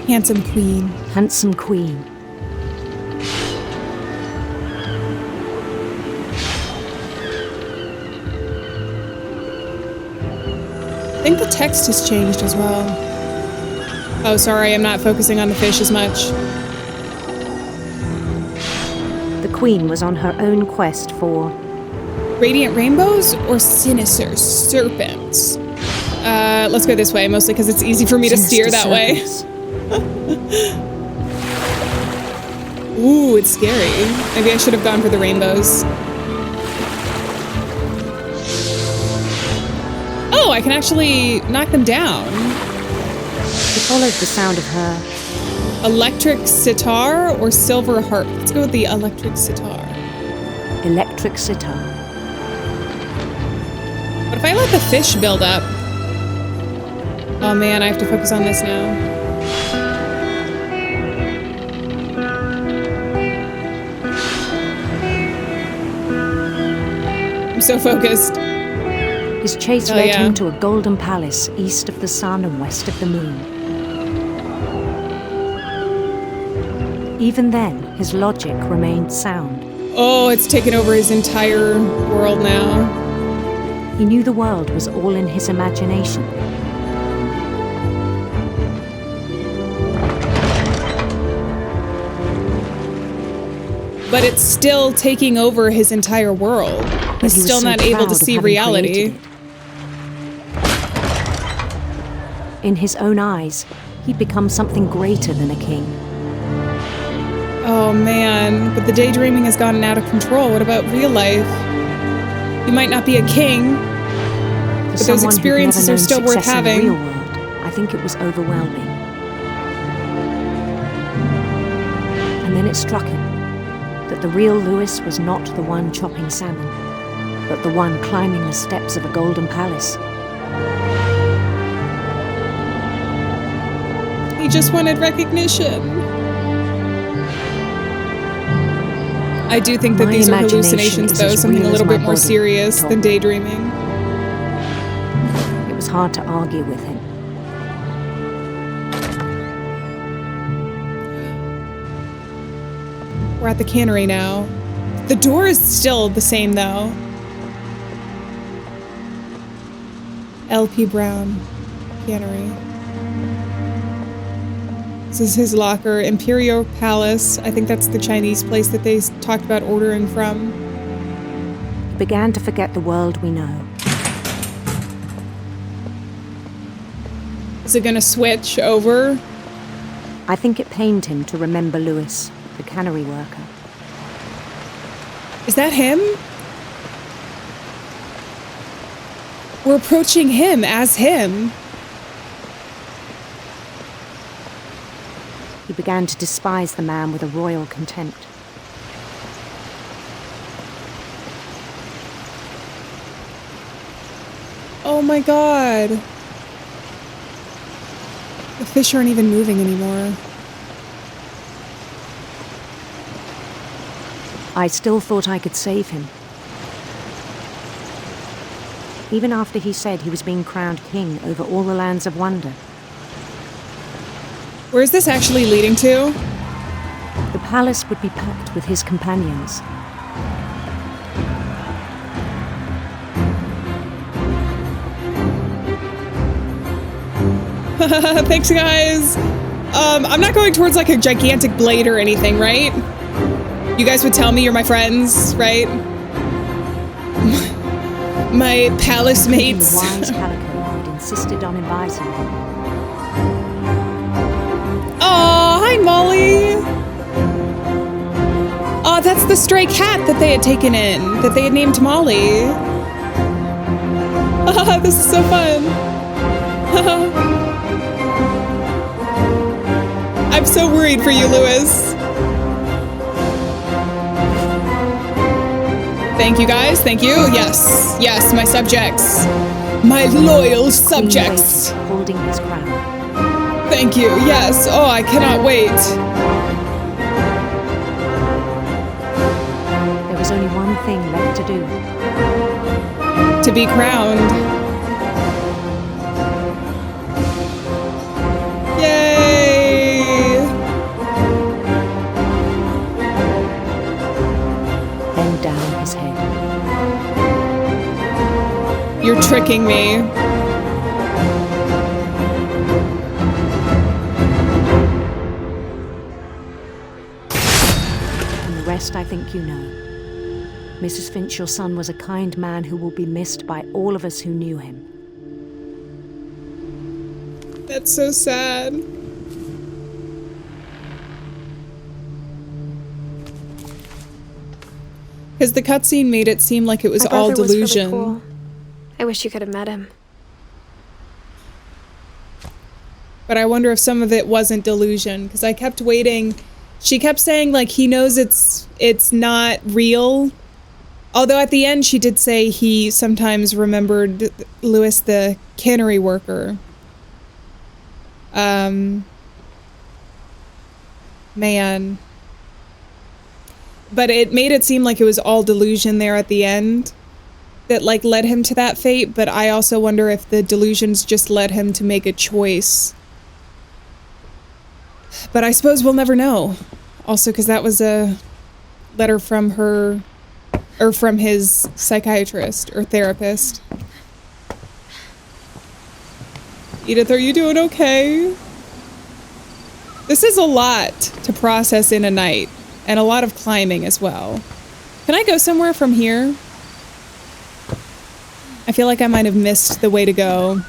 Handsome queen. Handsome queen. I think the text has changed as well. Oh, sorry, I'm not focusing on the fish as much. The queen was on her own quest for... Radiant rainbows or sinister serpents? Let's go this way, mostly because it's easy for me to steer that way. Ooh, it's scary. Maybe I should have gone for the rainbows. Oh, I can actually knock them down. He followed the sound of her. Electric sitar or silver harp? Let's go with the electric sitar. Electric sitar. What if I let the fish build up? Oh man, I have to focus on this now. I'm so focused. His chase led him to a golden palace east of the sun and west of the moon. Even then, his logic remained sound. Oh, it's taken over his entire world now. He knew the world was all in his imagination. But it's still taking over his entire world. He's still not able to see reality. In his own eyes, he'd become something greater than a king. Oh man, but the daydreaming has gotten out of control. What about real life? He might not be a king, but those experiences are still worth having. In the real world, I think it was overwhelming. And then it struck him that the real Lewis was not the one chopping salmon, but the one climbing the steps of a golden palace. He just wanted recognition. I do think that My these are imagination hallucinations, is though, as something real a as little my bit more body, serious Tom. than daydreaming. It was hard to argue with him. We're at the cannery now. The door is still the same, though. L.P. Brown Cannery. This is his locker. Imperial Palace. I think that's the Chinese place that they talked about ordering from. He began to forget the world we know. Is it gonna switch over? I think it pained him to remember Lewis, the cannery worker. Is that him? We're approaching him as him. He began to despise the man with a royal contempt. Oh my god. The fish aren't even moving anymore. I still thought I could save him. Even after he said he was being crowned king over all the lands of wonder. Where is this actually leading to? The palace would be packed with his companions. Thanks, guys. I'm not going towards like a gigantic blade or anything, right? You guys would tell me you're my friends, right? My palace mates. The wise Calico had insisted on advising him. Oh, hi, Molly. Oh, that's the stray cat that they had taken in, that they had named Molly. This is so fun. I'm so worried for you, Lewis. Thank you, guys. Thank you. Yes. Yes, my subjects. My loyal subjects. Holding his crown. Thank you. Yes. Oh, I cannot wait. There was only one thing left to do. To be crowned. Yay! Bend down his head. You're tricking me. And the rest I think you know. Mrs. Finch, your son was a kind man who will be missed by all of us who knew him. That's so sad. Because the cutscene made it seem like it was all delusion. Was really cool. I wish you could have met him. But I wonder if some of it wasn't delusion, because I kept waiting. She kept saying, like, he knows it's not real. Although at the end she did say he sometimes remembered Lewis the cannery worker. Man. But it made it seem like it was all delusion there at the end that, like, led him to that fate, but I also wonder if the delusions just led him to make a choice. But I suppose we'll never know. Also, because that was a letter from her, or from his psychiatrist or therapist. Edith, are you doing okay? This is a lot to process in a night, and a lot of climbing as well. Can I go somewhere from here? I feel like I might have missed the way to go.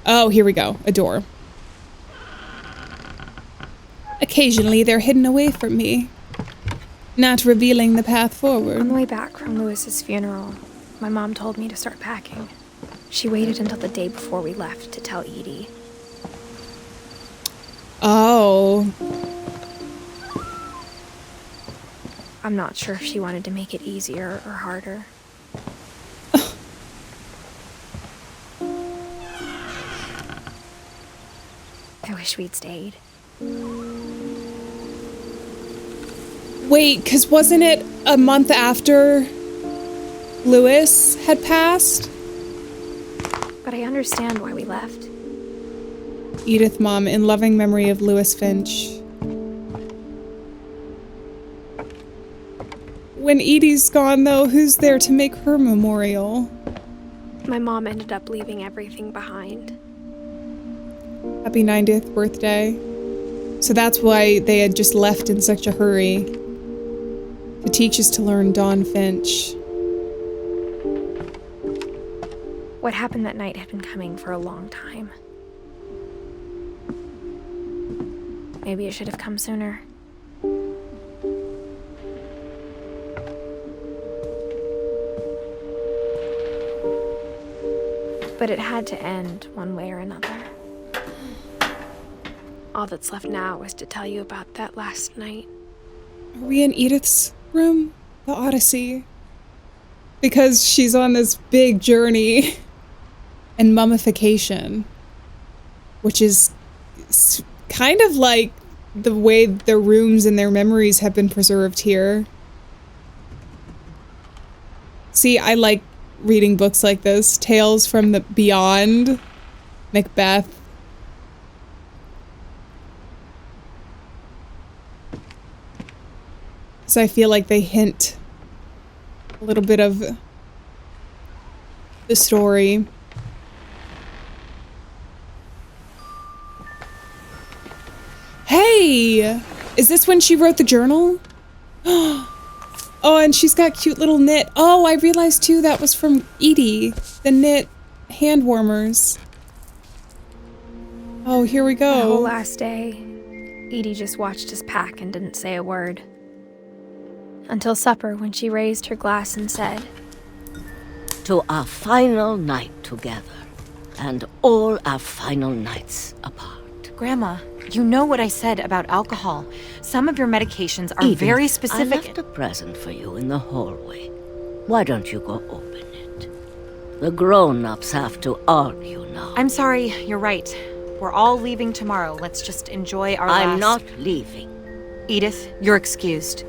Oh, here we go. A door. Occasionally, they're hidden away from me, not revealing the path forward. On the way back from Lewis's funeral, my mom told me to start packing. She waited until the day before we left to tell Edie. Oh. I'm not sure if she wanted to make it easier or harder. wish we'd stayed. Wait, because wasn't it a month after Lewis had passed? But I understand why we left. Edith, Mom, in loving memory of Lewis Finch. When Edie's gone, though, who's there to make her memorial? My mom ended up leaving everything behind. Happy 90th birthday. So that's why they had just left in such a hurry. To teach us to learn Dawn Finch. What happened that night had been coming for a long time. Maybe it should have come sooner. But it had to end one way or another. All that's left now is to tell you about that last night. Are we in Edith's room? The Odyssey? Because she's on this big journey and mummification, which is kind of like the way their rooms and their memories have been preserved here. See, I like reading books like this. Tales from the Beyond, Macbeth. So I feel like they hint a little bit of the story. Hey! Is this when she wrote the journal? Oh, and she's got cute little knit. Oh, I realized too that was from Edie. The knit hand warmers. Oh, here we go. The whole last day, Edie just watched us pack and didn't say a word. Until supper, when she raised her glass and said, "To our final night together, and all our final nights apart." Grandma, you know what I said about alcohol. Some of your medications are Edith, very specific. I left a present for you in the hallway. Why don't you go open it? The grown-ups have to argue now. I'm sorry, you're right. We're all leaving tomorrow. Let's just enjoy our last... I'm not leaving. Edith, you're excused.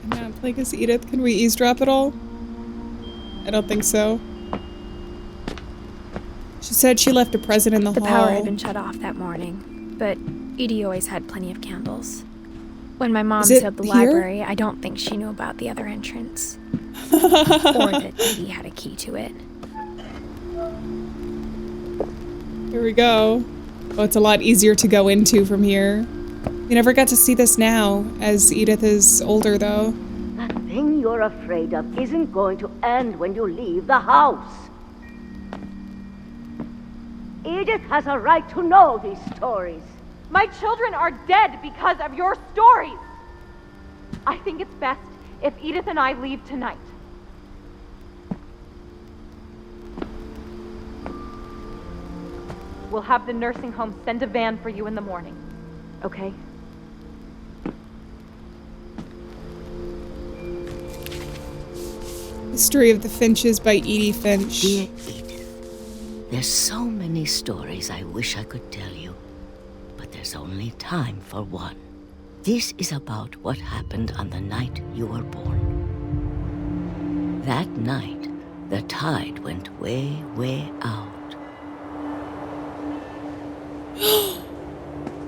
Not play as Edith. Can we eavesdrop at all? I don't think so. She said she left a present in the hall. The power had been shut off that morning, but Edie always had plenty of candles. When my mom sealed the library, I don't think she knew about the other entrance. Or that Edie had a key to it. Here we go. Oh, it's a lot easier to go into from here. We never got to see this now, as Edith is older, though. That thing you're afraid of isn't going to end when you leave the house. Edith has a right to know these stories. My children are dead because of your stories. I think it's best if Edith and I leave tonight. We'll have the nursing home send a van for you in the morning, okay? History of the Finches by Edie Finch. Dear Edith, there's so many stories I wish I could tell you, but there's only time for one. This is about what happened on the night you were born. That night, the tide went way, way out.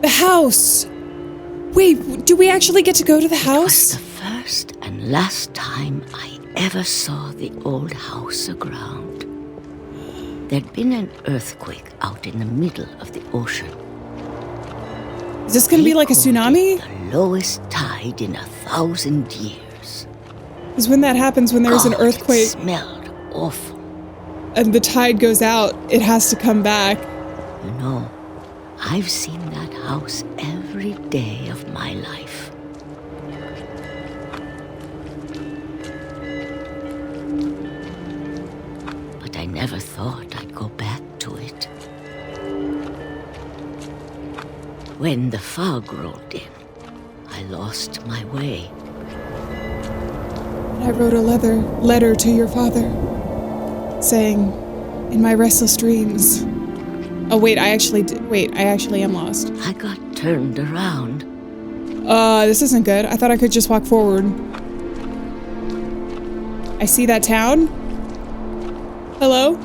The house! Wait, do we actually get to go to the house? It was the first and last time I ever saw the old house aground. There'd been an earthquake out in the middle of the ocean. Is this gonna be like a tsunami? The lowest tide in 1,000 years. Because when that happens, when there's an earthquake... It smelled awful. And the tide goes out, it has to come back. You know, I've seen that house every day of my life. But I never thought I'd go back to it. When the fog rolled in, I lost my way. I wrote a letter to your father. saying, in my restless dreams. Oh, wait, I actually am lost. I got turned around. This isn't good. I thought I could just walk forward. I see that town. Hello?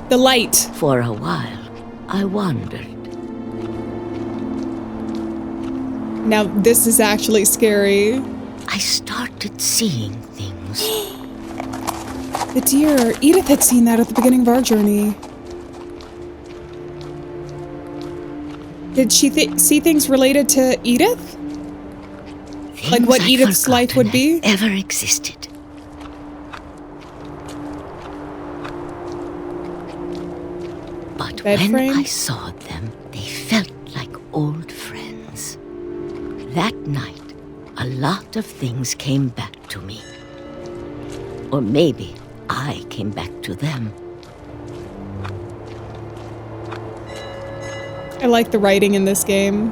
The light. For a while, I wandered. Now, this is actually scary. I started seeing things. The deer. Edith had seen that at the beginning of our journey. Did she see things related to Edith? Things like what I'd Edith's life would be? Ever existed. But when I saw them, they felt like old friends. That night, a lot of things came back to me. Or maybe I came back to them. I like the writing in this game.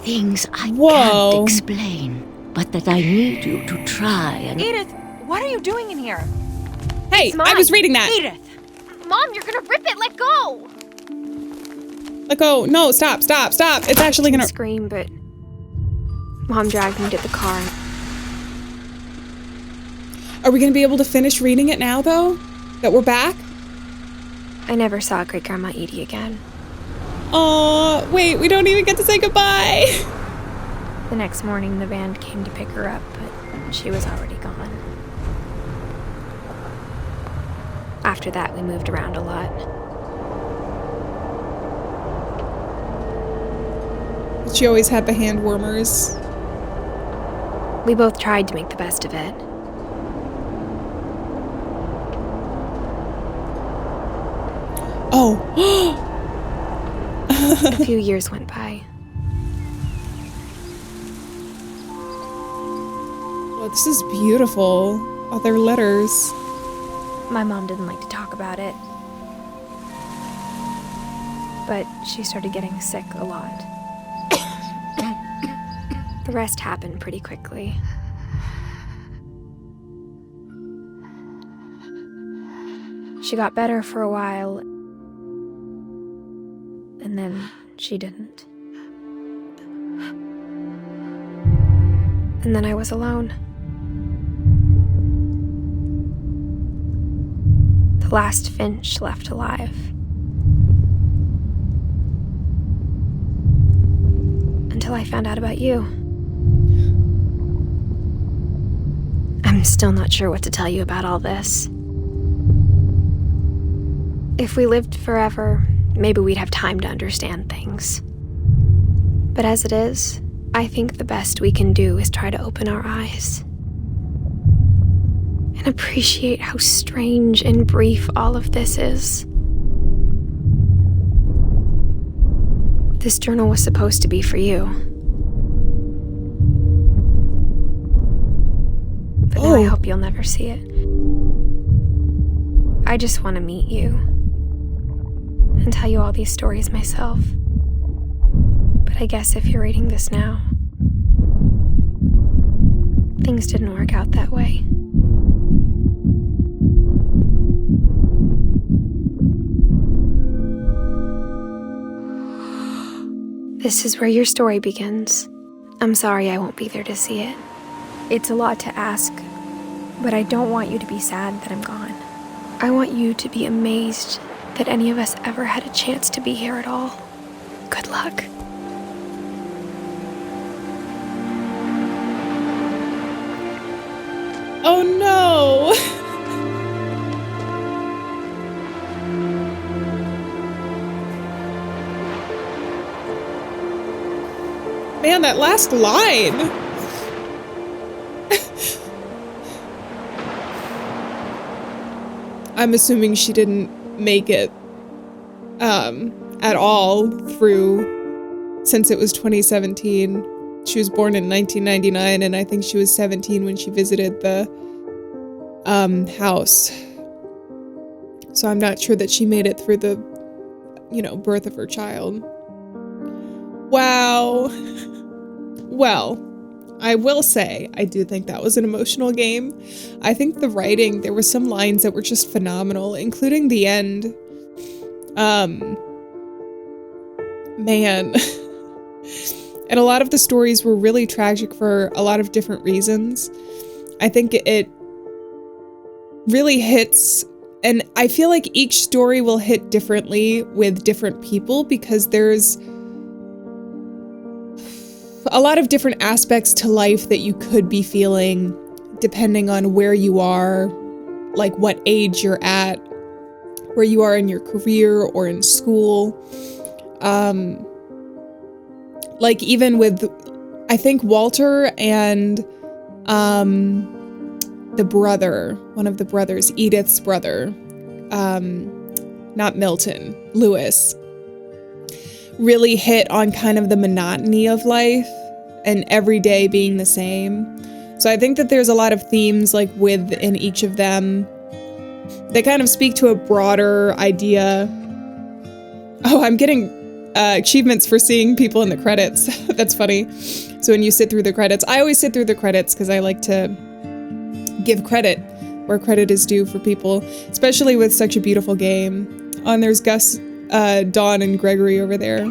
Things I can't explain, but that I need you to try and... Edith, what are you doing in here? Hey, I was reading that. Edith! Mom, you're gonna rip it! Let go! Let go. No, stop. It's actually gonna... scream, but Mom dragged me to the car. Are we gonna be able to finish reading it now, though? That we're back? I never saw Great Grandma Edie again. Aw, wait, we don't even get to say goodbye. The next morning, the band came to pick her up, but she was already gone. After that, we moved around a lot. She always had the hand warmers. We both tried to make the best of it. Oh. A few years went by. Well, this is beautiful. All their letters. My mom didn't like to talk about it. But she started getting sick a lot. The rest happened pretty quickly. She got better for a while, and then she didn't. And then I was alone. The last Finch left alive. Until I found out about you. I'm still not sure what to tell you about all this. If we lived forever, maybe we'd have time to understand things. But as it is, I think the best we can do is try to open our eyes and appreciate how strange and brief all of this is. This journal was supposed to be for you. But now I hope you'll never see it. I just want to meet you and tell you all these stories myself. But I guess if you're reading this now, things didn't work out that way. This is where your story begins. I'm sorry I won't be there to see it. It's a lot to ask, but I don't want you to be sad that I'm gone. I want you to be amazed that any of us ever had a chance to be here at all. Good luck. Oh no! Man, that last line! I'm assuming she didn't make it at all through, since it was 2017. She was born in 1999, and I think she was 17 when she visited the house. So I'm not sure that she made it through the, birth of her child. Wow. Well, I will say, I do think that was an emotional game. I think the writing, there were some lines that were just phenomenal, including the end. Man. And a lot of the stories were really tragic for a lot of different reasons. I think it really hits, and I feel like each story will hit differently with different people because there's a lot of different aspects to life that you could be feeling depending on where you are, like what age you're at, where you are in your career or in school. Like even with, I think Walter and the brother, one of the brothers, Edith's brother, not Milton, Lewis, really hit on kind of the monotony of life and every day being the same. So I think that there's a lot of themes like within each of them. They kind of speak to a broader idea. Oh, I'm getting achievements for seeing people in the credits. That's funny. So when you sit through the credits, I always sit through the credits because I like to give credit where credit is due for people, especially with such a beautiful game. Oh, and there's Gus, Dawn, and Gregory over there.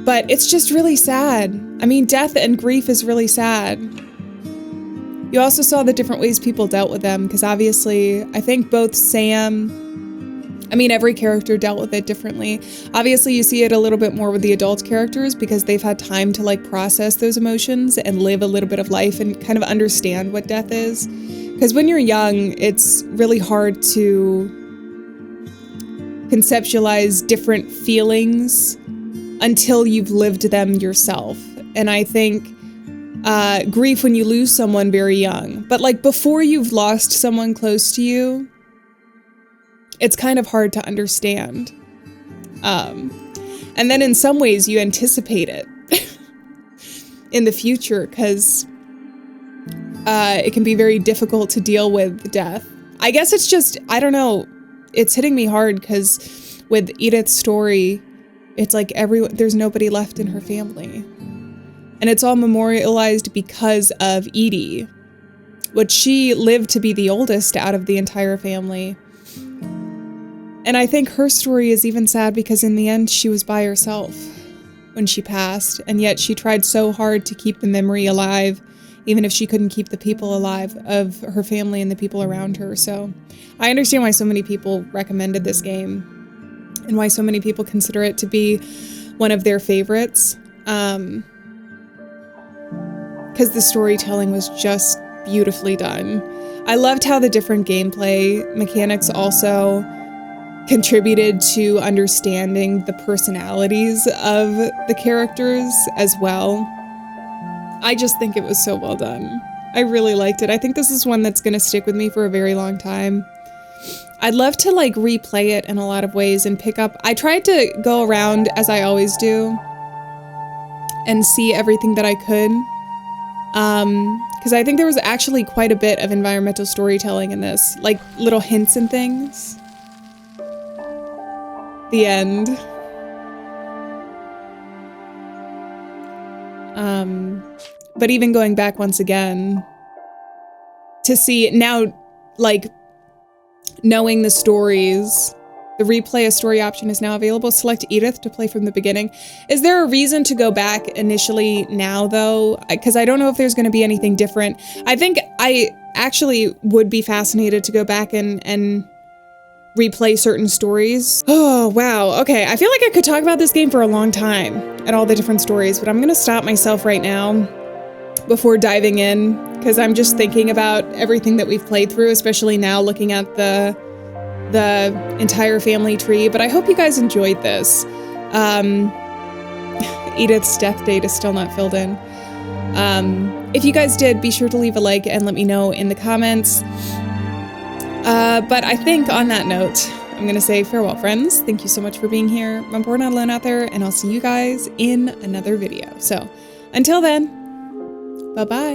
But it's just really sad. I mean, death and grief is really sad. You also saw the different ways people dealt with them, because obviously, I think both every character dealt with it differently. Obviously, you see it a little bit more with the adult characters because they've had time to like process those emotions and live a little bit of life and kind of understand what death is. Because when you're young, it's really hard to conceptualize different feelings until you've lived them yourself. And I think grief when you lose someone very young, but like before you've lost someone close to you, it's kind of hard to understand. And then in some ways you anticipate it in the future because it can be very difficult to deal with death. I guess it's just, I don't know, it's hitting me hard because with Edith's story, it's like there's nobody left in her family. And it's all memorialized because of Edie, which she lived to be the oldest out of the entire family. And I think her story is even sad because in the end, she was by herself when she passed. And yet she tried so hard to keep the memory alive, even if she couldn't keep the people alive of her family and the people around her. So I understand why so many people recommended this game and why so many people consider it to be one of their favorites. Because the storytelling was just beautifully done. I loved how the different gameplay mechanics also contributed to understanding the personalities of the characters as well. I just think it was so well done. I really liked it. I think this is one that's gonna stick with me for a very long time. I'd love to like replay it in a lot of ways and pick up. I tried to go around as I always do and see everything that I could. Because I think there was actually quite a bit of environmental storytelling in this, like little hints and things. The end. But even going back once again to see now, like knowing the stories, the replay a story option is now available. Select Edith to play from the beginning. Is there a reason to go back initially now though? Because I don't know if there's going to be anything different. I think I actually would be fascinated to go back and replay certain stories. Oh, wow. Okay, I feel like I could talk about this game for a long time and all the different stories, but I'm gonna stop myself right now before diving in, because I'm just thinking about everything that we've played through, especially now looking at the entire family tree. But I hope you guys enjoyed this. Edith's death date is still not filled in. If you guys did, be sure to leave a like and let me know in the comments. But I think on that note, I'm gonna say farewell, friends. Thank you so much for being here. Remember, we're not alone out there, and I'll see you guys in another video. So until then, bye-bye.